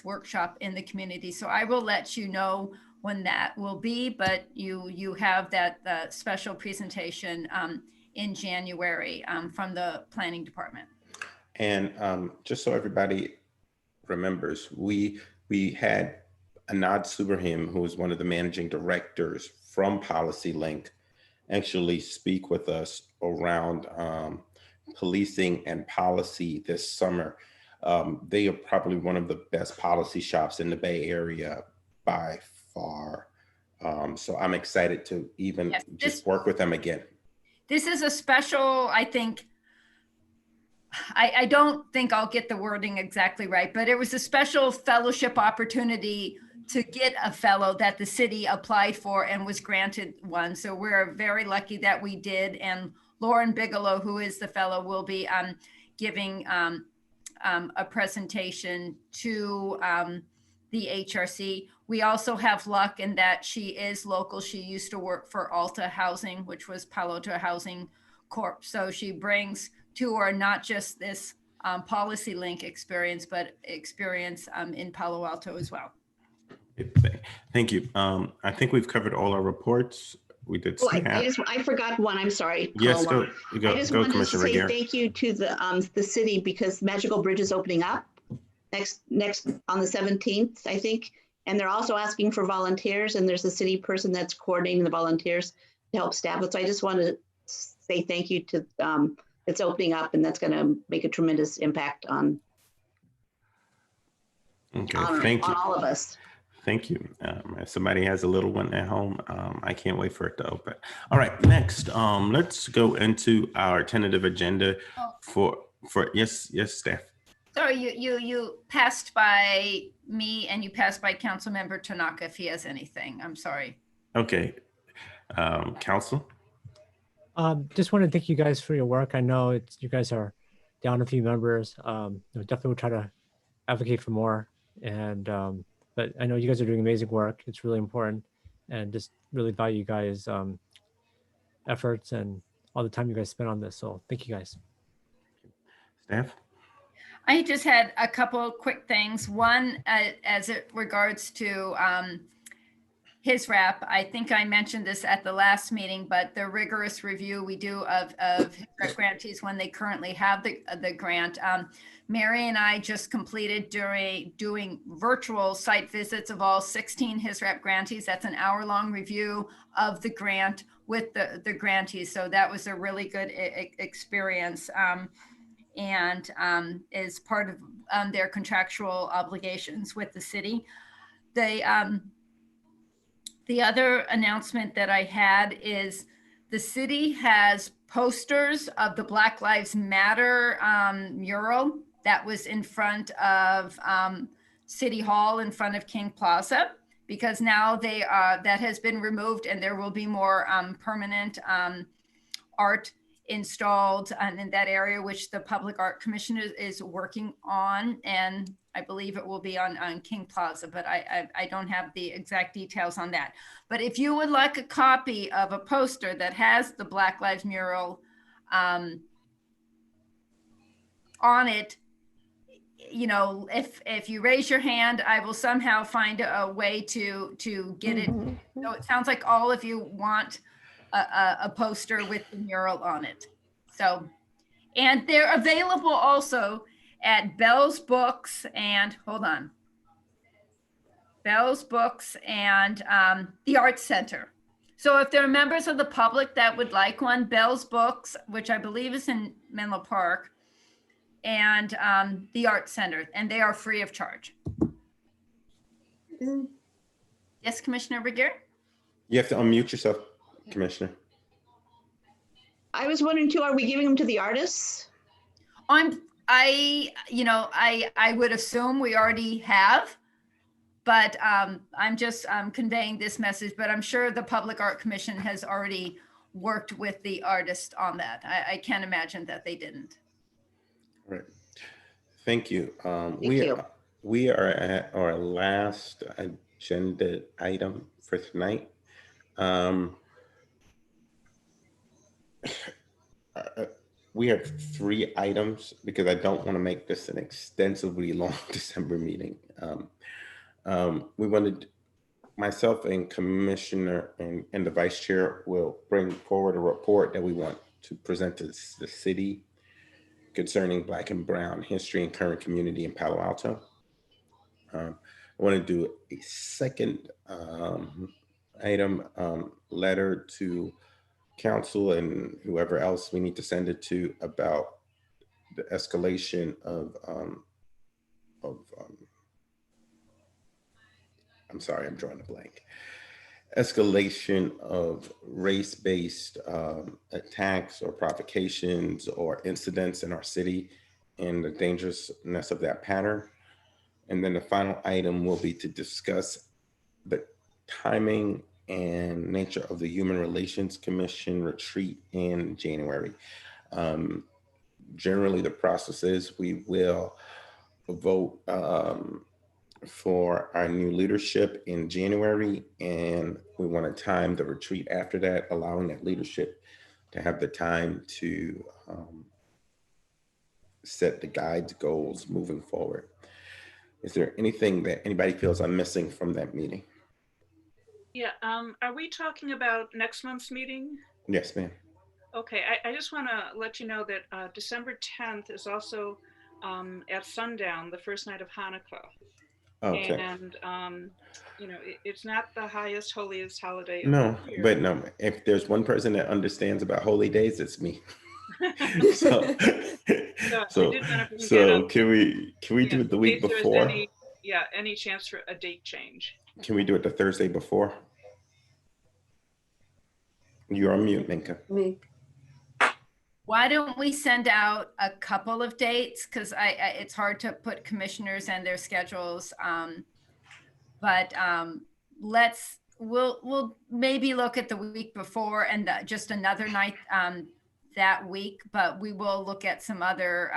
workshop in the community. So I will let you know when that will be, but you have that special presentation in January from the Planning Department. And just so everybody remembers, we had Anad Subrahim, who is one of the managing directors from PolicyLink, actually speak with us around policing and policy this summer. They are probably one of the best policy shops in the Bay Area by far. So I'm excited to even just work with them again. This is a special, I think, I don't think I'll get the wording exactly right, but it was a special fellowship opportunity to get a fellow that the city applied for and was granted one. So we're very lucky that we did. And Lauren Bigelow, who is the fellow, will be giving a presentation to the HRC. We also have luck in that she is local. She used to work for Alta Housing, which was Palo Alto Housing Corp. So she brings to her not just this policy link experience, but experience in Palo Alto as well. Thank you. I think we've covered all our reports. We did. Oh, I forgot one. I'm sorry. Yes, Colin. go, I just go, wanted to Commissioner say Regier. thank you to the city because Magical Bridge is opening up next on the 17th, I think. And they're also asking for volunteers, and there's a city person that's coordinating the volunteers to help staff it. So I just want to say thank you to it's opening up, and that's going to make a tremendous impact on Thank you. on all of us. Thank you. If somebody has a little one at home, I can't wait for it to open. All right, next, let's go into our tentative agenda for yes, staff. Sorry, you passed by me and you passed by Councilmember Tanaka if he has anything. I'm sorry. Okay, Council. Just want to thank you guys for your work. I know you guys are down a few members. Definitely will try to advocate for more. And but I know you guys are doing amazing work. It's really important, and just really value you guys' efforts and all the time you guys spend on this. So thank you guys. Staff. I just had a couple of quick things. One, as it regards to his rep, I think I mentioned this at the last meeting, but the rigorous review we do of HISREP grantees when they currently have the grant. Mary and I just completed doing virtual site visits of all 16 HISREP grantees. That's an hour-long review of the grant with the grantees. So that was a really good experience. And is part of their contractual obligations with the city. The other announcement that I had is the city has posters of the Black Lives Matter mural that was in front of City Hall in front of King Plaza, because now that has been removed and there will be more permanent art installed in that area, which the Public Art Commission is working on. And I believe it will be on King Plaza, but I don't have the exact details on that. But if you would like a copy of a poster that has the Black Lives mural on it, you know, if you raise your hand, I will somehow find a way to get it. So it sounds like all of you want a poster with the mural on it. So, and they're available also at Bell's Books and, Bell's Books and the Arts Center. So if there are members of the public that would like one, Bell's Books, which I believe is in Menlo Park, and the Arts Center, and they are free of charge. Yes, Commissioner Regier? You have to unmute yourself, Commissioner. I was wondering too, are we giving them to the artists? I would assume we already have, but I'm just conveying this message, but I'm sure the Public Art Commission has already worked with the artist on that. I can't imagine that they didn't. All right. Thank you. Thank you. We are at our last agenda item for tonight. We have 3 items because I don't want to make this an extensively long December meeting. We wanted, myself and Commissioner and the Vice Chair will bring forward a report that we want to present to the city concerning Black and Brown history and current community in Palo Alto. I want to do a second item, letter to council and whoever else we need to send it to about the escalation of I'm sorry, I'm drawing a blank. Escalation of race-based attacks or provocations or incidents in our city and the dangerousness of that pattern. And then the final item will be to discuss the timing and nature of the Human Relations Commission retreat in January. generally the process is we will vote for our new leadership in January, and we want to time the retreat after that, allowing that leadership to have the time to set the guides, goals moving forward. Is there anything that anybody feels I'm missing from that meeting? Yeah, are we talking about next month's meeting? Yes, ma'am. Okay, I just want to let you know that December 10th is also at sundown, the first night of Hanukkah. Okay. And, you know, it's not the highest, holiest holiday of No, the year. but no, if there's one person that understands about holy days, it's me. So, can we do it the week before? Any chance for a date change? Can we do it the Thursday before? You're on mute, Minka. Me. Why don't we send out a couple of dates? Because it's hard to put commissioners and their schedules. But we'll maybe look at the week before and just another night that week, but we will look at some other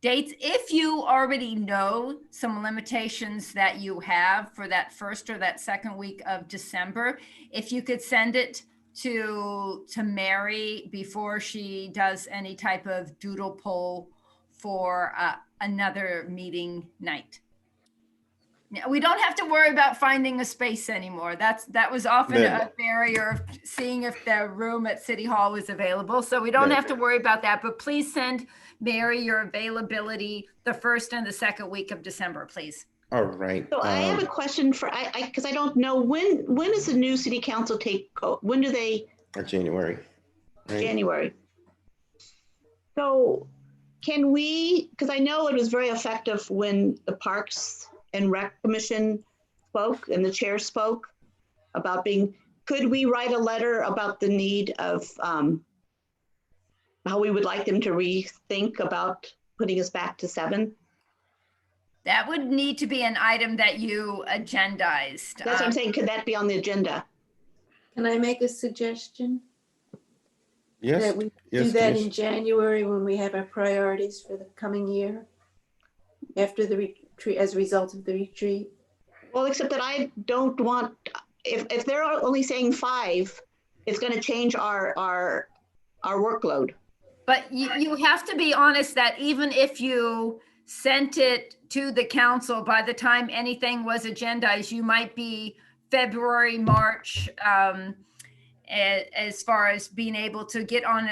dates. If you already know some limitations that you have for that first or that second week of December, if you could send it to Mary before she does any type of doodle poll for another meeting night. We don't have to worry about finding a space anymore. That was often a barrier of seeing if the room at City Hall was available. So we don't have to worry about that, but please send Mary your availability the first and the second week of December, please. All right. So I have a question for, because I don't know, when does the new city council when do they? January. Right? January. So can we, because I know it was very effective when the Parks and Rec Commission spoke and the chair spoke about could we write a letter about the need of how we would like them to rethink about putting us back to 7? That would need to be an item that you agendized. That's what I'm saying. Could that be on the agenda? Can I make a suggestion? Yes. That we do that in January when we have our priorities for the coming year, after the retreat, as a result of the retreat. Well, except that I don't want, if they're only saying 5, it's going to change our workload. But you have to be honest that even if you sent it to the council, by the time anything was agendized, you might be February, March, as far as being able to get on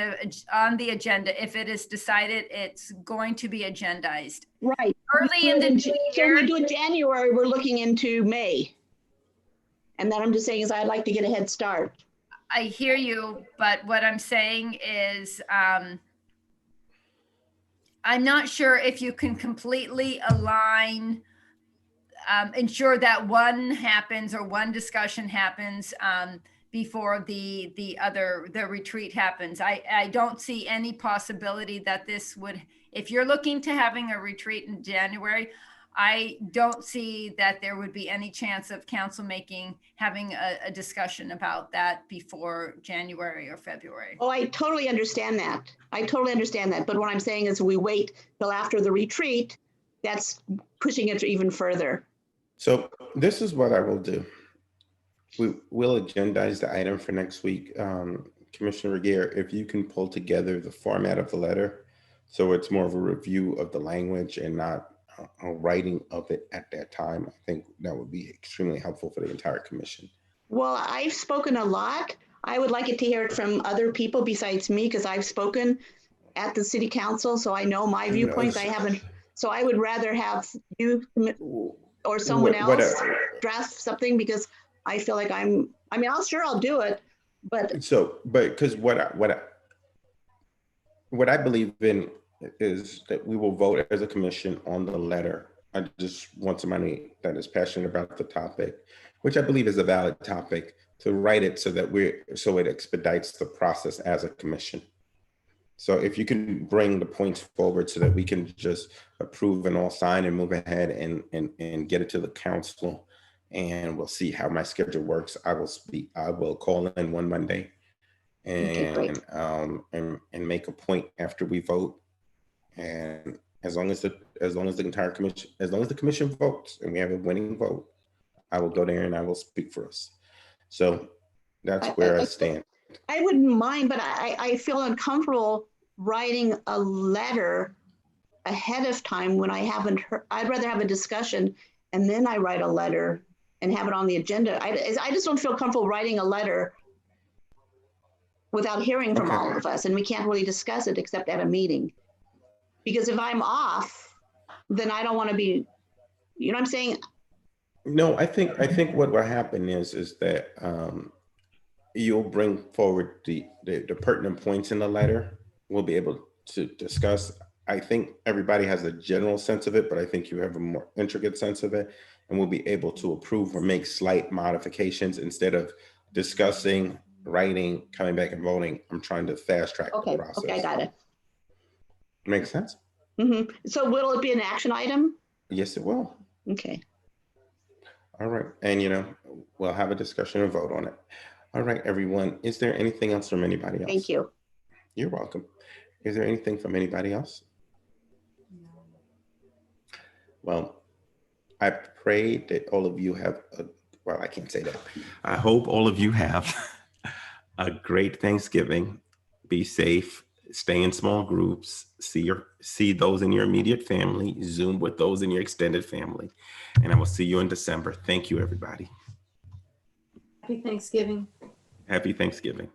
the agenda if it is decided it's going to be agendized. Right. Early in the year. So we do it January, we're looking into May. And then I'm just saying is I'd like to get a head start. I hear you, but what I'm saying is I'm not sure if you can completely align, ensure that one happens or one discussion happens before the retreat happens. I don't see any possibility that this would, if you're looking to having a retreat in January, I don't see that there would be any chance of council having a discussion about that before January or February. Oh, I totally understand that. But what I'm saying is we wait till after the retreat, that's pushing it even further. So this is what I will do. We will agendize the item for next week. Commissioner Regier, if you can pull together the format of the letter, so it's more of a review of the language and not a writing of it at that time, I think that would be extremely helpful for the entire commission. Well, I've spoken a lot. I would like it to hear it from other people besides me, because I've spoken at the city council, so I know my viewpoints. I haven't, so I would rather have you or someone else draft something, because I feel like I'll do it, but. Because what I believe in is that we will vote as a commission on the letter. I just want somebody that is passionate about the topic, which I believe is a valid topic, to write it so that it expedites the process as a commission. So if you can bring the points forward so that we can just approve and all sign and move ahead and get it to the council, and we'll see how my schedule works. I will call in one Monday and make a point after we vote And as long as the entire commission, as long as the commission votes and we have a winning vote, I will go there and I will speak for us. So that's where I stand. I wouldn't mind, but I feel uncomfortable writing a letter ahead of time when I haven't heard. I'd rather have a discussion and then I write a letter and have it on the agenda. I just don't feel comfortable writing a letter without hearing from all of us, and we can't really discuss it except at a meeting. Because if I'm off, then I don't want to be, you know what I'm saying? No, I think what will happen is that you'll bring forward the pertinent points in the letter. We'll be able to discuss. I think everybody has a general sense of it, but I think you have a more intricate sense of it, and we'll be able to approve or make slight modifications instead of discussing, writing, coming back and voting. I'm trying to fast track the process. Okay, I got it. Makes sense? So will it be an action item? Yes, it will. Okay. All right. And, we'll have a discussion and vote on it. All right, everyone. Is there anything else from anybody else? Thank you. You're welcome. Is there anything from anybody else? Well, I pray that all of you have well, I can't say that. I hope all of you have a great Thanksgiving. Be safe. Stay in small groups. See those in your immediate family. Zoom with those in your extended family. And I will see you in December. Thank you, everybody. Happy Thanksgiving. Happy Thanksgiving.